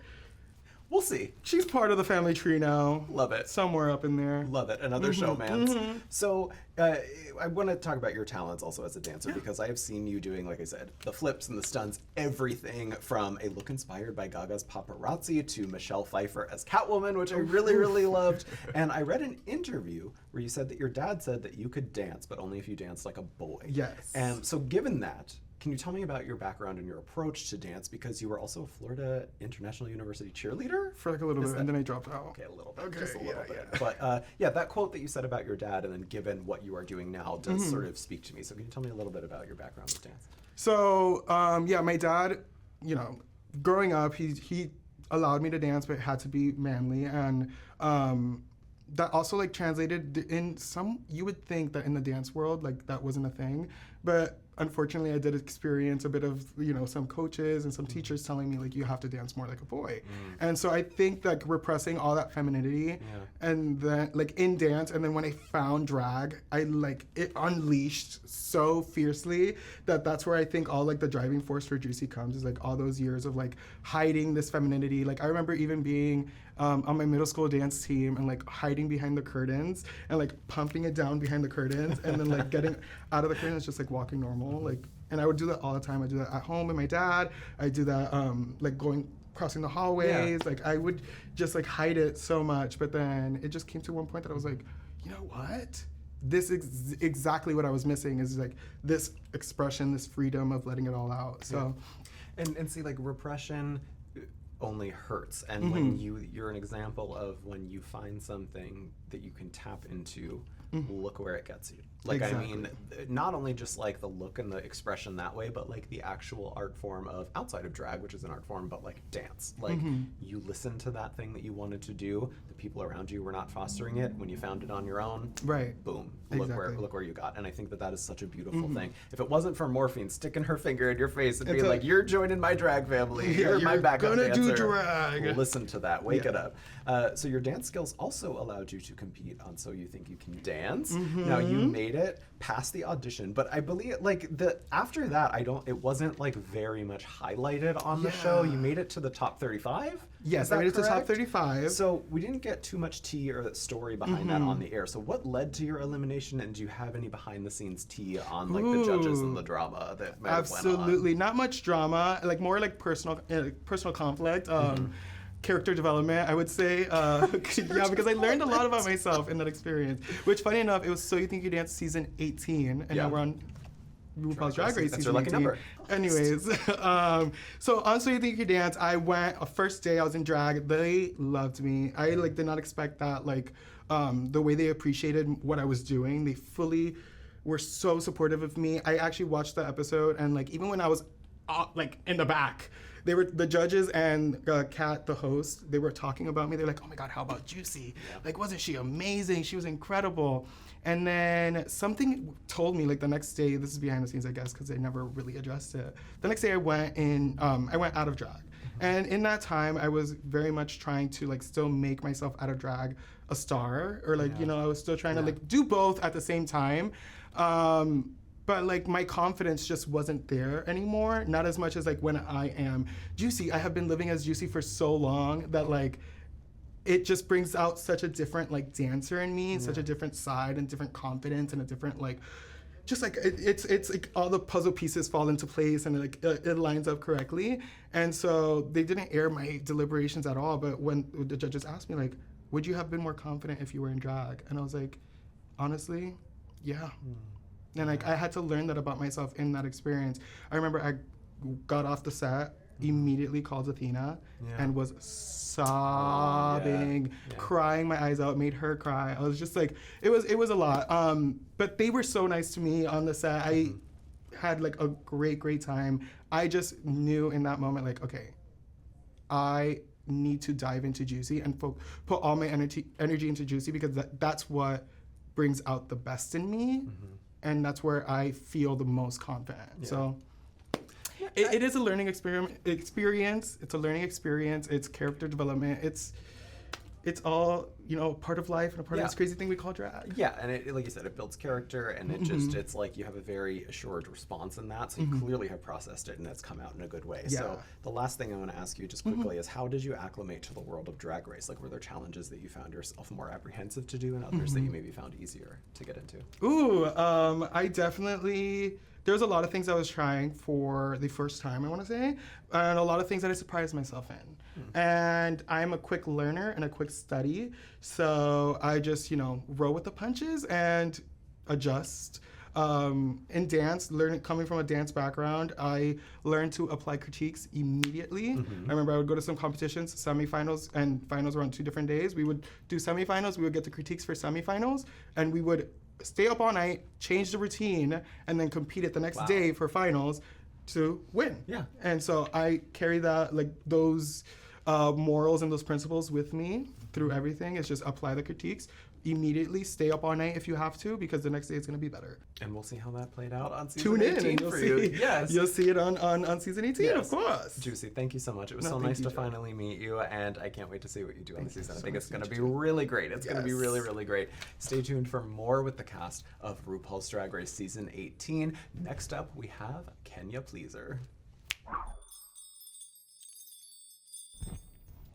We'll see. she's part of the family tree now. Love it. Somewhere up in there. Love it. Another showmance. So I want to talk about your talents also as a dancer because I have seen you doing, like I said, the flips and the stunts, everything from a look inspired by Gaga's Paparazzi to Michelle Pfeiffer as Catwoman, which I really, really loved. And I read an interview where you said that your dad said that you could dance, but only if you danced like a boy. Yes. And so given that, can you tell me about your background and your approach to dance? Because you were also a Florida International University cheerleader? For like a little Is bit, that- and then I dropped out. Okay, a little bit, Okay, just a little yeah, bit. yeah. But that quote that you said about your dad, and then given what you are doing now, does sort of speak to me. So can you tell me a little bit about your background with dance? So my dad, growing up, he allowed me to dance, but it had to be manly, and that also like translated in some. You would think that in the dance world, like that wasn't a thing, but unfortunately, I did experience a bit of some coaches and some teachers telling me like you have to dance more like a boy, and so I think like repressing all that femininity, and then like in dance, and then when I found drag, I like it unleashed so fiercely that's where I think all like the driving force for Juicy comes is like all those years of like hiding this femininity. Like I remember even being on my middle school dance team and like hiding behind the curtains and like pumping it down behind the curtains and then like getting out of the curtains just like walking normal. Like, and I would do that all the time. I do that at home with my dad. I do that like crossing the hallways. Like I would just like hide it so much, but then it just came to one point that I was like, you know what? This is exactly what I was missing is like this expression, this freedom of letting it all out. So, and see, like repression only hurts, and when you're an example of when you find something that you can tap into, look where it gets you. Like I mean, not only just like the look and the expression that way, but like the actual art form of outside of drag, which is an art form, but like dance. Like you listened to that thing that you wanted to do. The people around you were not fostering it. When you found it on your own, right? Boom! Exactly. Look where you got. And I think that is such a beautiful thing. If it wasn't for Morphine sticking her finger in your face and being like, "You're joining my drag family. You're my backup gonna dancer." do drag. Listen to that. Wake it up. So your dance skills also allowed you to compete on So You Think You Can Dance. Now you made it past the audition, but I believe like after that, it wasn't like very much highlighted on the show. You made it to the top 35. Yes, I made it to top 35. So we didn't get too much tea or story behind that on the air. So what led to your elimination, and do you have any behind the scenes tea on like the judges and the drama that might have went on? Absolutely, not much drama. Like more like personal conflict. Character development, I would say. Yeah, because I learned a lot about myself in that experience. Which, funny enough, it was So You Think You Dance season 18, and now we're on RuPaul's Drag Race That's season your lucky 18. number. Anyways, so on So You Think You Can Dance, I went a first day I was in drag. They loved me. I like did not expect that. Like the way they appreciated what I was doing, they fully were so supportive of me. I actually watched the episode, and like even when I was like in the back, they were the judges and Kat, the host. They were talking about me. They're like, "Oh my God, how about Juicy? Like, wasn't she amazing? She was incredible." And then something told me like the next day. This is behind the scenes, I guess, because they never really addressed it. The next day, I went out of drag, and in that time, I was very much trying to like still make myself out of drag a star, or like I was still trying to like do both at the same time. But like my confidence just wasn't there anymore. Not as much as like when I am Juicy. I have been living as Juicy for so long that like it just brings out such a different like dancer in me, such a different side and different confidence and a different like, just like it's like all the puzzle pieces fall into place and like it lines up correctly. And so they didn't air my deliberations at all. But when the judges asked me like, would you have been more confident if you were in drag? And I was like, honestly, yeah. And like I had to learn that about myself in that experience. I remember I got off the set, immediately called Athena, and was sobbing, crying my eyes out, made her cry. I was just like, it was a lot. But they were so nice to me on the set. I had like a great time. I just knew in that moment, like, okay, I need to dive into Juicy and put all my energy into Juicy, because that's what brings out the best in me, and that's where I feel the most confident. So it is a learning experience. It's a learning experience. It's character development. It's all, you know, part of life and a part of this crazy thing we call drag. Yeah, and it, like you said, it builds character, and it just, it's like you have a very assured response in that, so you clearly have processed it, and it's come out in a good way. Yeah. So the last thing I want to ask you just quickly is, how did you acclimate to the world of Drag Race? Like, were there challenges that you found yourself more apprehensive to do, and others that you maybe found easier to get into? Ooh, I definitely... There's a lot of things I was trying for the first time, I want to say, and a lot of things that I surprised myself in. And I'm a quick learner and a quick study, so I just, you know, roll with the punches and adjust. In dance, coming from a dance background, I learned to apply critiques immediately. I remember I would go to some competitions, semifinals, and finals were on 2 different days. We would do semifinals, we would get the critiques for semifinals, and we would stay up all night, change the routine, and then compete it the next day for finals to win. Yeah. And so I carry that, like, those morals and those principles with me through everything. It's just apply the critiques, immediately stay up all night if you have to, because the next day it's going to be better. And we'll see how that played out on season Tune 18 in and you'll for see. you. Yes. You'll see it on season 18, of course. Juicy, thank you so much. It was No, so thank nice you, to Joe. finally meet you, and I can't wait to see what you do on the season. I so think much, it's going to you be too. really great. It's going to be Yes. really, really great. Stay tuned for more with the cast of RuPaul's Drag Race season 18. Next up, we have Kenya Pleaser.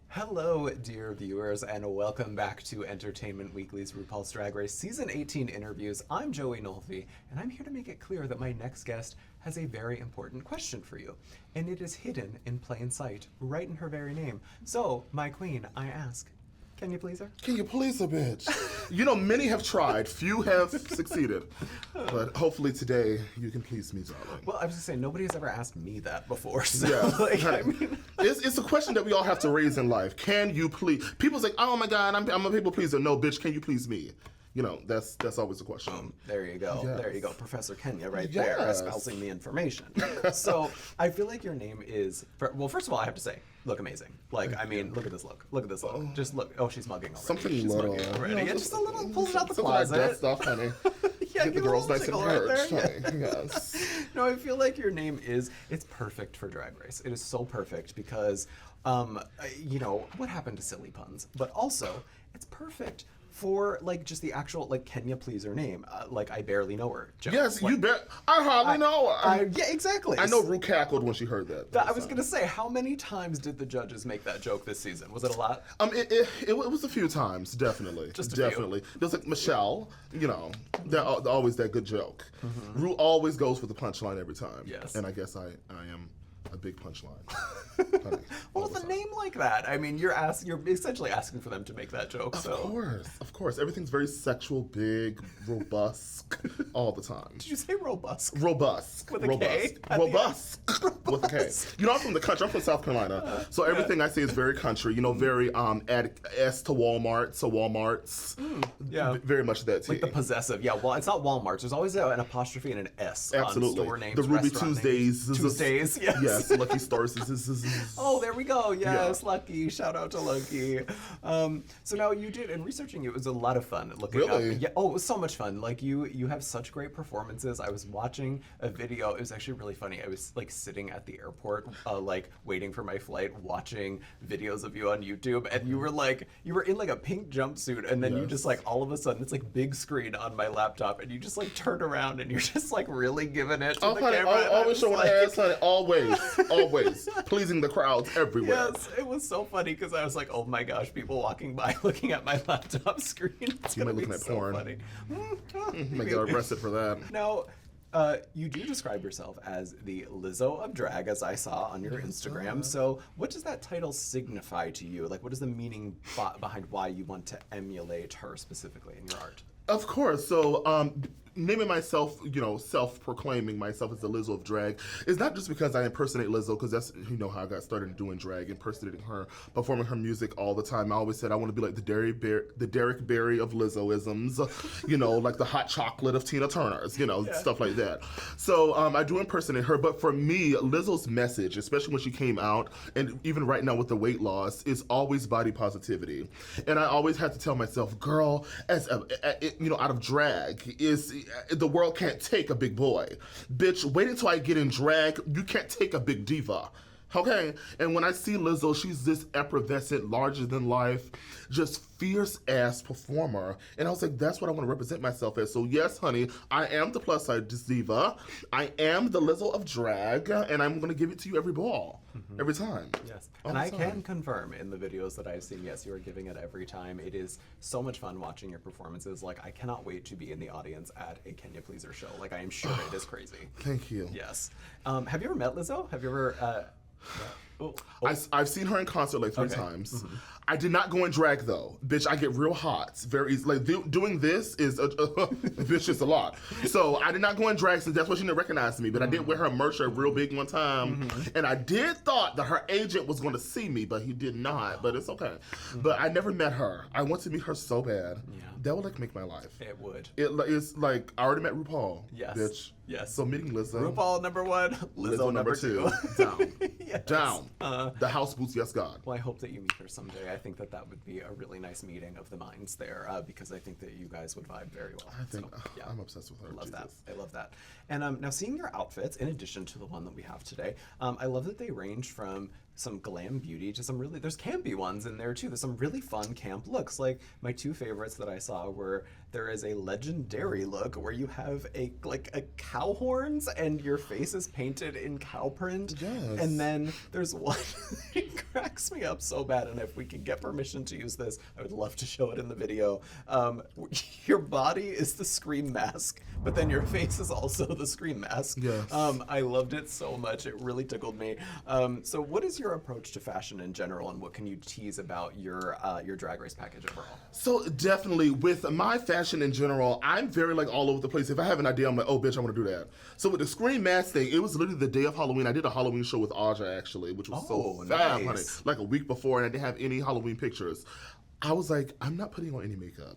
Hello, dear viewers, and welcome back to Entertainment Weekly's RuPaul's Drag Race Season 18 interviews. I'm Joey Nolfi, and I'm here to make it clear that my next guest has a very important question for you, and it is hidden in plain sight, right in her very name. So, my queen, I ask, can you please her? Can you please a bitch? You know, many have tried, few have succeeded. But hopefully today you can please me, darling. Well, I was just saying, nobody has ever asked me that before, so, Yeah. like, I mean... It's a question that we all have to raise in life. Can you please? People's like, oh my God, I'm a people pleaser. No, bitch, can you please me? You know, that's always the question. There you go. Yes. There you go. Professor Kenya right Yes. there espousing the information. So I feel like your name is, well, first of all, I have to say, look amazing. Like, I mean, look at this look. Look at this look. Just look. Oh, she's mugging already. Something she's little. mugging already. You know, Yeah, just a little, pulls it out the something like closet. that stuff, honey. Yeah, Get the give a girls little nice and tickle right perched, there. honey. Yes. No, I feel like your name it's perfect for Drag Race. It is so perfect because, you know, what happened to silly puns? But also, it's perfect for, like, just the actual, like, Kenya Pleaser name. Like, I barely know her. Joke. Yes, Like, you bet. I hardly know her. yeah, exactly. I know Rue cackled when she heard that. I was gonna say, how many times did the judges make that joke this season? Was it a lot? It was a few times, definitely. Just a definitely. There's like Michelle, you know, always that good joke. Rue always goes for the punchline every time. Yes. And I guess I am a big punchline. Honey, Well, all with the a time. name like that, I mean, you're essentially asking for them to make that joke. So, Of course. Everything's very sexual, big, robust, all the time. did you say robust? Robust. With a robust. K? Robust. With a K. You know, I'm from the country. I'm from South Carolina. So everything I say is very country. You know, very add S to Walmart, so Walmarts. Yeah. Very much that Like the possessive. Yeah, well, it's not Walmart's. There's always an apostrophe and an S Absolutely. on store names. The Ruby restaurant Tuesdays. names. Tuesdays, yes. Yes, Lucky Stars. Oh, there we go. Yes, Lucky. Shout out to Lucky. So now you did, in researching you, it was a lot of fun looking Really? up. Yeah. Oh, it was so much fun. Like you have such great performances. I was watching a video. It was actually really funny. I was like sitting at the airport, like waiting for my flight, watching videos of you on YouTube, and you were in like a pink jumpsuit, and then you just like all of a sudden it's like big screen on my laptop, and you just like turn around and you're just like really giving it to Oh, the honey, camera. and I always was showing like- ass, honey. Always. Pleasing the crowds everywhere. Yes, it was so funny because I was like, oh my gosh, people walking by looking at my laptop screen. It's You gonna might be looking at so porn. funny. You might get arrested for that. Now, You do describe yourself as the Lizzo of drag, as I saw on your Instagram. So what does that title signify to you? Like, what is the meaning behind why you want to emulate her specifically in your art? Of course. So, naming myself, self-proclaiming myself as the Lizzo of drag is not just because I impersonate Lizzo, because that's, how I got started doing drag, impersonating her, performing her music all the time. I always said I want to be like the Derek Barry of Lizzoisms, like the hot chocolate of Tina Turner's, stuff like that. So I do impersonate her, but for me, Lizzo's message, especially when she came out, and even right now with the weight loss, is always body positivity. And I always had to tell myself, girl, out of drag, the world can't take a big boy. Bitch, wait until I get in drag, you can't take a big diva. Okay? And when I see Lizzo, she's this effervescent, larger than life, just fierce ass performer. And I was like, that's what I want to represent myself as. So yes, honey, I am the plus size diva. I am the Lizzo of drag, and I'm going to give it to you every ball. Every time. Yes. And I can confirm in the videos that I've seen, yes, you are giving it every time. It is so much fun watching your performances. Like, I cannot wait to be in the audience at a Kenya Pleaser show. Like, I am sure it is crazy. Thank you. Yes. Have you ever met Lizzo? Have you ever... I've seen her in concert like 3 times. I did not go in drag though. Bitch, I get real hot very easily. Like, doing this is, bitch, it's a lot. So I did not go in drag, so that's why she didn't recognize me. But I did wear her merch real big one time. And I did thought that her agent was going to see me, but he did not. But it's okay. But I never met her. I want to meet her so bad. Yeah. That would make my life. It would. It's like, I already met RuPaul. Yes. Bitch. Yes. So meeting Lizzo. RuPaul #1, Lizzo number 2. Down. Yes. Down. The house boots, yes, God. Well, I hope that you meet her someday. I think that would be a really nice meeting of the minds there, because I think that you guys would vibe very well. I think yeah. I'm obsessed with her. I love Jesus. that. I love that. And now seeing your outfits, in addition to the one that we have today, I love that they range from some glam beauty to some really, there's campy ones in there too. There's some really fun camp looks. Like, my 2 favorites that I saw were, there is a legendary look where you have a cow horns and your face is painted in cow print. Yes. And then there's one, it cracks me up so bad, and if we can get permission to use this, I would love to show it in the video. Your body is the Scream mask, but then your face is also the Scream mask. Yes. I loved it so much. It really tickled me. So what is your approach to fashion in general, and what can you tease about your Drag Race package overall? So definitely with my fashion in general, I'm very all over the place. If I have an idea, I'm like, oh bitch, I want to do that. So with the Scream mask thing, it was literally the day of Halloween. I did a Halloween show with Aja actually, which was so fab, honey. Like a week before, and I didn't have any Halloween pictures. I was like, I'm not putting on any makeup.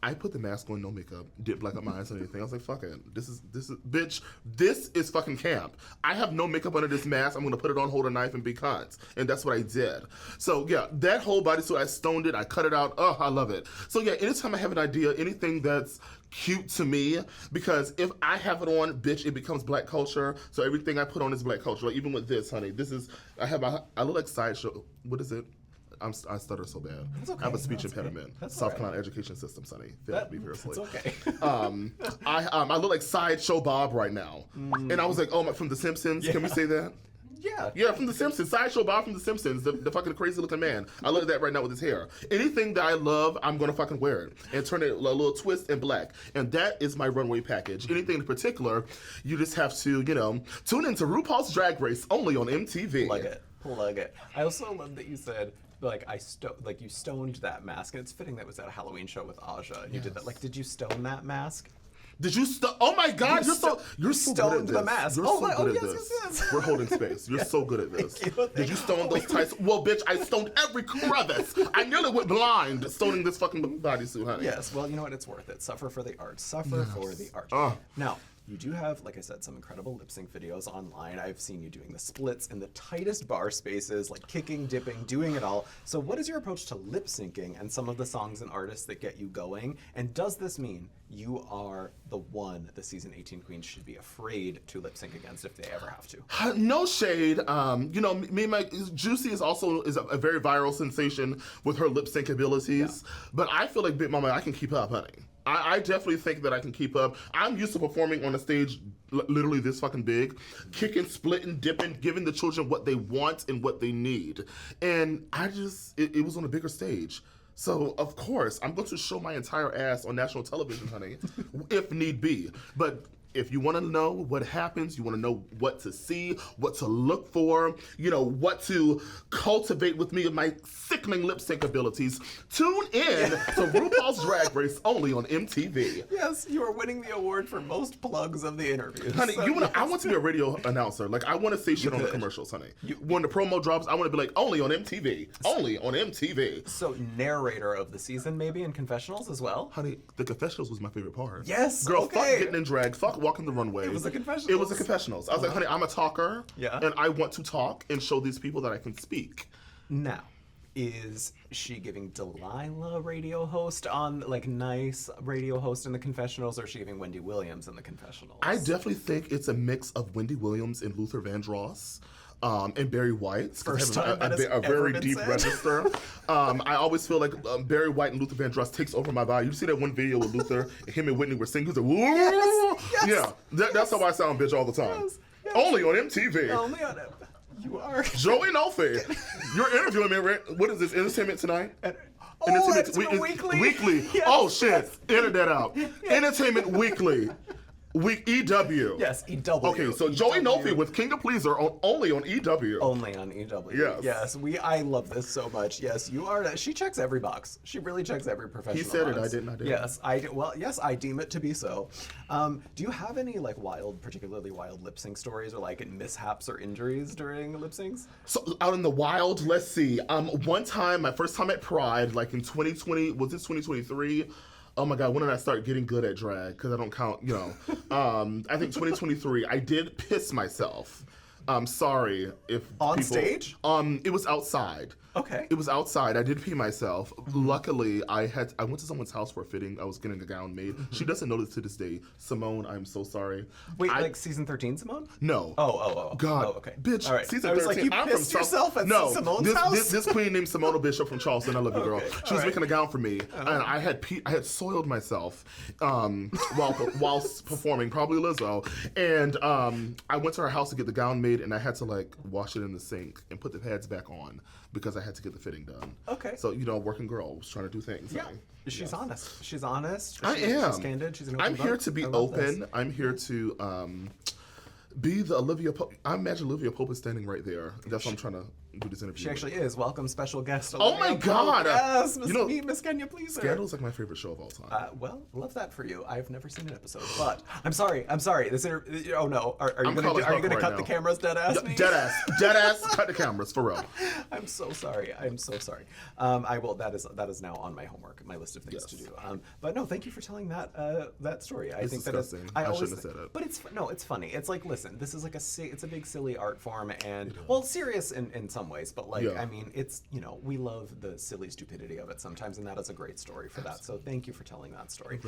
I put the mask on, no makeup, didn't black up my eyes or anything. I was like, fuck it. This is, bitch, this is fucking camp. I have no makeup under this mask. I'm gonna put it on, hold a knife, and be cunts. And that's what I did. So yeah, that whole bodysuit, I stoned it, I cut it out. Oh, I love it. So yeah, anytime I have an idea, anything that's cute to me, because if I have it on, bitch, it becomes black culture. So everything I put on is black culture. Like even with this, honey, this is, I look like Sideshow. What is it? I stutter so bad. Okay. I have a speech impediment. right. South Carolina education system, sonny. Failed me fiercely. That's okay. I look like Sideshow Bob right now. And I was like, oh, from The Simpsons. Yeah. Can we say that? Yeah, from The Simpsons. Sideshow Bob from The Simpsons. The fucking crazy looking man. I look at that right now with his hair. Anything that I love, I'm going to fucking wear it. And turn it a little twist and black. And that is my runway package. Anything in particular, you just have to, tune into RuPaul's Drag Race only on MTV. Plug it. I also love that you said, you stoned that mask, and it's fitting that was at a Halloween show with Aja, and you did that. Like, did you stone that mask? Did you oh my God, you're so good stoned at this. the mask. You're so good at this. Yes. We're holding space. You're so good at this. Did you stone those tights? Well, bitch, I stoned every crevice. I nearly went blind stoning this fucking bodysuit, honey. Yes, well, you know what? It's worth it. Suffer for the art. Suffer for the art. Now, you do have, like I said, some incredible lip sync videos online. I've seen you doing the splits in the tightest bar spaces, like kicking, dipping, doing it all. So what is your approach to lip syncing and some of the songs and artists that get you going? And does this mean you are the one the season 18 queens should be afraid to lip sync against if they ever have to? No shade. Me and my Juicy is a very viral sensation with her lip sync abilities. Yeah. But I feel like Big Mama, I can keep up, honey. I definitely think that I can keep up. I'm used to performing on a stage literally this fucking big, kicking, splitting, dipping, giving the children what they want and what they need. And it was on a bigger stage. So, of course, I'm going to show my entire ass on national television, honey, if need be. But if you want to know what happens, you want to know what to see, what to look for, what to cultivate with me and my sickening lip sync abilities, tune in to RuPaul's Drag Race only on MTV. Yes, you are winning the award for most plugs of the interviews. Honey, I want to be a radio announcer. Like, I want to say shit on the commercials, honey. When the promo drops, I want to be like, only on MTV. Only on MTV. So, narrator of the season, maybe, in confessionals as well? Honey, the confessionals was my favorite part. Yes, Girl, okay. fuck getting in drag. Fuck walking the runway. It was the confessionals. It was the confessionals. I was like, honey, I'm a talker. Yeah. And I want to talk and show these people that I can speak. Now, is she giving Delilah radio host on, like, nice radio host in the confessionals, or is she giving Wendy Williams in the confessionals? I definitely think it's a mix of Wendy Williams and Luther Vandross. And Barry White. First time that has a ever very been deep said. register. I always feel like Barry White and Luther Vandross takes over my vibe. You see that one video with Luther, him and Whitney were singing? Like, Yes. Yeah, that's how I sound, bitch, all the time. Yes. Only on MTV. Only on it. You are. Joey Nolfi, you're interviewing me, right? What is this, Entertainment Tonight? Oh, it's weekly. Weekly. Yes, Oh, shit. yes. Edit that out. Entertainment Weekly. EW. Yes, EW. Okay, so Joey Nolfi with King to Pleaser only on EW. Only on EW. Yes. Yes, I love this so much. Yes, you are. She checks every box. She really checks every professional He said it, box. I didn't. Yes, yes, I deem it to be so. Do you have any like particularly wild lip sync stories or like mishaps or injuries during lip syncs? So out in the wild, let's see. One time, my first time at Pride, like in 2020, was this 2023? Oh my God, when did I start getting good at drag? Because I don't count, I think 2023, I did piss myself. Sorry if On stage? It was outside. Okay. It was outside. I did pee myself. Luckily, I went to someone's house for a fitting. I was getting a gown made. She doesn't know this to this day. Simone, I'm so sorry. Wait, like season 13, Simone? No. Oh. God. Oh, okay. Bitch, All right. season I was 13. like, you I'm pissed from yourself at Simone's house? This queen named Simona Bishop from Charleston. I love you, girl. Okay, She was all making a gown for me, and I had soiled myself while performing, probably Lizzo. And I went to her house to get the gown made, and I had to like wash it in the sink and put the pads back on because I had to get the fitting done. Okay. So working girl was trying to do things. Yeah. Like, She's honest. She's honest. I am. She's candid. She's an open I'm here book. to be I love open. this. I'm here to be the Olivia Pope. I imagine Olivia Pope is standing right there. That's why I'm trying to do this interview. She actually is. Welcome, special guest. Oh my Olivia God! Pope. Yes, You meet Miss Kenya Pleaser. Scandal is like my favorite show of all time. Well, love that for you. I've never seen an episode, but I'm sorry. This oh no, are you I'm gonna calling Huck cut right the now. cameras dead ass me? Dead ass. Cut the cameras for real. I'm so sorry. I will. That is now on my homework, my list of things to do. But no, thank you for telling that story. I think disgusting. that I shouldn't have said it. But it's funny. It's like, listen, this is like it's a big silly art form, and serious in some ways, but like I mean, it's we love the silly stupidity of it sometimes, and that is a great story for that. So thank you for telling that story.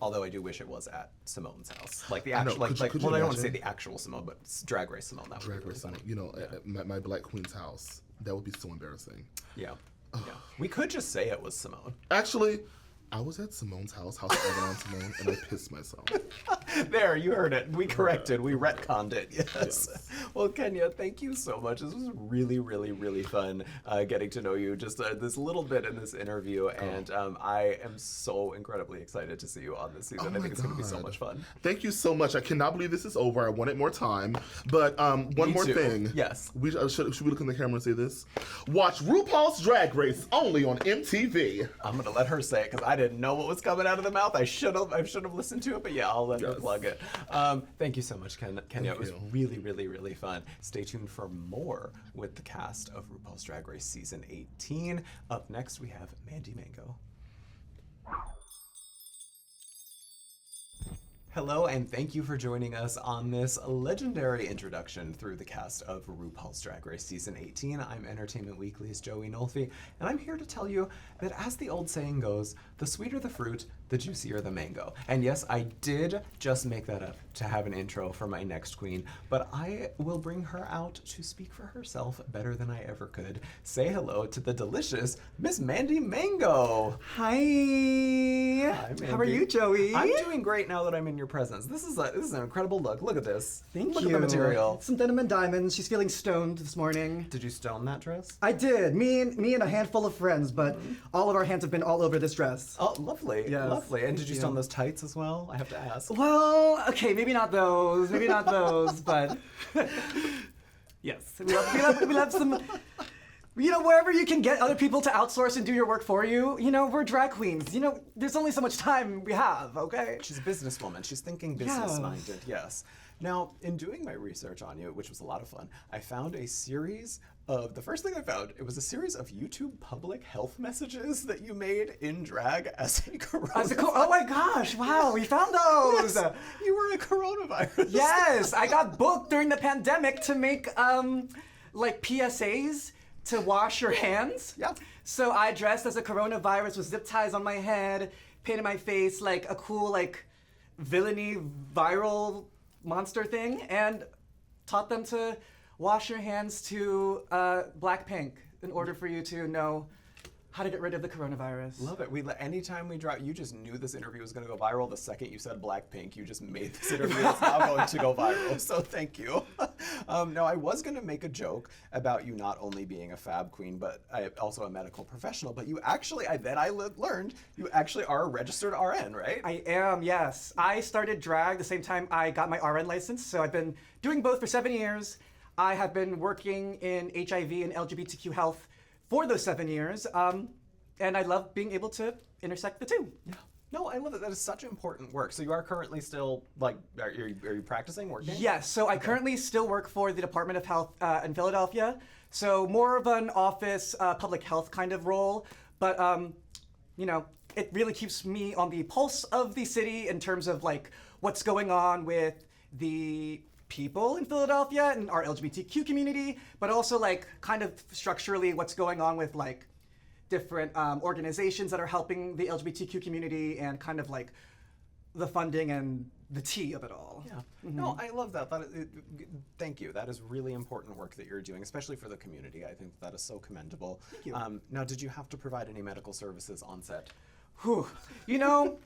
Although I do wish it was at Simone's house, like the actual, Could you well, I don't want to say imagine? the actual Simone, but Drag Race Simone. That would Drag be Race, really funny. at my Black Queen's house. That would be so embarrassing. Yeah. We could just say it was Simone. Actually, I was at Simone's house of Avalon Simone, and I pissed myself. There, you heard it. We corrected. We retconned it. Yes. Well, Kenya, thank you so much. This was really, really, really fun getting to know you just this little bit in this interview, and I am so incredibly excited to see you on this season. I think it's going to be so much fun. Thank you so much. I cannot believe this is over. I wanted more time, but one more too. thing. Yes. Should we look in the camera and say this? Watch RuPaul's Drag Race only on MTV. I'm gonna let her say it because I didn't know what was coming out of the mouth. I should have listened to it, but yeah, I'll let her plug it. Thank you so much, Kenya. It was really, really, really fun. Stay tuned for more with the cast of RuPaul's Drag Race Season 18. Up next, we have Mandy Mango. Hello, and thank you for joining us on this legendary introduction through the cast of RuPaul's Drag Race Season 18. I'm Entertainment Weekly's Joey Nolfi, and I'm here to tell you that as the old saying goes, the sweeter the fruit, the juicier the mango. And yes, I did just make that up to have an intro for my next queen, but I will bring her out to speak for herself better than I ever could. Say hello to the delicious Miss Mandy Mango. Hi. Mandy. How are you, Joey? I'm doing great now that I'm in your presence. This is an incredible look. Look at this. Thank Look you. at the material. Some denim and diamonds. She's feeling stoned this morning. Did you stone that dress? I did. Me and a handful of friends, but all of our hands have been all over this dress. Oh, lovely. Yes. Lovely. And did you still on those tights as well? I have to ask. Well, okay, maybe not those, but yes, we have some. You know, wherever you can get other people to outsource and do your work for you, you know, we're drag queens. You know, there's only so much time we have, okay? She's a businesswoman. She's thinking business-minded, yes. Now, in doing my research on you, which was a lot of fun, I found a series of, the first thing I found, it was a series of YouTube public health messages that you made in drag as a coronavirus. Oh my gosh, wow, we found those! Yes, you were a coronavirus. Yes, I got booked during the pandemic to make, like, PSAs to wash your hands. Yeah. So I dressed as a coronavirus with zip ties on my head, painted my face like a cool, like, villainy viral monster thing, and taught them to wash your hands to Blackpink in order for you to know how to get rid of the coronavirus. Love it. Anytime we drop, you just knew this interview was going to go viral. The second you said Blackpink, you just made this interview that's now going to go viral. So thank you. Now, I was going to make a joke about you not only being a fab queen, but also a medical professional. But you actually, I learned you actually are a registered RN, right? I am, yes. I started drag the same time I got my RN license. So I've been doing both for 7 years. I have been working in HIV and LGBTQ health for those 7 years, and I love being able to intersect the two. Yeah. No, I love it. That is such important work. So you are currently still, like, are you practicing, working? Yes, so I currently still work for the Department of Health in Philadelphia. So more of an office public health kind of role, but you know, it really keeps me on the pulse of the city in terms of like what's going on with the people in Philadelphia and our LGBTQ community, but also like kind of structurally what's going on with like different organizations that are helping the LGBTQ community and kind of like the funding and the tea of it all. Yeah. No, I love that. Thank you. That is really important work that you're doing, especially for the community. I think that is so commendable. Thank you. Now, did you have to provide any medical services on set? Whew. You know,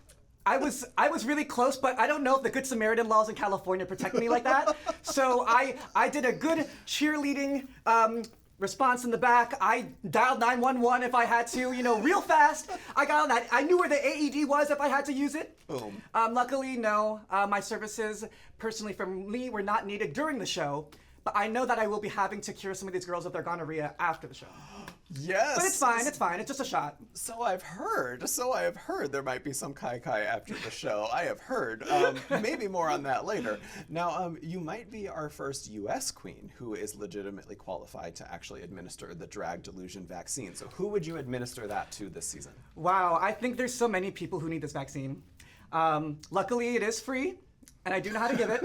I was really close, but I don't know if the Good Samaritan laws in California protect me like that. So I did a good cheerleading response in the back. I dialed 911 if I had to, you know, real fast. I got on that. I knew where the AED was if I had to use it. Boom. Luckily, no. My services, personally for me, were not needed during the show. But I know that I will be having to cure some of these girls of their gonorrhea after the show. Yes. But it's fine, it's fine. It's just a shot. So I have heard there might be some kai-kai after the show. I have heard. Maybe more on that later. Now, you might be our first U.S. queen who is legitimately qualified to actually administer the drag delusion vaccine. So who would you administer that to this season? Wow, I think there's so many people who need this vaccine. Luckily, it is free, and I do know how to give it.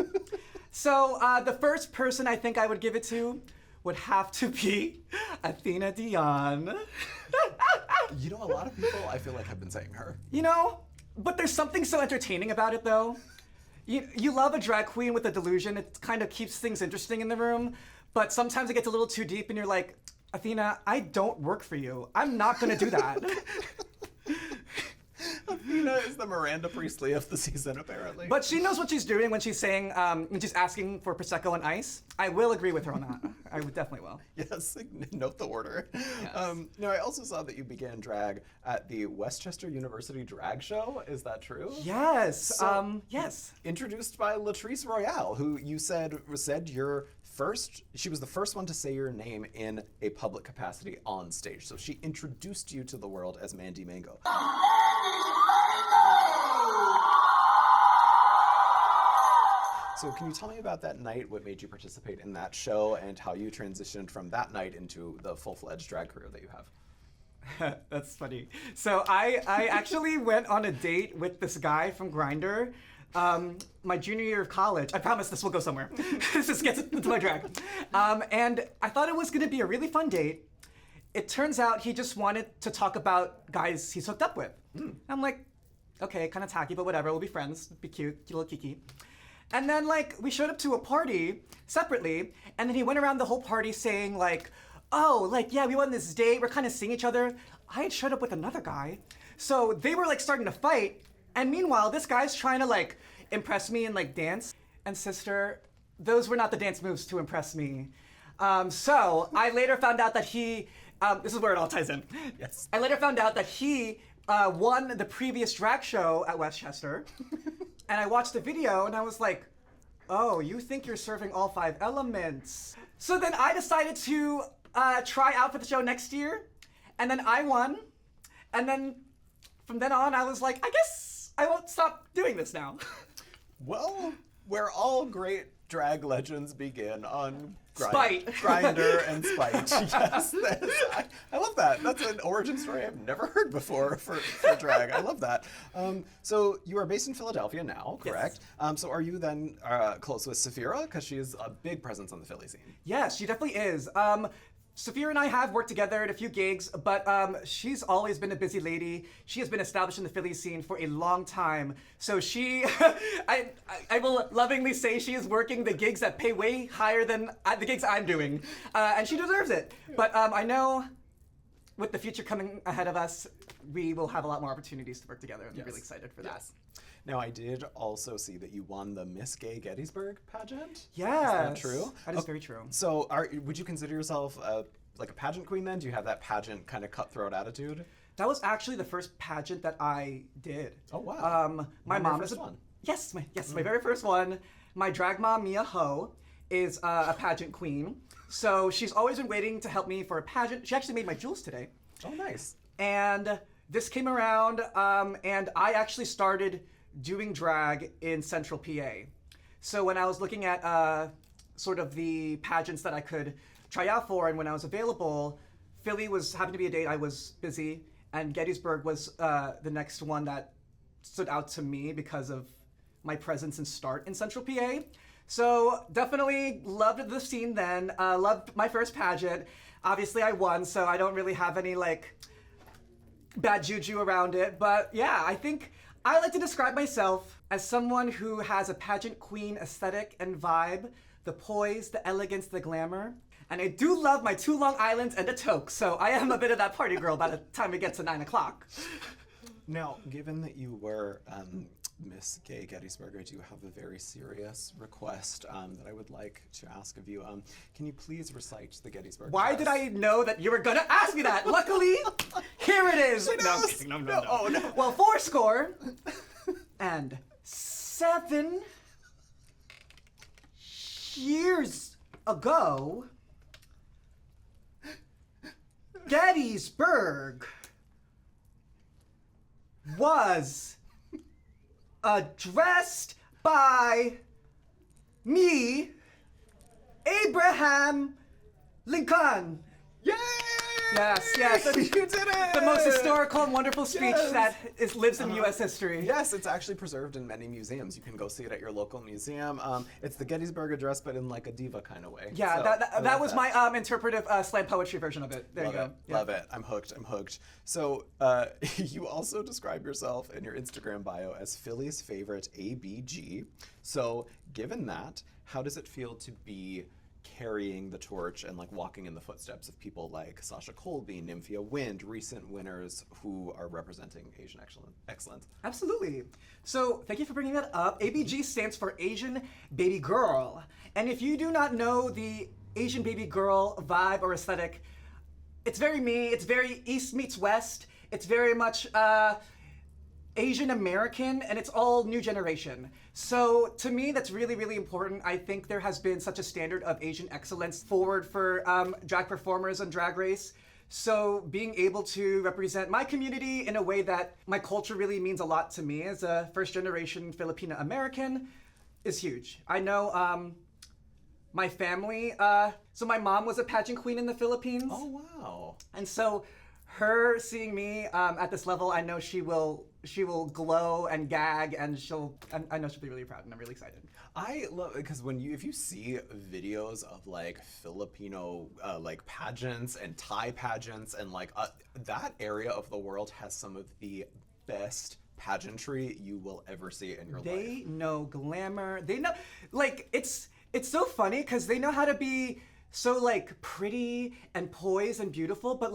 So the first person I think I would give it to would have to be Athena Dion. You know, a lot of people, I feel like, have been saying her. You know, but there's something so entertaining about it, though. You love a drag queen with a delusion. It kind of keeps things interesting in the room, but sometimes it gets a little too deep and you're like, Athena, I don't work for you. I'm not gonna do that. Athena is the Miranda Priestley of the season, apparently. But she knows what she's doing when she's saying, when she's asking for Prosecco and ice. I will agree with her on that. I would definitely will. Yes, note the order. Yes. Now, I also saw that you began drag at the Westchester University Drag Show. Is that true? Yes. So, yes. Introduced by Latrice Royale, who you said she was the first one to say your name in a public capacity on stage. So she introduced you to the world as Mandy Mango. So can you tell me about that night, what made you participate in that show, and how you transitioned from that night into the full-fledged drag career that you have? That's funny. So I actually went on a date with this guy from Grindr my junior year of college. I promise this will go somewhere. This gets into my drag. And I thought it was going to be a really fun date. It turns out he just wanted to talk about guys he's hooked up with. I'm like, okay, kind of tacky, but whatever. We'll be friends. Be cute, a little kiki. And then, like, we showed up to a party separately, and then he went around the whole party saying, like, oh, like, yeah, we went on this date, we're kind of seeing each other. I had showed up with another guy. So they were, like, starting to fight, and meanwhile, this guy's trying to, like, impress me and, like, dance. And sister, those were not the dance moves to impress me. So I later found out that he, this is where it all ties in. Yes. I later found out that he won the previous drag show at Westchester. And I watched the video and I was like, oh, you think you're serving all 5 elements. So then I decided to try out for the show next year. And then I won. And then from then on, I was like, I guess I won't stop doing this now. Well, where all great drag legends begin on Spite. Grinder and Spite. Yes, I love that. That's an origin story I've never heard before for drag. I love that. So you are based in Philadelphia now, correct? Yes. So are you then close with Saphira? Because she is a big presence on the Philly scene. Yes, she definitely is. Saphira and I have worked together at a few gigs, but she's always been a busy lady. She has been established in the Philly scene for a long time. So she, I will lovingly say she is working the gigs that pay way higher than the gigs I'm doing. And she deserves it. But I know with the future coming ahead of us, we will have a lot more opportunities to work together. And I'm really excited for that. Now, I did also see that you won the Miss Gay Gettysburg pageant. Yes. Is that true? That is very true. So would you consider yourself like a pageant queen then? Do you have that pageant kind of cutthroat attitude? That was actually the first pageant that I did. Oh, wow. My mom is one. Yes, my very first one. My drag mom, Mia Ho, is a pageant queen. So she's always been waiting to help me for a pageant. She actually made my jewels today. Oh, nice. And this came around, and I actually started doing drag in Central PA. So when I was looking at sort of the pageants that I could try out for, and when I was available, Philly happened to be a date I was busy, and Gettysburg was the next one that stood out to me because of my presence and start in Central PA. So definitely loved the scene then, loved my first pageant. Obviously I won, so I don't really have any bad juju around it, but yeah, I think I like to describe myself as someone who has a pageant queen aesthetic and vibe, the poise, the elegance, the glamour. And I do love my 2 Long Islands and a toque, so I am a bit of that party girl by the time it gets to 9 o'clock. Now, given that you were Miss Gay Gettysburg, I do have a very serious request that I would like to ask of you. Can you please recite the Gettysburg Why dress? did I know that you were gonna ask me that? Luckily, here it is. No, I'm kidding. No. Oh, no. Well, 4 and 7 years ago, Gettysburg was addressed by me, Abraham Lincoln. Yay! Yes. You did it! The most historical and wonderful speech that lives in U.S. history. Yes, it's actually preserved in many museums. You can go see it at your local museum. It's the Gettysburg Address, but in like a diva kind of way. Yeah, So, that was my interpretive slam poetry version of it. There Love you go. it. Yeah. Love it. I'm hooked. So you also describe yourself in your Instagram bio as Philly's favorite ABG. So given that, how does it feel to be carrying the torch and walking in the footsteps of people like Sasha Colby, Nymphia Wind, recent winners who are representing Asian excellence? Absolutely. So thank you for bringing that up. ABG stands for Asian Baby Girl. And if you do not know the Asian Baby Girl vibe or aesthetic, it's very me. It's very East meets West. It's very much Asian American, and it's all new generation. So to me, that's really, really important. I think there has been such a standard of Asian excellence forward for drag performers on Drag Race. So being able to represent my community in a way that my culture really means a lot to me as a first generation Filipino American is huge. I know my family, so my mom was a pageant queen in the Philippines. Oh, wow. And so her seeing me at this level, I know she will glow and gag, and I know she'll be really proud, and I'm really excited. I love it because if you see videos of Filipino pageants and Thai pageants and that area of the world has some of the best pageantry you will ever see in your life. They know glamour. They know it's so funny because they know how to be so pretty and poised and beautiful, but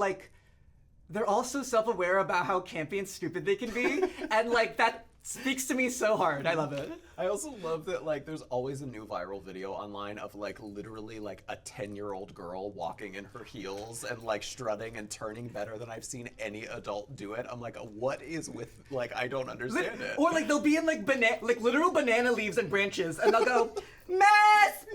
they're also self-aware about how campy and stupid they can be, and that speaks to me so hard. I love it. I also love that like there's always a new viral video online of like literally like a 10-year-old girl walking in her heels and like strutting and turning better than I've seen any adult do it. I'm like, what is with like I don't understand it. Or like they'll be in like literal banana leaves and branches, and they'll go, Miss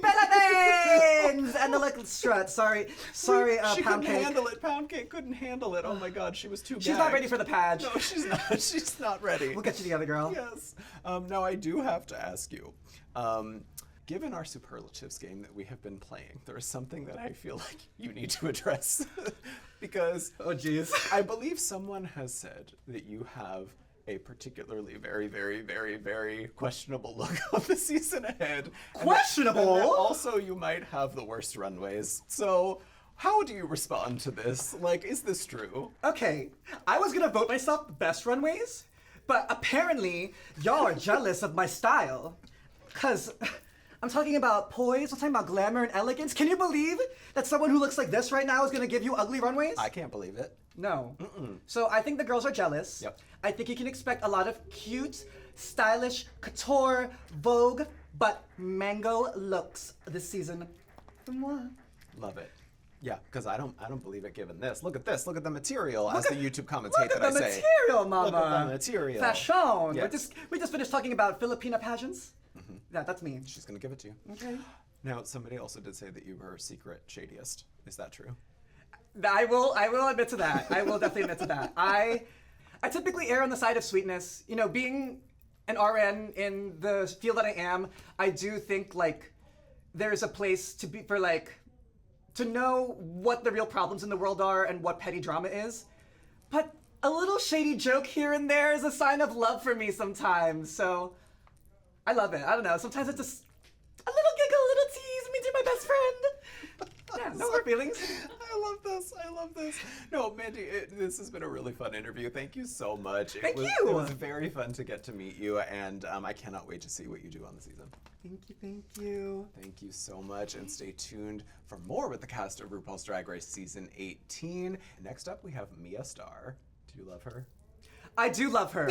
Philippines, and they'll like strut. Sorry, she Pound couldn't Cake. handle it. Pound Cake couldn't handle it. Oh my God, she was too. She's not gagged. ready for the page. No, she's not. She's not ready. We'll get you together, girl. Yes. Now I do have to ask you. Given our superlatives game that we have been playing, there is something that I feel like you need to address. Because, oh geez, I believe someone has said that you have a particularly very, very, very, very questionable look on the season ahead. Questionable? And that also, you might have the worst runways. So, how do you respond to this? Like, is this true? Okay, I was gonna vote myself the best runways, but apparently y'all are jealous of my style. Cause I'm talking about poise, I'm talking about glamour and elegance. Can you believe that someone who looks like this right now is gonna give you ugly runways? I can't believe it. No. So I think the girls are jealous. Yep. I think you can expect a lot of cute, stylish, couture, Vogue, but mango looks this season. Love it. Yeah, because I don't believe it given this. Look at this. Look at the material, as the YouTube comments hate Look that at the I say. material, mama. Look at the material. Fashion. Yes. We just finished talking about Filipina pageants. Yeah, that's me. She's gonna give it to you. Okay. Now, somebody also did say that you were secret shadiest. Is that true? I will admit to that. I will definitely admit to that. I typically err on the side of sweetness. You know, being an RN in the field that I am, I do think like there's a place to be for like to know what the real problems in the world are and what petty drama is. But a little shady joke here and there is a sign of love for me sometimes. So I love it. I don't know. Sometimes it's just a little giggle, a little tease means you're my best friend. Yeah, no hard feelings. I love this. I love this. No, Mandy, this has been a really fun interview. Thank you so much. Thank you. It was very fun to get to meet you, and I cannot wait to see what you do on the season. Thank you, thank you. Thank you so much, and stay tuned for more with the cast of RuPaul's Drag Race Season 18. Next up, we have Mia Starr. Do you love her? I do love her.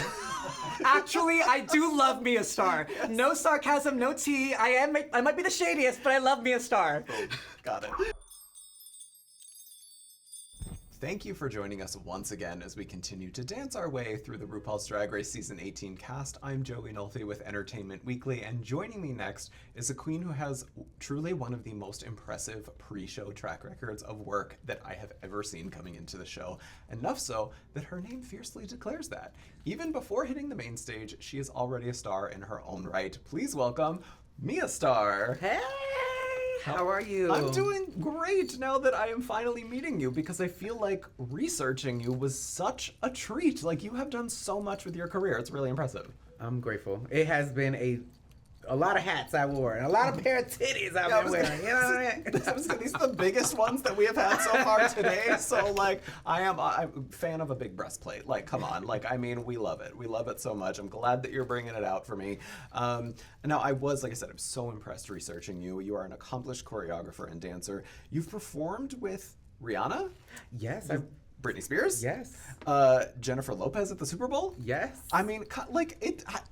Actually, I do love Mia Starr. Yes. No sarcasm, no tea. I might be the shadiest, but I love Mia Starr. Boom. Got it. Thank you for joining us once again as we continue to dance our way through the RuPaul's Drag Race Season 18 cast. I'm Joey Nolfi with Entertainment Weekly, and joining me next is a queen who has truly one of the most impressive pre-show track records of work that I have ever seen coming into the show. Enough so that her name fiercely declares that. Even before hitting the main stage, she is already a star in her own right. Please welcome Mia Starr. Hey! How are you? I'm doing great now that I am finally meeting you, because I feel like researching you was such a treat. Like, you have done so much with your career. It's really impressive. I'm grateful. It has been a lot of hats I wore and a lot of pair of titties I've been wearing. You know what I mean? These are the biggest ones that we have had so far today. So, like, I'm a fan of a big breastplate. Like, come on. Like, I mean, we love it. We love it so much. I'm glad that you're bringing it out for me. Now, like I said, I'm so impressed researching you. You are an accomplished choreographer and dancer. You've performed with Rihanna? Yes. Britney Spears? Yes. Jennifer Lopez at the Super Bowl? Yes. I mean, like,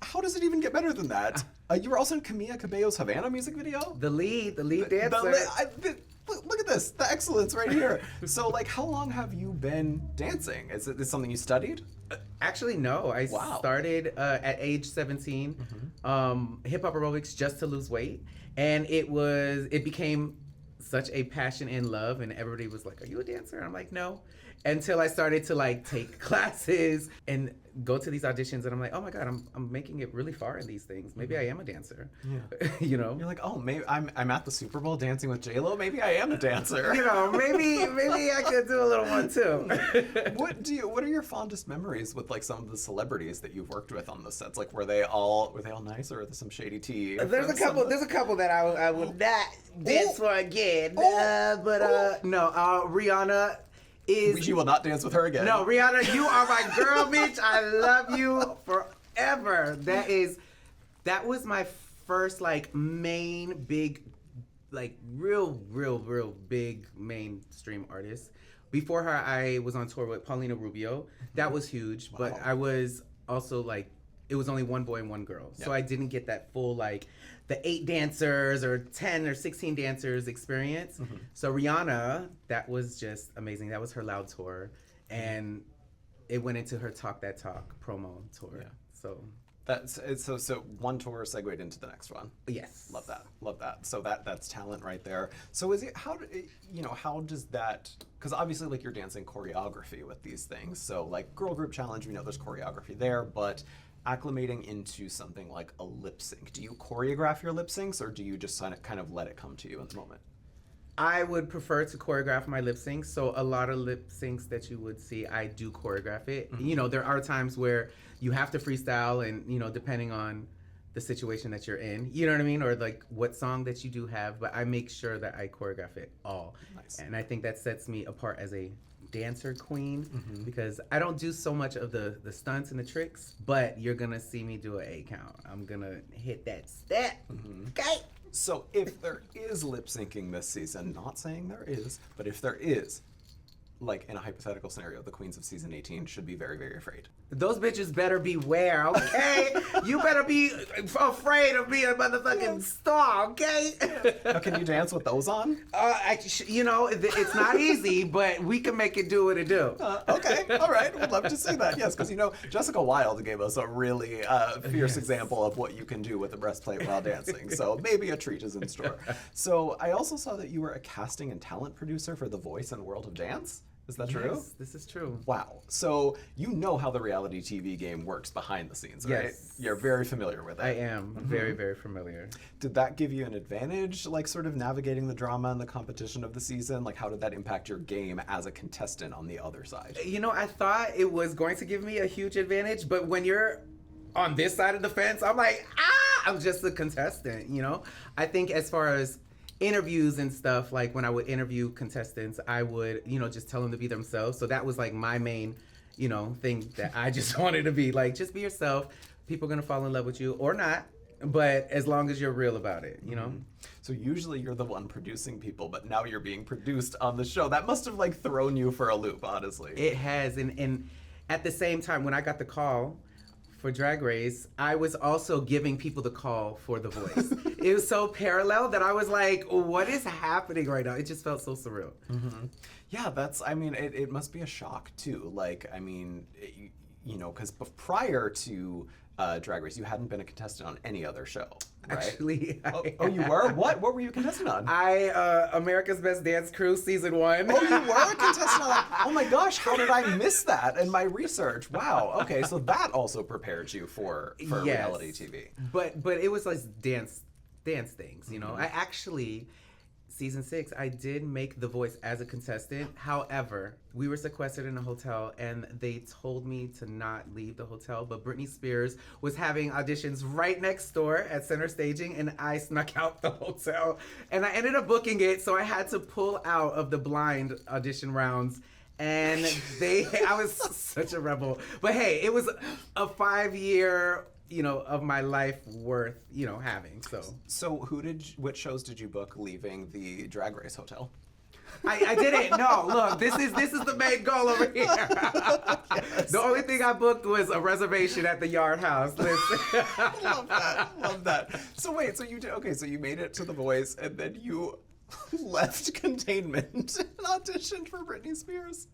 how does it even get better than that? You were also in Camila Cabello's Havana music video? The lead dancer. Look at this, the excellence right here. So, like, how long have you been dancing? Is this something you studied? Actually, no. I started at age 17, hip hop aerobics just to lose weight, and it became such a passion and love, and everybody was like, "Are you a dancer?" And I'm like, "No." Until I started to like take classes and go to these auditions, and I'm like, oh my God, I'm making it really far in these things. Maybe I am a dancer. Yeah. You know? You're like, oh, maybe I'm at the Super Bowl dancing with J-Lo. Maybe I am a dancer. You know, maybe I could do a little one too. What are your fondest memories with like some of the celebrities that you've worked with on the sets? Like, were they all nice, or are there some shady tea? There's a couple that I would not dance for again. No, Rihanna. You will not dance with her again. No, Rihanna, you are my girl, bitch. I love you forever. That was my first like main big, like real big mainstream artist. Before her, I was on tour with Paulina Rubio. That was huge. Wow. But I was also like it was only one boy and one girl. Yep. So I didn't get that full, like, the 8 dancers or 10 or 16 dancers experience. So Rihanna, that was just amazing. That was her Loud tour. And it went into her Talk That Talk promo tour. Yeah. So So one tour segued into the next one. yes. Love that. So that's talent right there. So is it how does that? Because obviously, like, you're dancing choreography with these things. So like girl group challenge, we know there's choreography there, but acclimating into something like a lip sync, do you choreograph your lip syncs, or do you just kind of let it come to you in the moment? I would prefer to choreograph my lip syncs. So a lot of lip syncs that you would see, I do choreograph it. You know, there are times where you have to freestyle, and, you know, depending on the situation that you're in, you know what I mean? Or like what song that you do have, but I make sure that I choreograph it all. Nice. And I think that sets me apart as a dancer queen, because I don't do so much of the stunts and the tricks, but you're gonna see me do an 8 count. I'm gonna hit that step. Okay. So if there is lip syncing this season, not saying there is, but if there is, like in a hypothetical scenario, the queens of season 18 should be very, very afraid. Those bitches better beware, okay? You better be afraid of being a motherfucking star, okay? Now, can you dance with those on? You know, it's not easy, but we can make it do what it do. Okay, all right. We'd love to see that. Yes, because, you know, Jessica Wilde gave us a really fierce example of what you can do with a breastplate while dancing. So maybe a treat is in store. So I also saw that you were a casting and talent producer for The Voice and World of Dance. Is that true? Yes, this is true. Wow. So you know how the reality TV game works behind the scenes, right? Yes. You're very familiar with it. I am very, very familiar. Did that give you an advantage, like sort of navigating the drama and the competition of the season? Like, how did that impact your game as a contestant on the other side? You know, I thought it was going to give me a huge advantage, but when you're on this side of the fence, I'm like, I'm just a contestant, you know? I think as far as interviews and stuff, like when I would interview contestants, I would, you know, just tell them to be themselves. So that was like my main, you know, thing that I just wanted to be like, just be yourself. People are gonna fall in love with you or not, but as long as you're real about it, you know? So usually you're the one producing people, but now you're being produced on the show. That must have like thrown you for a loop, honestly. It has, and at the same time, when I got the call for Drag Race, I was also giving people the call for The Voice. It was so parallel that I was like, what is happening right now? It just felt so surreal. Yeah, I mean, it must be a shock too. Like, I mean, you know, because prior to Drag Race, you hadn't been a contestant on any other show, right? Actually, oh, you were? What were you a contestant on? America's Best Dance Crew, season 1. Oh, you were a contestant on that? Oh my gosh, how did I miss that in my research? Wow, okay, so that also prepared you for Yes. reality TV. But it was like dance things, you know? I actually, season 6, I did make The Voice as a contestant. However, we were sequestered in a hotel and they told me to not leave the hotel, but Britney Spears was having auditions right next door at Center Staging and I snuck out the hotel and I ended up booking it, so I had to pull out of the blind audition rounds. And I was such a rebel. But hey, it was a 5-year, you know, of my life worth, you know, having. So Which shows did you book leaving the Drag Race hotel? I didn't. No, look, this is the main goal over here. Yes. The only thing I booked was a reservation at the Yard House. Listen. Love that. So wait, so you made it to The Voice and then you left containment and auditioned for Britney Spears.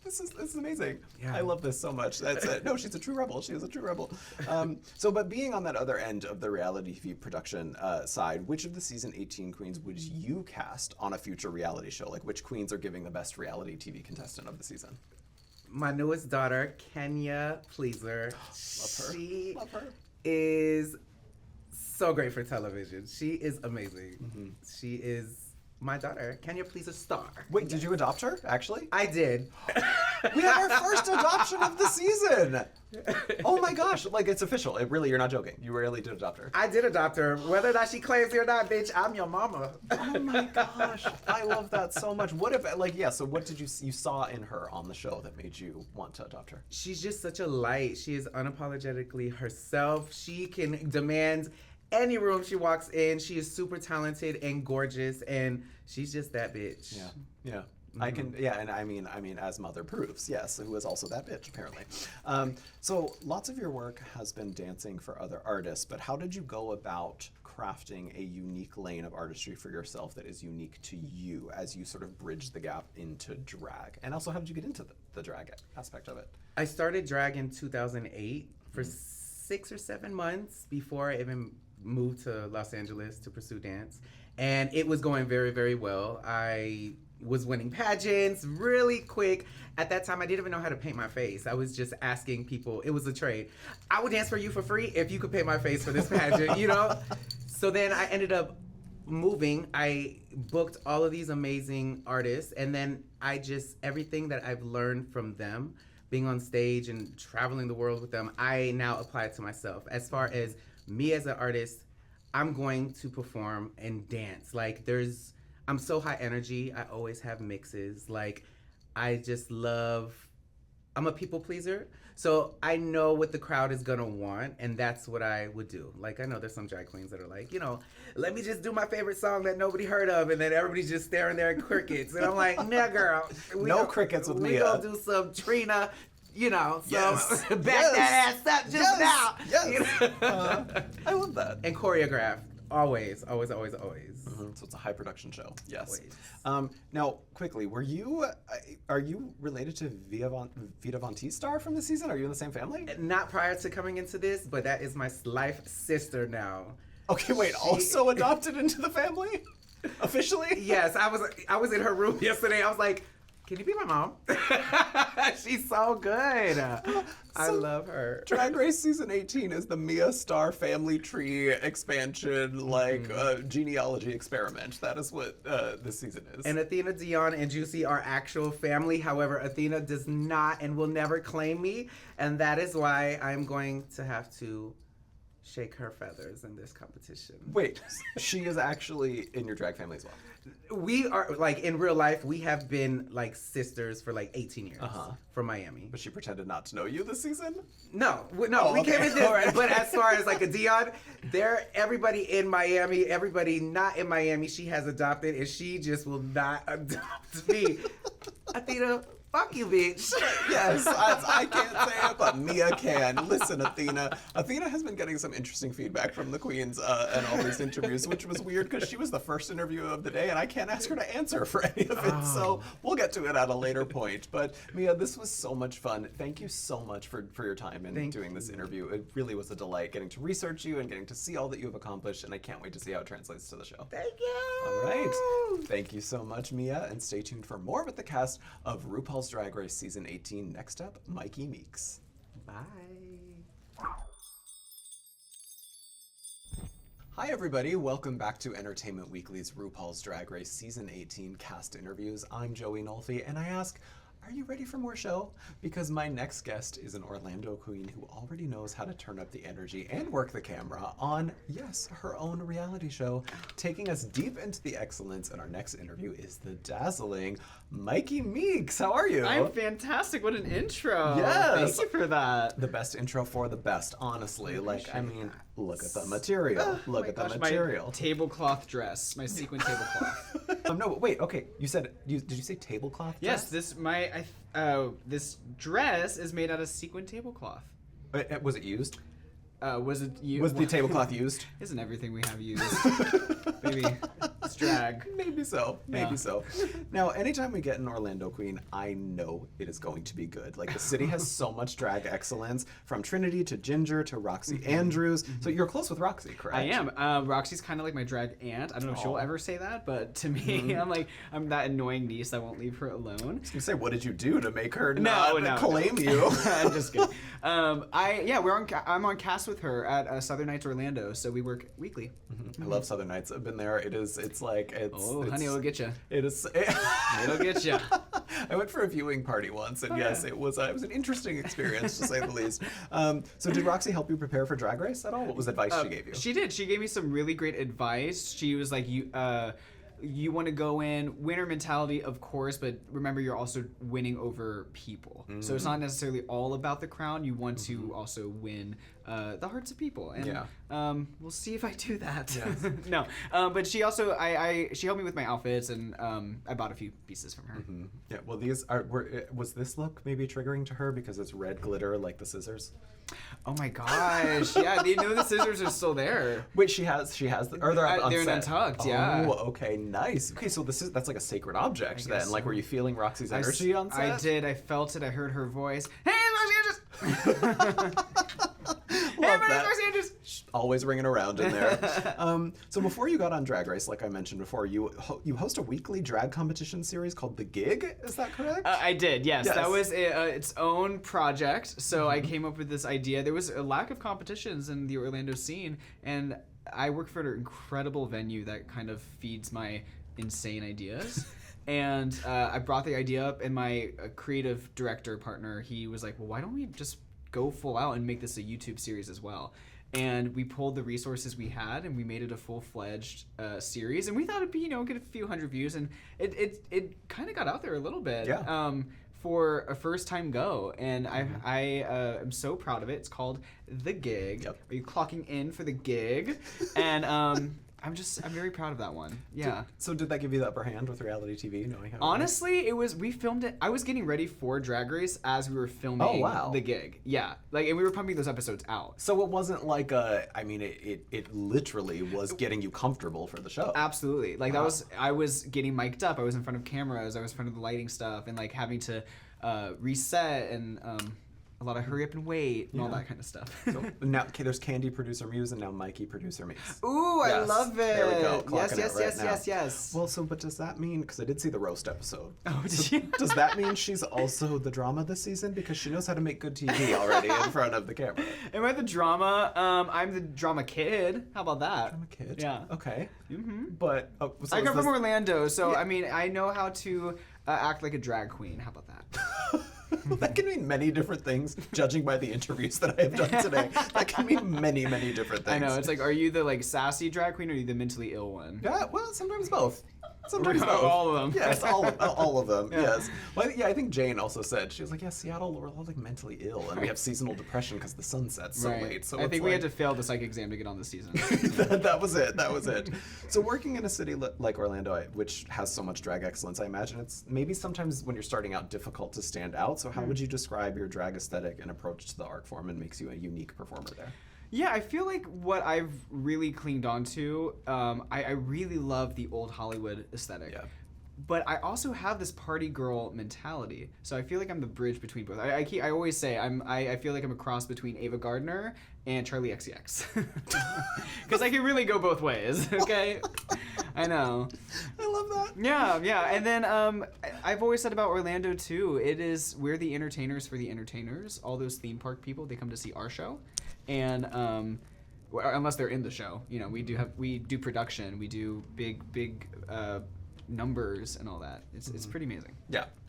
This is amazing. Yeah. I love this so much. That's it. No, she's a true rebel. She is a true rebel. But being on that other end of the reality TV production side, which of the season 18 queens would you cast on a future reality show? Like, which queens are giving the best reality TV contestant of the season? My newest daughter, Kenya Pleaser. Love her. Is so great for television. She is amazing. She is my daughter, Kenya Pleaser Starr. Wait, did you adopt her, actually? I did. We have our first adoption of the season! Oh my gosh, like, it's official. You're not joking. You really did adopt her. I did adopt her. Whether or not she claims it or not, bitch, I'm your mama. Oh my gosh, I love that so much. What if, so what did you saw in her on the show that made you want to adopt her? She's just such a light. She is unapologetically herself. She can demand any room she walks in. She is super talented and gorgeous, and she's just that bitch. Yeah. I can, yeah, and I mean, as Mother proves, yes, who is also that bitch, apparently. So lots of your work has been dancing for other artists, but how did you go about crafting a unique lane of artistry for yourself that is unique to you as you sort of bridge the gap into drag? And also, how did you get into the drag aspect of it? I started drag in 2008 for 6 or 7 months before I even moved to Los Angeles to pursue dance. And it was going very, very well. I was winning pageants really quick. At that time, I didn't even know how to paint my face. I was just asking people, it was a trade. I would dance for you for free if you could paint my face for this pageant, you know? So then I ended up moving. I booked all of these amazing artists, and then everything that I've learned from them, being on stage and traveling the world with them, I now apply it to myself. As far as me as an artist, I'm going to perform and dance. Like, I'm so high energy. I always have mixes. Like, I'm a people pleaser. So I know what the crowd is gonna want, and that's what I would do. Like, I know there's some drag queens that are like, let me just do my favorite song that nobody heard of, and then everybody's just staring there at crickets. And I'm like, nah, girl. No crickets with me. We gonna do some Trina, Yes. back that ass up just now. Yes. I love that. And choreographed. Always, always, always, always. So it's a high production show. Yes. Now, quickly, are you related to Vita VonTesse Starr from this season? Are you in the same family? Not prior to coming into this, but that is my life sister now. Okay, wait. Also adopted into the family? Officially? Yes, I was in her room yesterday. I was like, can you be my mom? She's so good. I love her. Drag Race Season 18 is the Mia Starr family tree expansion, genealogy experiment. That is what this season is. And Athena Dion and Juicy are actual family. However, Athena does not and will never claim me. And that is why I'm going to have to shake her feathers in this competition. Wait, she is actually in your drag family as well? We are, in real life, we have been, sisters for, 18 years from Miami. But she pretended not to know you this season? No, we came in this, right. But as far as, a Dion, everybody in Miami, everybody not in Miami, she has adopted, and she just will not adopt me. Athena, fuck you, bitch. Yes, I can't say it, but Mia can. Listen, Athena has been getting some interesting feedback from the queens and all these interviews, which was weird because she was the first interview of the day, and I can't ask her to answer for any of it. So we'll get to it at a later point. But Mia, this was so much fun. Thank you so much for your time in doing this interview. It really was a delight getting to research you and getting to see all that you have accomplished, and I can't wait to see how it translates to the show. Thank you. All right. Thank you so much, Mia, and stay tuned for more with the cast of RuPaul's Drag Race Season 18. Next up, Myki Meeks. Bye. Hi everybody, welcome back to Entertainment Weekly's RuPaul's Drag Race Season 18 cast interviews. I'm Joey Nolfi, and I ask, are you ready for more show? Because my next guest is an Orlando queen who already knows how to turn up the energy and work the camera on, yes, her own reality show. Taking us deep into the excellence, and our next interview is the dazzling Myki Meeks. How are you? I'm fantastic. What an intro. Yes. Thank you for that. The best intro for the best, honestly. Look at the material. Look at the material. My tablecloth dress. My sequin tablecloth. No, wait, okay. Did you say tablecloth dress? Yes, this dress is made out of sequin tablecloth. Was it used? Was it used? Was the tablecloth used? Isn't everything we have used? Maybe it's drag. Maybe so. Maybe so. Now, anytime we get an Orlando queen, I know it is going to be good. The city has so much drag excellence, from Trinity to Ginger to Roxxxy Andrews. So you're close with Roxxxy, correct? I am. Roxy's kind of like my drag aunt. I don't know if she'll ever say that, but to me, I'm that annoying niece. I won't leave her alone. I was gonna say, what did you do to make her not claim you? I'm just kidding. I'm on cast with her at Southern Nights Orlando, so we work weekly. I love Southern Nights. I've been there. Honey, it'll get you. It'll get you. I went for a viewing party once, and it was an interesting experience to say the least. So did Roxxxy help you prepare for Drag Race at all? What was advice she gave you? She did. She gave me some really great advice. She was like, you want to go in winner mentality, of course, but remember you're also winning over people. So it's not necessarily all about the crown. You want to also win the hearts of people. And Yeah. we'll see if I do that. Yes. No, but she also she helped me with my outfits, and I bought a few pieces from her. Mm-hmm. Yeah. Well, was this look maybe triggering to her because it's red glitter like the scissors? Oh my gosh! Yeah, you know the scissors are still there. Wait, she has or they're unset. They're untucked. Yeah. Oh, okay, nice. Okay, so that's like a sacred object then. so. Like, were you feeling Roxxxy's energy on set? I did. I felt it. I heard her voice. Hey, Roxxxy Andrews! Love that. Always ringing around in there. So before you got on Drag Race, like I mentioned before, you host a weekly drag competition series called The Gig. Is that correct? I did. Yes. That was its own project. So I came up with this idea. There was a lack of competitions in the Orlando scene, and I work for an incredible venue that kind of feeds my insane ideas. And I brought the idea up, and my creative director partner, he was like, well, why don't we just go full out and make this a YouTube series as well? And we pulled the resources we had, and we made it a full-fledged series. And we thought it'd be, get a few hundred views, and it kind of got out there a little bit. Yeah. For a first-time go, and I am so proud of it. It's called The Gig. Yep. Are you clocking in for the gig? And I'm very proud of that one. Yeah. So did that give you the upper hand with reality TV, knowing how? Honestly, we filmed it. I was getting ready for Drag Race as we were filming The Gig. Yeah, and we were pumping those episodes out. So it wasn't like it literally was getting you comfortable for the show. Absolutely. I was getting mic'd up. I was in front of cameras. I was in front of the lighting stuff, and having to reset and a lot of hurry up and wait and all that kind of stuff. So now, there's Candy producer Muse and now Myki producer Meeks. Ooh, I love it. There we go. Yes. Well, but does that mean, because I did see the roast episode. Oh, did you? Does that mean she's also the drama this season? Because she knows how to make good TV already in front of the camera. Am I the drama? I'm the drama kid. How about that? Drama kid? Yeah. Okay. Mm-hmm. But so I come from Orlando, so I know how to act like a drag queen. How about that? That can mean many different things, judging by the interviews that I have done today. That can mean many, many different things. I know. It's like, are you the sassy drag queen, or are you the mentally ill one? Yeah, well, sometimes both. Sometimes both. All of them. Yes, all of them. Yeah. Yes. Well, I think Jane also said, she was like, Seattle, we're all mentally ill, and we have seasonal depression because the sun sets so late. So I think we had to fail the psych exam to get on this season. That was it. So working in a city like Orlando, which has so much drag excellence, I imagine it's maybe sometimes when you're starting out difficult to stand out. So how would you describe your drag aesthetic and approach to the art form, and makes you a unique performer there? Yeah, I feel like what I've really clinged on to, I really love the old Hollywood aesthetic. Yeah. But I also have this party girl mentality, so I feel like I'm the bridge between both. I always say I feel like I'm a cross between Ava Gardner and Charlie XCX, because I can really go both ways. Okay, I know. I love that. Yeah, and then I've always said about Orlando too. We're the entertainers for the entertainers. All those theme park people, they come to see our show, and unless they're in the show, we do production, we do big numbers and all that. It's pretty amazing.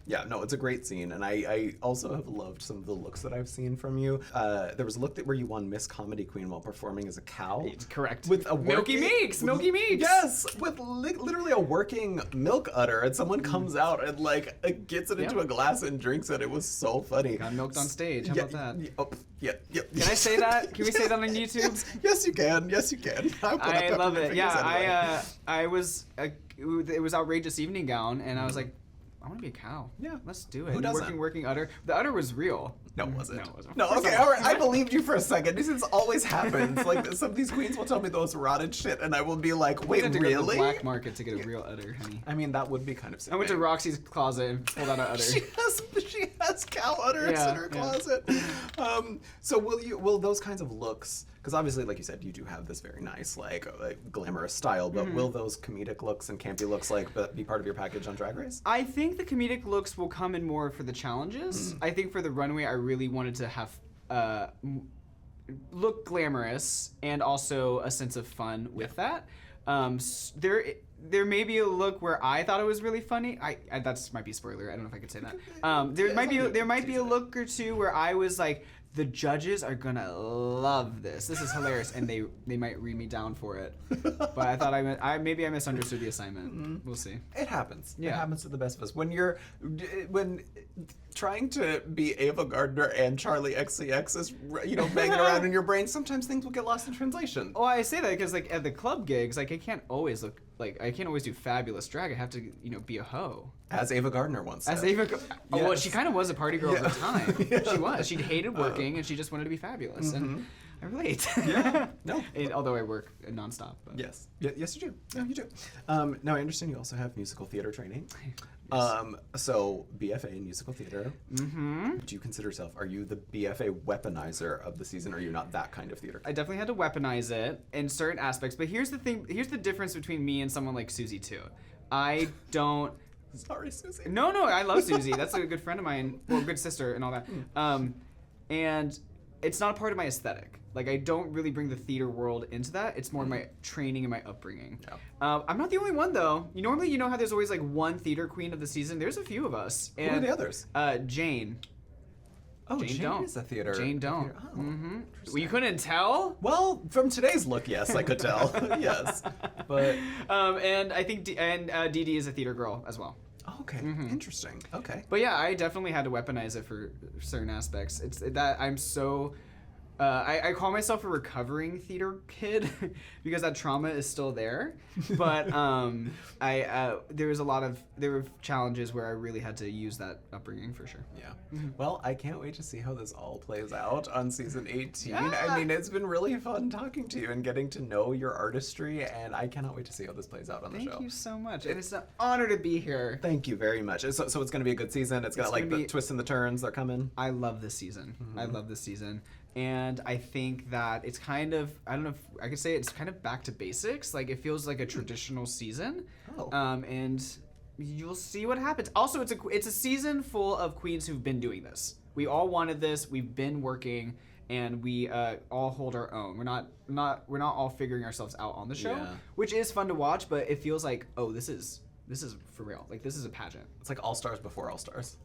Yeah, no, it's a great scene, and I also have loved some of the looks that I've seen from you. There was a look where you won Miss Comedy Queen while performing as a cow. Correct. With a Myki Meeks! Yes! With literally a working milk udder, and someone comes out and gets it into a glass and drinks it. It was so funny. Got milked on stage. How about that? Yeah. Can I say that? Can we say that on YouTube? Yes, you can. I love it. Yeah, anyway. It was Outrageous Evening Gown, and I was like, I want to be a cow. Yeah. Let's do it. Who doesn't? Working udder. The udder was real. No, it wasn't. No, it wasn't. No, okay, all right. I believed you for a second. This always happens. Some of these queens will tell me those rotted shit, and I will be like, wait, really? Go to the black market to get a real udder, honey. I mean, that would be kind of sick. I went to Roxy's closet and pulled out an udder. She has cow udders in her closet. So will those kinds of looks, because obviously, like you said, you do have this very nice, glamorous style, but will those comedic looks and campy looks be part of your package on Drag Race? I think the comedic looks will come in more for the challenges. I think for the runway, I really wanted to have look glamorous and also a sense of fun with that. there may be a look where I thought it was really funny. I that's might be a spoiler. I don't know if I could say that. There might be a look or two where I was like, the judges are gonna love this. This is hilarious, and they might read me down for it. But I thought maybe I misunderstood the assignment. Mm-hmm. We'll see. It happens. Yeah. It happens to the best of us. When trying to be Ava Gardner and Charlie XCX is banging around in your brain, sometimes things will get lost in translation. Well, I say that because like at the club gigs, like I can't always do fabulous drag. I have to be a hoe. As Ava Gardner once said. As Ava, well, Yes. she kind of was a party girl at the time. Yeah. She was. She hated working and she just wanted to be fabulous. And I relate. Yeah. No. Although I work nonstop. But. Yes. Yes, you do. No, you do. Now I understand you also have musical theater training. So BFA in musical theater. Mm-hmm. Do you consider yourself? Are you the BFA weaponizer of the season? Or are you not that kind of theater? I definitely had to weaponize it in certain aspects. But here's the thing. Here's the difference between me and someone like Susie too. I don't. Sorry, Susie. No, I love Susie. That's a good friend of mine. Well, good sister and all that. And it's not a part of my aesthetic. Like, I don't really bring the theater world into that. It's more my training and my upbringing. Yeah. I'm not the only one, though. Normally, how there's always, like, one theater queen of the season? There's a few of us. Who are the others? Jane. Oh, Jane is a theater. Jane don't. Oh, Well, you couldn't tell? Well, from today's look, yes, I could tell. Yes. But and I think Dee Dee is a theater girl as well. Okay, interesting. Okay. But yeah, I definitely had to weaponize it for certain aspects. It's that I'm so. I call myself a recovering theater kid because that trauma is still there. But there were challenges where I really had to use that upbringing for sure. Yeah. Well, I can't wait to see how this all plays out on season 18. Yeah. I mean, it's been really fun talking to you and getting to know your artistry, and I cannot wait to see how this plays out on the show. Thank you so much. And it's an honor to be here. Thank you very much. So it's going to be a good season. It's got the twists and the turns. They're coming. I love this season. I love this season. And I think that it's kind of, I don't know if I could say it's kind of back to basics. Like, it feels like a traditional season. Oh. And you'll see what happens. Also, it's a season full of queens who've been doing this. We all wanted this. We've been working, and we all hold our own. We're not all figuring ourselves out on the show, which is fun to watch. But it feels like, oh, this is for real. Like, this is a pageant. It's like All Stars before All Stars.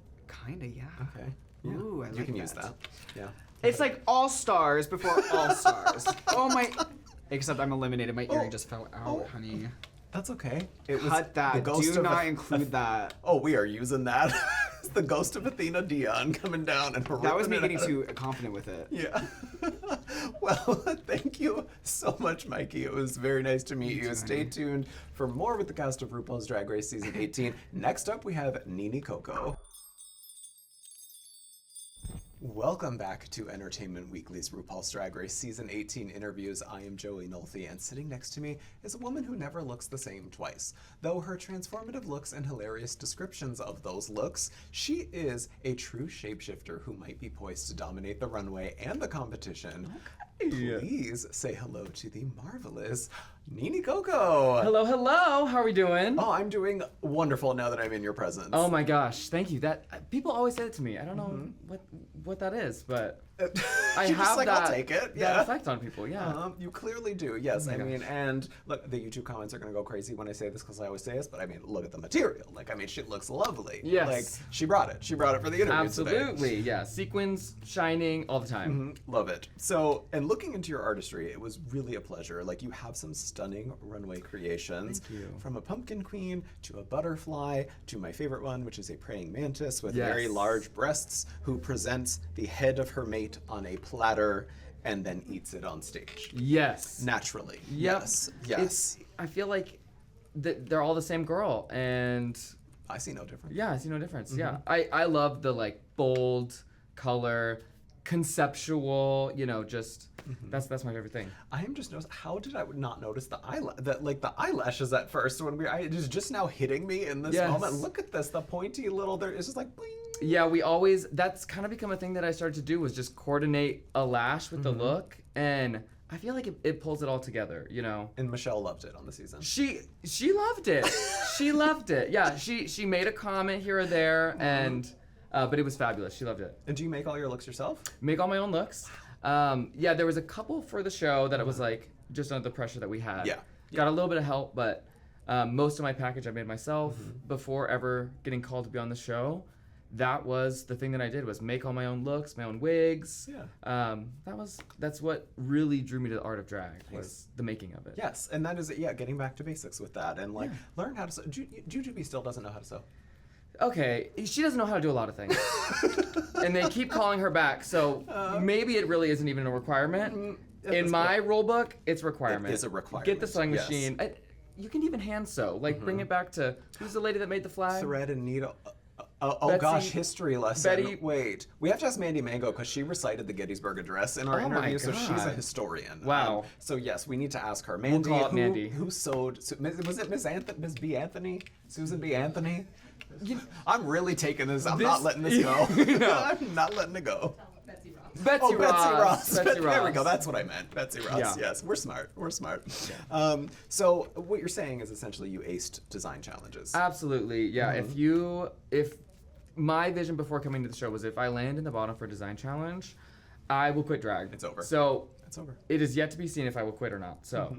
Kinda, yeah. Okay. Yeah. Ooh, I like that. You can use that. Yeah. It's like All Stars before All Stars. Oh my! Except I'm eliminated. My earring just fell out, honey. That's okay. Cut that. Do not include that. Oh, we are using that. It's the ghost of Athena Dion coming down and that was me getting too confident with it. Yeah. Well, thank you so much, Myki. It was very nice to meet you. Stay tuned for more with the cast of RuPaul's Drag Race Season 18. Next up, we have Nini Coco. Welcome back to Entertainment Weekly's RuPaul's Drag Race Season 18 interviews. I am Joey Nolfi, and sitting next to me is a woman who never looks the same twice. Though her transformative looks and hilarious descriptions of those looks, she is a true shapeshifter who might be poised to dominate the runway and the competition. Please say hello to the marvelous Nini Coco. Hello. How are we doing? Oh, I'm doing wonderful now that I'm in your presence. Oh my gosh, thank you. That people always say it to me. I don't know what that is, but I You're have just like, that, I'll take it. that effect on people. Yeah. You clearly do. Yes. Oh my I mean, and look, the YouTube comments are gonna go crazy when I say this because I always say this, but I mean, look at the material. Like, I mean, she looks lovely. Yes. Like, she brought it. She brought it for the interview Absolutely. today. Yeah. Sequins shining all the time. Love it. So, and looking into your artistry, it was really a pleasure. Like, you have some stunning runway creations. Thank you. From a pumpkin queen to a butterfly to my favorite one, which is a praying mantis with Yes. very large breasts who presents the head of her mate on a platter and then eats it on stage. Yes. Naturally. Yep. Yes. I feel like they're all the same girl, and I see no difference. Yeah, I see no difference. Yeah. I love the like bold color, conceptual, just that's my favorite thing. I am just noticing, how did I not notice the eyelashes at first when it is just now hitting me in this moment. Look at this, the pointy little, it's just like bling. Yeah, that's kind of become a thing that I started to do, was just coordinate a lash with the look, and I feel like it pulls it all together, And Michelle loved it on the season. She loved it. She loved it. Yeah, she made a comment here or there, and but it was fabulous. She loved it. And do you make all your looks yourself? Make all my own looks. Yeah, there was a couple for the show that it was like just under the pressure that we had. Yeah. Got a little bit of help, but Most of my package I made myself before ever getting called to be on the show. That was the thing that I did, was make all my own looks, my own wigs. Yeah. That's what really drew me to the art of drag, was the making of it. Yes, and that is getting back to basics with that and like learn how to sew. Jujubee still doesn't know how to sew. Okay, she doesn't know how to do a lot of things. And they keep calling her back, so maybe it really isn't even a requirement. In my rule book, it's a requirement. It is a requirement. Get the sewing machine. You can even hand sew. Like, bring it back to, who's the lady that made the flag? Thread and needle. Betsy- Gosh, history lesson. Betty- Wait, we have to ask Mandy Mango because she recited the Gettysburg Address in our Oh my interview, so she's a God. historian. Wow. So yes, we need to ask her. Mandy, call it Mandy. who sewed? Was it Miss B. Anthony? Susan B. Anthony? I'm really taking this. I'm not letting this go. I'm not letting it go. Betsy Ross. There we go. That's what I meant. Betsy Ross. Yeah. Yes, we're smart. We're smart. So what you're saying is essentially you aced design challenges. Absolutely, yeah. If my vision before coming to the show was, if I land in the bottom for a design challenge, I will quit drag. It's over. So It's over. it is yet to be seen if I will quit or not. So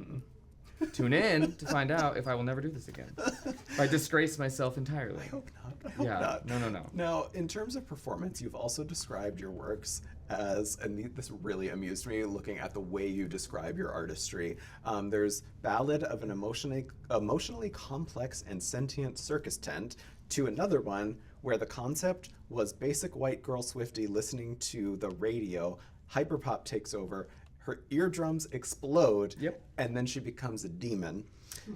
tune in to find out if I will never do this again. If I disgrace myself entirely. I hope not. I hope not. No. Now, in terms of performance, you've also described your works as, and this really amused me looking at the way you describe your artistry. There's Ballad of an emotionally complex and sentient circus tent, to another one where the concept was basic white girl Swiftie listening to the radio, hyperpop takes over, her eardrums explode, and then she becomes a demon.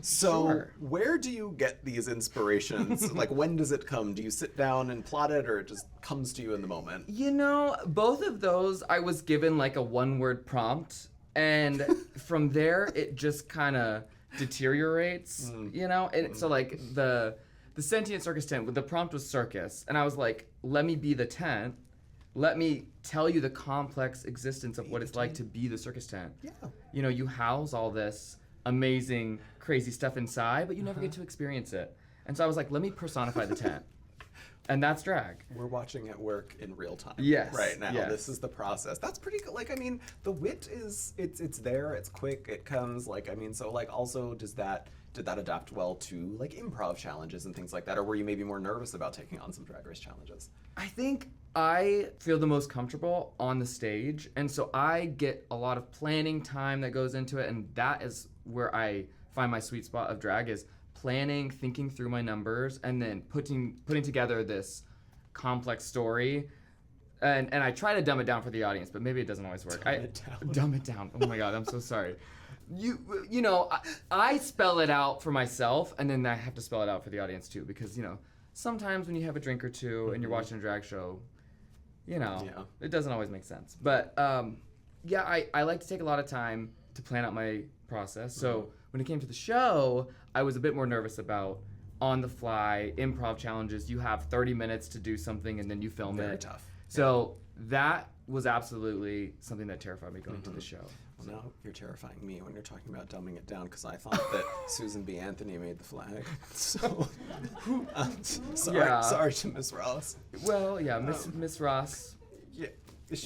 So where do you get these inspirations? Like, when does it come? Do you sit down and plot it, or it just comes to you in the moment? You know, both of those I was given like a one-word prompt, and from there it just kind of deteriorates, you know? And so like the sentient circus tent, the prompt was circus, and I was like, let me be the tent. Let me tell you the complex existence of what it's like to be the circus tent. Yeah. You know, you house all this amazing, crazy stuff inside, but you never get to experience it. And so I was like, let me personify the tent. And that's drag. We're watching it work in real time. Yes. Right now, yes. this is the process. That's pretty good. Like, I mean, the wit is, it's there, it's quick, it comes, like, I mean, so, like, also, did that adapt well to, like, improv challenges and things like that? Or were you maybe more nervous about taking on some Drag Race challenges? I think I feel the most comfortable on the stage, and so I get a lot of planning time that goes into it, and that is where I find my sweet spot of drag, is planning, thinking through my numbers, and then putting together this complex story. And I try to dumb it down for the audience, but maybe it doesn't always work. Dumb it down. Oh my God, I'm so sorry. You know, I spell it out for myself, and then I have to spell it out for the audience too, because, you know, sometimes when you have a drink or two and you're watching a drag show, you know, it doesn't always make sense. But yeah, I like to take a lot of time to plan out my process. So when it came to the show, I was a bit more nervous about on-the-fly improv challenges. You have 30 minutes to do something, and then you film it. Very tough. So that was absolutely something that terrified me going to the show. Well, now you're terrifying me when you're talking about dumbing it down, because I thought that Susan B. Anthony made the flag. So, sorry to Miss Ross. Well, yeah, Miss Ross. Yeah,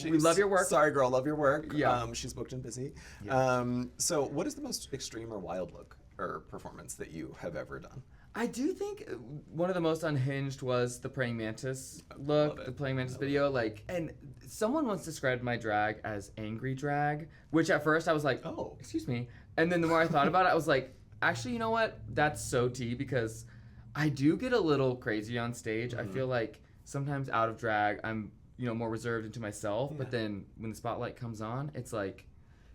we love your work. Sorry, girl, love your work. Yeah. She's booked and busy. Yeah. So, what is the most extreme or wild look or performance that you have ever done? I do think one of the most unhinged was the praying mantis look, the praying mantis video. Like, and someone once described my drag as angry drag, which at first I was like, oh, excuse me. And then the more I thought about it, I was like, actually, you know what? That's so tea, because I do get a little crazy on stage. I feel like sometimes out of drag, I'm, you know, more reserved into myself. But then when the spotlight comes on, it's like,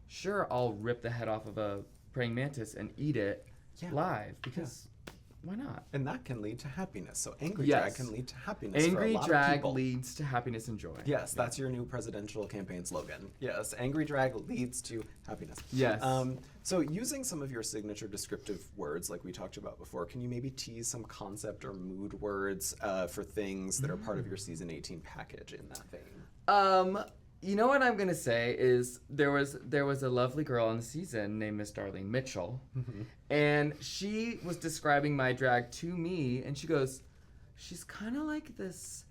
sure, I'll rip the head off of a praying mantis and eat it live, because why not? And that can lead to happiness. So angry drag can lead to happiness Angry for a lot drag of people. leads to happiness and joy. Yes, that's your new presidential campaign slogan. Yes, angry drag leads to happiness. Yes. So using some of your signature descriptive words like we talked about before, can you maybe tease some concept or mood words for things that are part of your season 18 package in that vein? You know what I'm gonna say is there was a lovely girl on the season named Miss Darlene Mitchell, and she was describing my drag to me, and she goes, she's kind of like this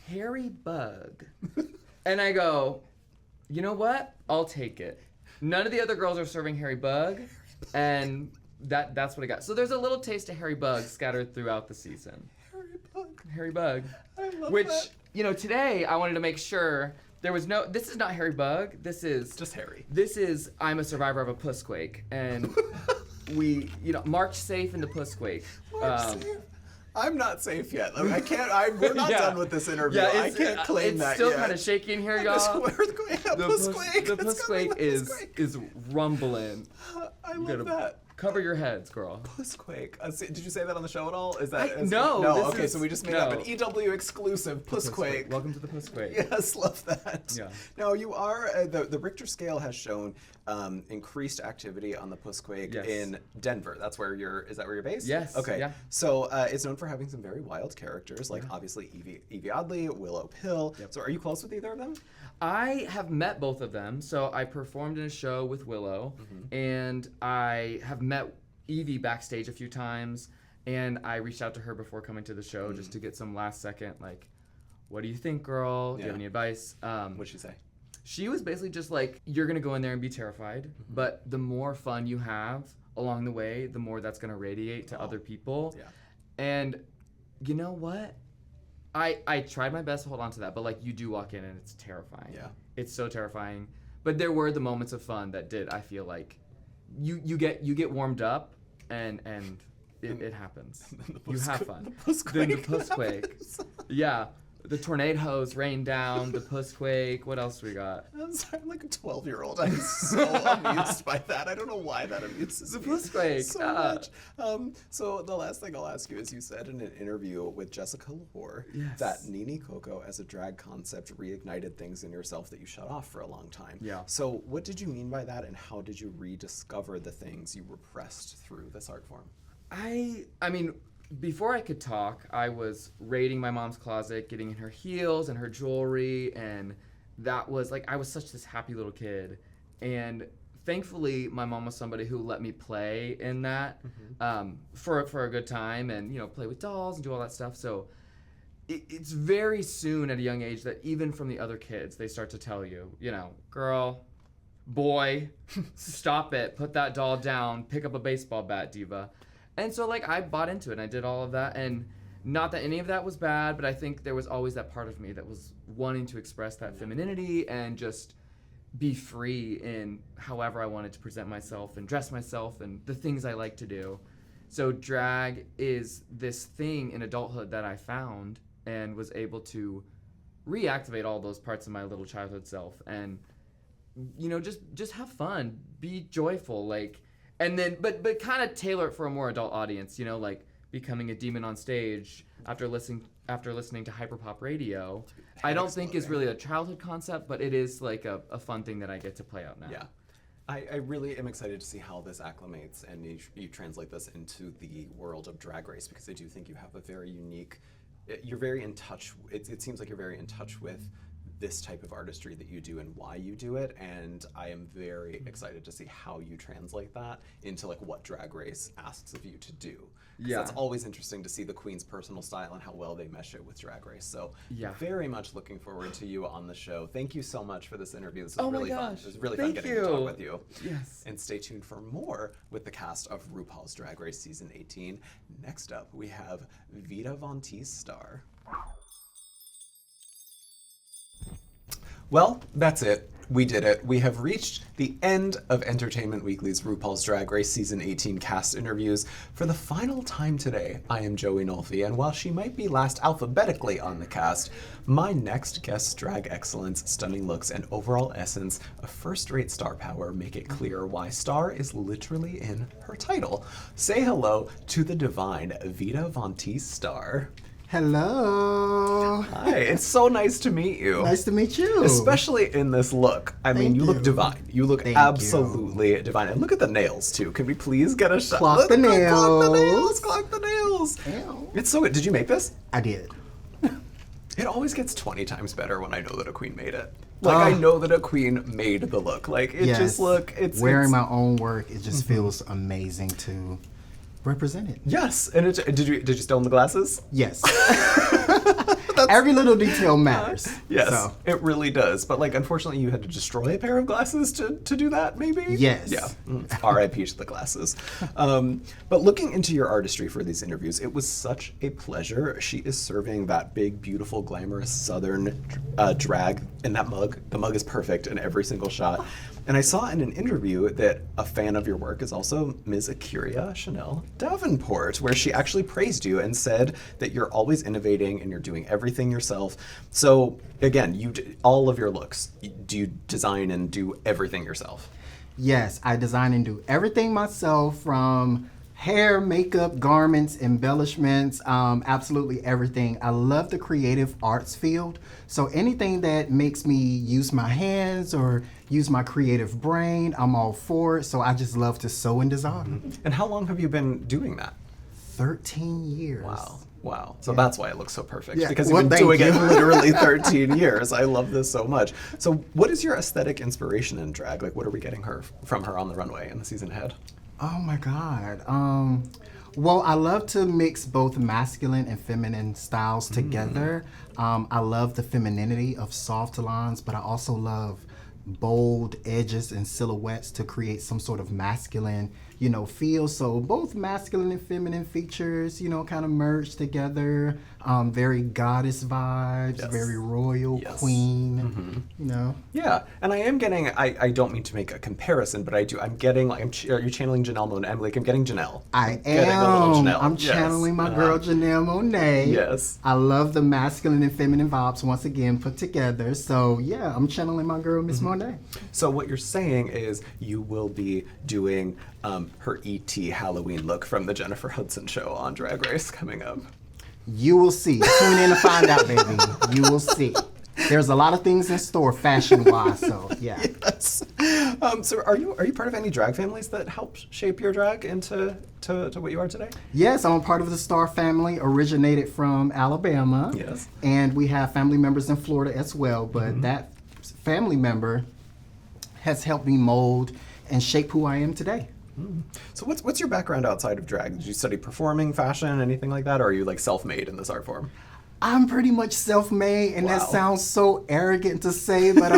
hairy bug. And I go, you know what? I'll take it. None of the other girls are serving hairy bug, and that's what I got. So there's a little taste of Harry Bug scattered throughout the season. Harry Bug. I love Which, that. you know, today I wanted to make sure there was no. This is not Harry Bug. This is just Harry. This is I'm a survivor of a pussquake, and we, you know, march safe into pussquake. I'm not safe yet. Like, I can't. We're not Yeah. done with this interview. Yeah, I can't claim it's that still yet. kind of shaky in here, y'all. Pussquake. The pussquake is rumbling. I You love gotta that. Cover your heads, girl. Pussquake. Did you say that on the show at all? Is that no? No. this Okay, is- so we just made no. up an EW exclusive Pussquake. Welcome to the pussquake. Yes, love that. Yeah. Now you are the Richter scale has shown increased activity on the Pussquake Yes. in Denver. That's where is that where you're based? Yes, Okay. yeah. So it's known for having some very wild characters, like obviously Evie Oddly, Willow Pill. Yep. So are you close with either of them? I have met both of them. So I performed in a show with Willow, and I have met Evie backstage a few times, and I reached out to her before coming to the show just to get some last second, like, what do you think, girl? Do you have any advice? What'd she say? She was basically just like, you're gonna go in there and be terrified, but the more fun you have along the way, the more that's gonna radiate to other people. Yeah. And you know what? I tried my best to hold on to that, but like you do walk in and it's terrifying. Yeah. It's so terrifying. But there were the moments of fun that did, I feel like, you get warmed up and it happens. You have fun. Then the pussquake. Yeah. The tornadoes rain down, the pussquake. What else we got? I'm sorry, I'm like a 12-year-old. I'm so amused by that. I don't know why that amuses me The pussquake. so much. So the last thing I'll ask you is, you said in an interview with Jessica Lahore that Nini Coco as a drag concept reignited things in yourself that you shut off for a long time. Yeah. So what did you mean by that, and how did you rediscover the things you repressed through this art form? I mean, before I could talk, I was raiding my mom's closet, getting in her heels and her jewelry, and that was like, I was such this happy little kid. And thankfully, my mom was somebody who let me play in that for a good time, and, you know, play with dolls and do all that stuff. So it's very soon at a young age that even from the other kids, they start to tell you, you know, girl, boy, stop it, put that doll down, pick up a baseball bat, diva. And so, like, I bought into it, and I did all of that, and not that any of that was bad, but I think there was always that part of me that was wanting to express that femininity and just be free in however I wanted to present myself and dress myself and the things I like to do. So drag is this thing in adulthood that I found and was able to reactivate all those parts of my little childhood self and, you know, just have fun, be joyful, like, and then, but kind of tailor it for a more adult audience, you know, like becoming a demon on stage after listening to hyperpop radio. I don't think is really a childhood concept, but it is like a fun thing that I get to play out now. Yeah. I really am excited to see how this acclimates and you translate this into the world of Drag Race, because I do think you have a very unique, you're very in touch, it seems like you're very in touch with this type of artistry that you do and why you do it, and I am very excited to see how you translate that into like what Drag Race asks of you to do. 'Cause Yeah. that's always interesting to see the queen's personal style and how well they mesh it with Drag Race. So Yeah. very much looking forward to you on the show. Thank you so much for this interview. This was Oh my really fun. gosh. It was really Thank fun getting to talk you. with you. Yes. And stay tuned for more with the cast of RuPaul's Drag Race Season 18. Next up, we have Vita VonTesse Starr. Well, that's it. We did it. We have reached the end of Entertainment Weekly's RuPaul's Drag Race Season 18 cast interviews. For the final time today, I am Joey Nolfi, and while she might be last alphabetically on the cast, my next guest's drag excellence, stunning looks, and overall essence of first-rate star power make it clear why Starr is literally in her title. Say hello to the divine Vita VonTesse Starr. Hello. Hi, it's so nice to meet you. Nice to meet you. Especially in this look. I mean, you look divine. You look Thank absolutely divine. And look at the nails, too. Can we please get a shot? Clock the nails. Clock the nails. Clock the nails. Ew. It's so good. Did you make this? I did. It always gets 20 times better when I know that a queen made it. Like, I know that a queen made the look. Like, it just look, it's... Wearing my own work, it just feels amazing to represent it. Yes. And did you still own the glasses? Yes. Every little detail matters. Yes, So. it really does. But like, unfortunately, you had to destroy a pair of glasses to do that. Maybe. Yes. Yeah. R.I.P. to the glasses. But looking into your artistry for these interviews, it was such a pleasure. She is serving that big, beautiful, glamorous Southern drag in that mug. The mug is perfect in every single shot. And I saw in an interview that a fan of your work is also Ms. Akira Chanel Davenport, where she actually praised you and said that you're always innovating and you're doing everything yourself. So again, all of your looks, do you design and do everything yourself? Yes, I design and do everything myself, from hair, makeup, garments, embellishments, absolutely everything. I love the creative arts field. So anything that makes me use my hands or use my creative brain, I'm all for it. So I just love to sew and design. And how long have you been doing that? 13 years. Wow. So that's why it looks so perfect. Yeah. Because Well, you've been thank doing you. it literally 13 years. I love this so much. So what is your aesthetic inspiration in drag? Like, what are we getting from her on the runway in the season ahead? Oh my God. Well, I love to mix both masculine and feminine styles together. I love the femininity of soft lines, but I also love bold edges and silhouettes to create some sort of masculine, feel. So both masculine and feminine features, kind of merge together. Very goddess vibes, very royal queen, Yeah, and I am getting, I don't mean to make a comparison, but I'm getting, are you channeling Janelle Monáe? I'm getting Janelle. I Getting a little am. Janelle. I'm Yes. channeling my girl Janelle Monáe. Yes. I love the masculine and feminine vibes once again put together. So yeah, I'm channeling my girl Miss Monáe. So what you're saying is you will be doing her E.T. Halloween look from the Jennifer Hudson show on Drag Race coming up. You will see. Tune in to find out, baby. You will see. There's a lot of things in store fashion-wise, so yeah. Yes. So are you part of any drag families that helped shape your drag into to what you are today? Yes, I'm a part of the Starr family, originated from Alabama. Yes. And we have family members in Florida as well, but that family member has helped me mold and shape who I am today. So what's your background outside of drag? Did you study performing, fashion, anything like that, or are you like self-made in this art form? I'm pretty much self-made, and that Wow. sounds so arrogant to say, but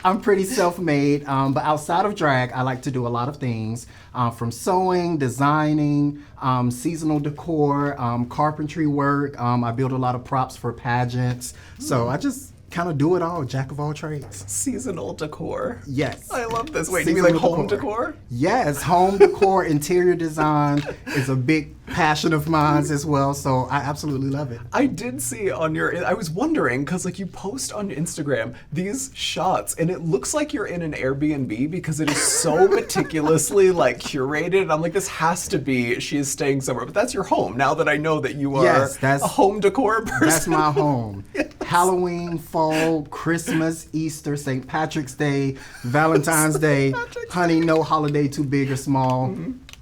I'm pretty self-made. But outside of drag, I like to do a lot of things, from sewing, designing, seasonal decor, carpentry work. I build a lot of props for pageants. So I just kind of do it all, jack of all trades. Seasonal decor. Yes. I love this. Wait, do you mean like Seasonal home decor? Yes, home decor, interior design is a big passion of mine as well, so I absolutely love it. I did see on I was wondering, because like you post on Instagram these shots and it looks like you're in an Airbnb because it is so meticulously like curated. And I'm like, this has to be, she is staying somewhere. But that's your home now that I know that you are Yes, a home decor person. That's my home. Halloween, fall, Christmas, Easter, St. Patrick's Day, Valentine's Day. Honey, no holiday too big or small.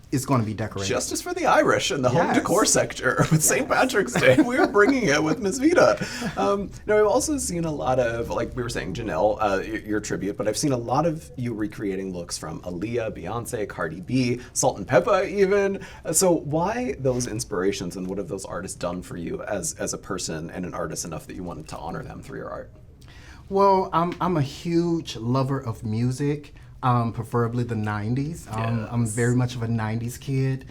It's going to be decorated. Justice for the Irish in the home Yes. decor sector with St. Patrick's Day. We are bringing it with Miss Vita. Now, I've also seen a lot of, like we were saying, Janelle, your tribute, but I've seen a lot of you recreating looks from Aaliyah, Beyonce, Cardi B, Salt and Peppa even. So why those inspirations and what have those artists done for you as a person and an artist enough that you wanted to honor them through your art? Well, I'm a huge lover of music, preferably the 90s. I'm very much of a 90s kid.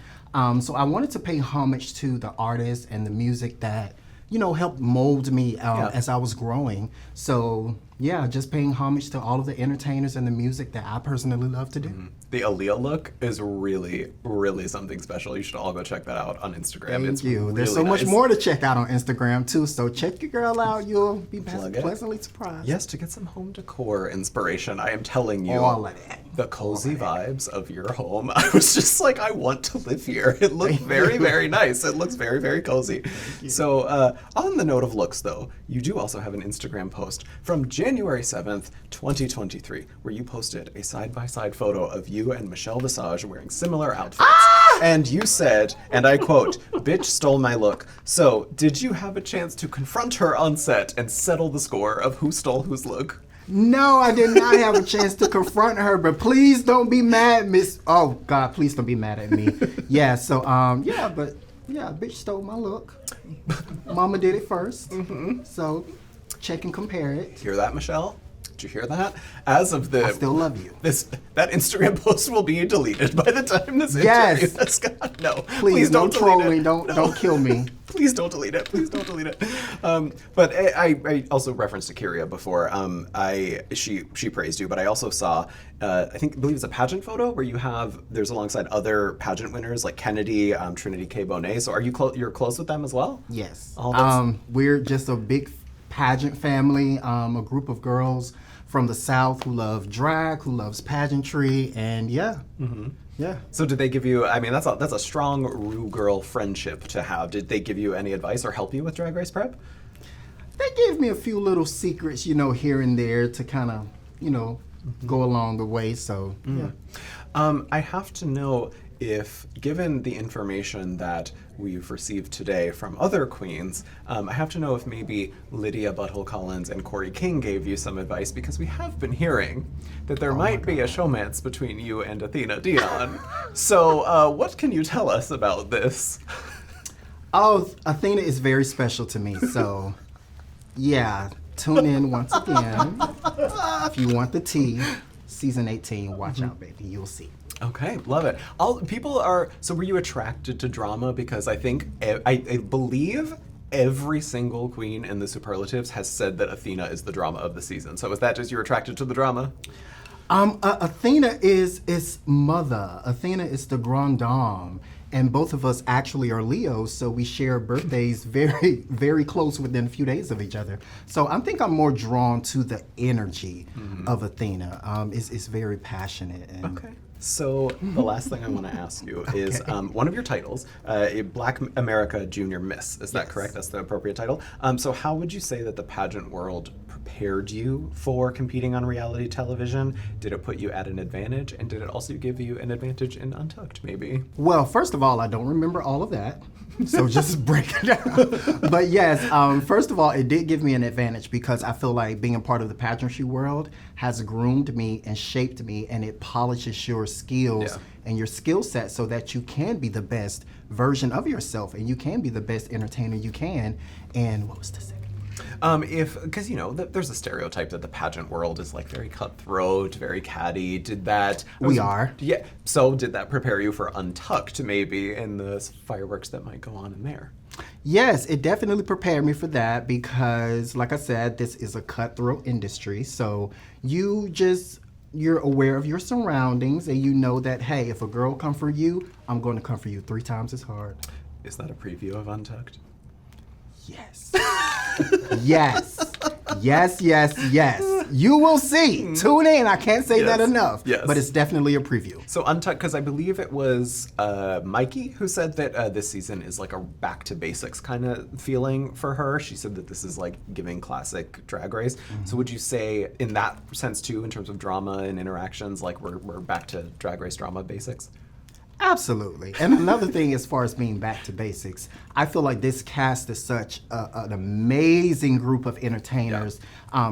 So I wanted to pay homage to the artists and the music that, helped mold me as I was growing. So yeah, just paying homage to all of the entertainers and the music that I personally love to do. The Aaliyah look is really, really something special. You should all go check that out on Instagram. Thank It's you. There's really so much nice. more to check out on Instagram too. So check your girl out. You'll be pleasantly surprised. Yes, to get some home decor inspiration. I am telling you, All of that. the cozy vibes of your home. I was just like, I want to live here. It looked very, very nice. It looks very, very cozy. So on the note of looks, though, you do also have an Instagram post from January 7th, 2023, where you posted a side-by-side photo of you and Michelle Visage wearing similar outfits. And you said, and I quote, "Bitch stole my look." So did you have a chance to confront her on set and settle the score of who stole whose look? No, I did not have a chance to confront her, but please don't be mad, Miss. Oh God, please don't be mad at me. Yeah, so bitch stole my look. Mama did it first. So check and compare it. Hear that, Michelle? Did you hear that? As of the I still love you. That Instagram post will be deleted by the time this Yes. interview has gone. No, Please, no don't delete trolling. it. Don't kill me. Please don't delete it. Please don't delete it. But I also referenced Ciara before. She praised you, but I also saw I believe it's a pageant photo where there's alongside other pageant winners like Kennedy, Trinity K. Bonet. So are you're close with them as well? Yes. Oh, We're just a big pageant family, a group of girls from the South who love drag, who loves pageantry, and yeah. So did they give you? I mean, that's a strong Ru girl friendship to have. Did they give you any advice or help you with Drag Race prep? They gave me a few little secrets, here and there to kind of, go along the way. So yeah. I have to know if, given the information that we've received today from other queens, I have to know if maybe Lydia Butthole Collins and Corey King gave you some advice, because we have been hearing that there might be a showmance between you and Athena Dion. So what can you tell us about this? Oh, Athena is very special to me. So yeah, tune in once again. If you want the tea, season 18, watch out, baby. You'll see. Okay, love it. So were you attracted to drama? Because I believe every single queen in the superlatives has said that Athena is the drama of the season. So is that just you're attracted to the drama? Athena is mother. Athena is the grande dame. And both of us actually are Leos, so we share birthdays very, very close within a few days of each other. So I think I'm more drawn to the energy of Athena. It's very passionate. And okay. So the last thing I want to ask you is one of your titles, Black America Junior Miss. Is that correct? That's the appropriate title. So how would you say that the pageant world prepared you for competing on reality television? Did it put you at an advantage? And did it also give you an advantage in Untucked, maybe? Well, first of all, I don't remember all of that. So just break it down. But yes, first of all, it did give me an advantage because I feel like being a part of the pageantry world has groomed me and shaped me, and it polishes your skills and your skill set so that you can be the best version of yourself and you can be the best entertainer you can. And what was the second? Because there's a stereotype that the pageant world is like very cutthroat, very catty. We are. Yeah. So did that prepare you for Untucked, maybe, and the fireworks that might go on in there? Yes, it definitely prepared me for that because, like I said, this is a cutthroat industry. So you're aware of your surroundings and you know that, hey, if a girl come for you, I'm going to come for you 3 times as hard. Is that a preview of Untucked? Yes. Yes. You will see. Tune in. I can't say that enough. Yes. But it's definitely a preview. So Untucked, because I believe it was Myki who said that this season is like a back to basics kind of feeling for her. She said that this is like giving classic Drag Race. So would you say in that sense too, in terms of drama and interactions, like we're back to Drag Race drama basics? Absolutely. And another thing, as far as being back to basics, I feel like this cast is such an amazing group of entertainers,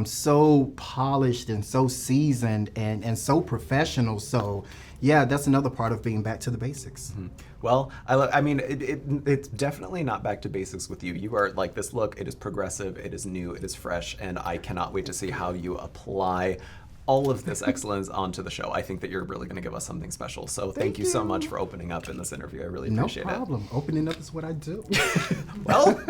so polished and so seasoned and so professional. So, yeah, that's another part of being back to the basics. Well, it's definitely not back to basics with you. You are like, this look, it is progressive, it is new, it is fresh, and I cannot wait to see how you apply all of this excellence onto the show. I think that you're really going to give us something special. So thank you so much for opening up in this interview. I really appreciate it. No problem. Opening up is what I do. Well,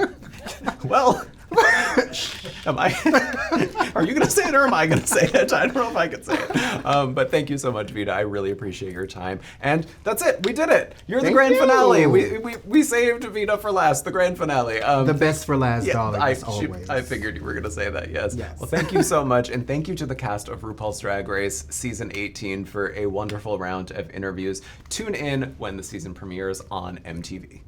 are you going to say it or am I going to say it? I don't know if I can say it. But thank you so much, Vita. I really appreciate your time. And that's it. We did it. You're the grand finale. We saved Vita for last, the grand finale. The best for last, darling, as always. I figured you were going to say that, yes. Well, thank you so much. And thank you to the cast of RuPaul's Drag Race Season 18 for a wonderful round of interviews. Tune in when the season premieres on MTV.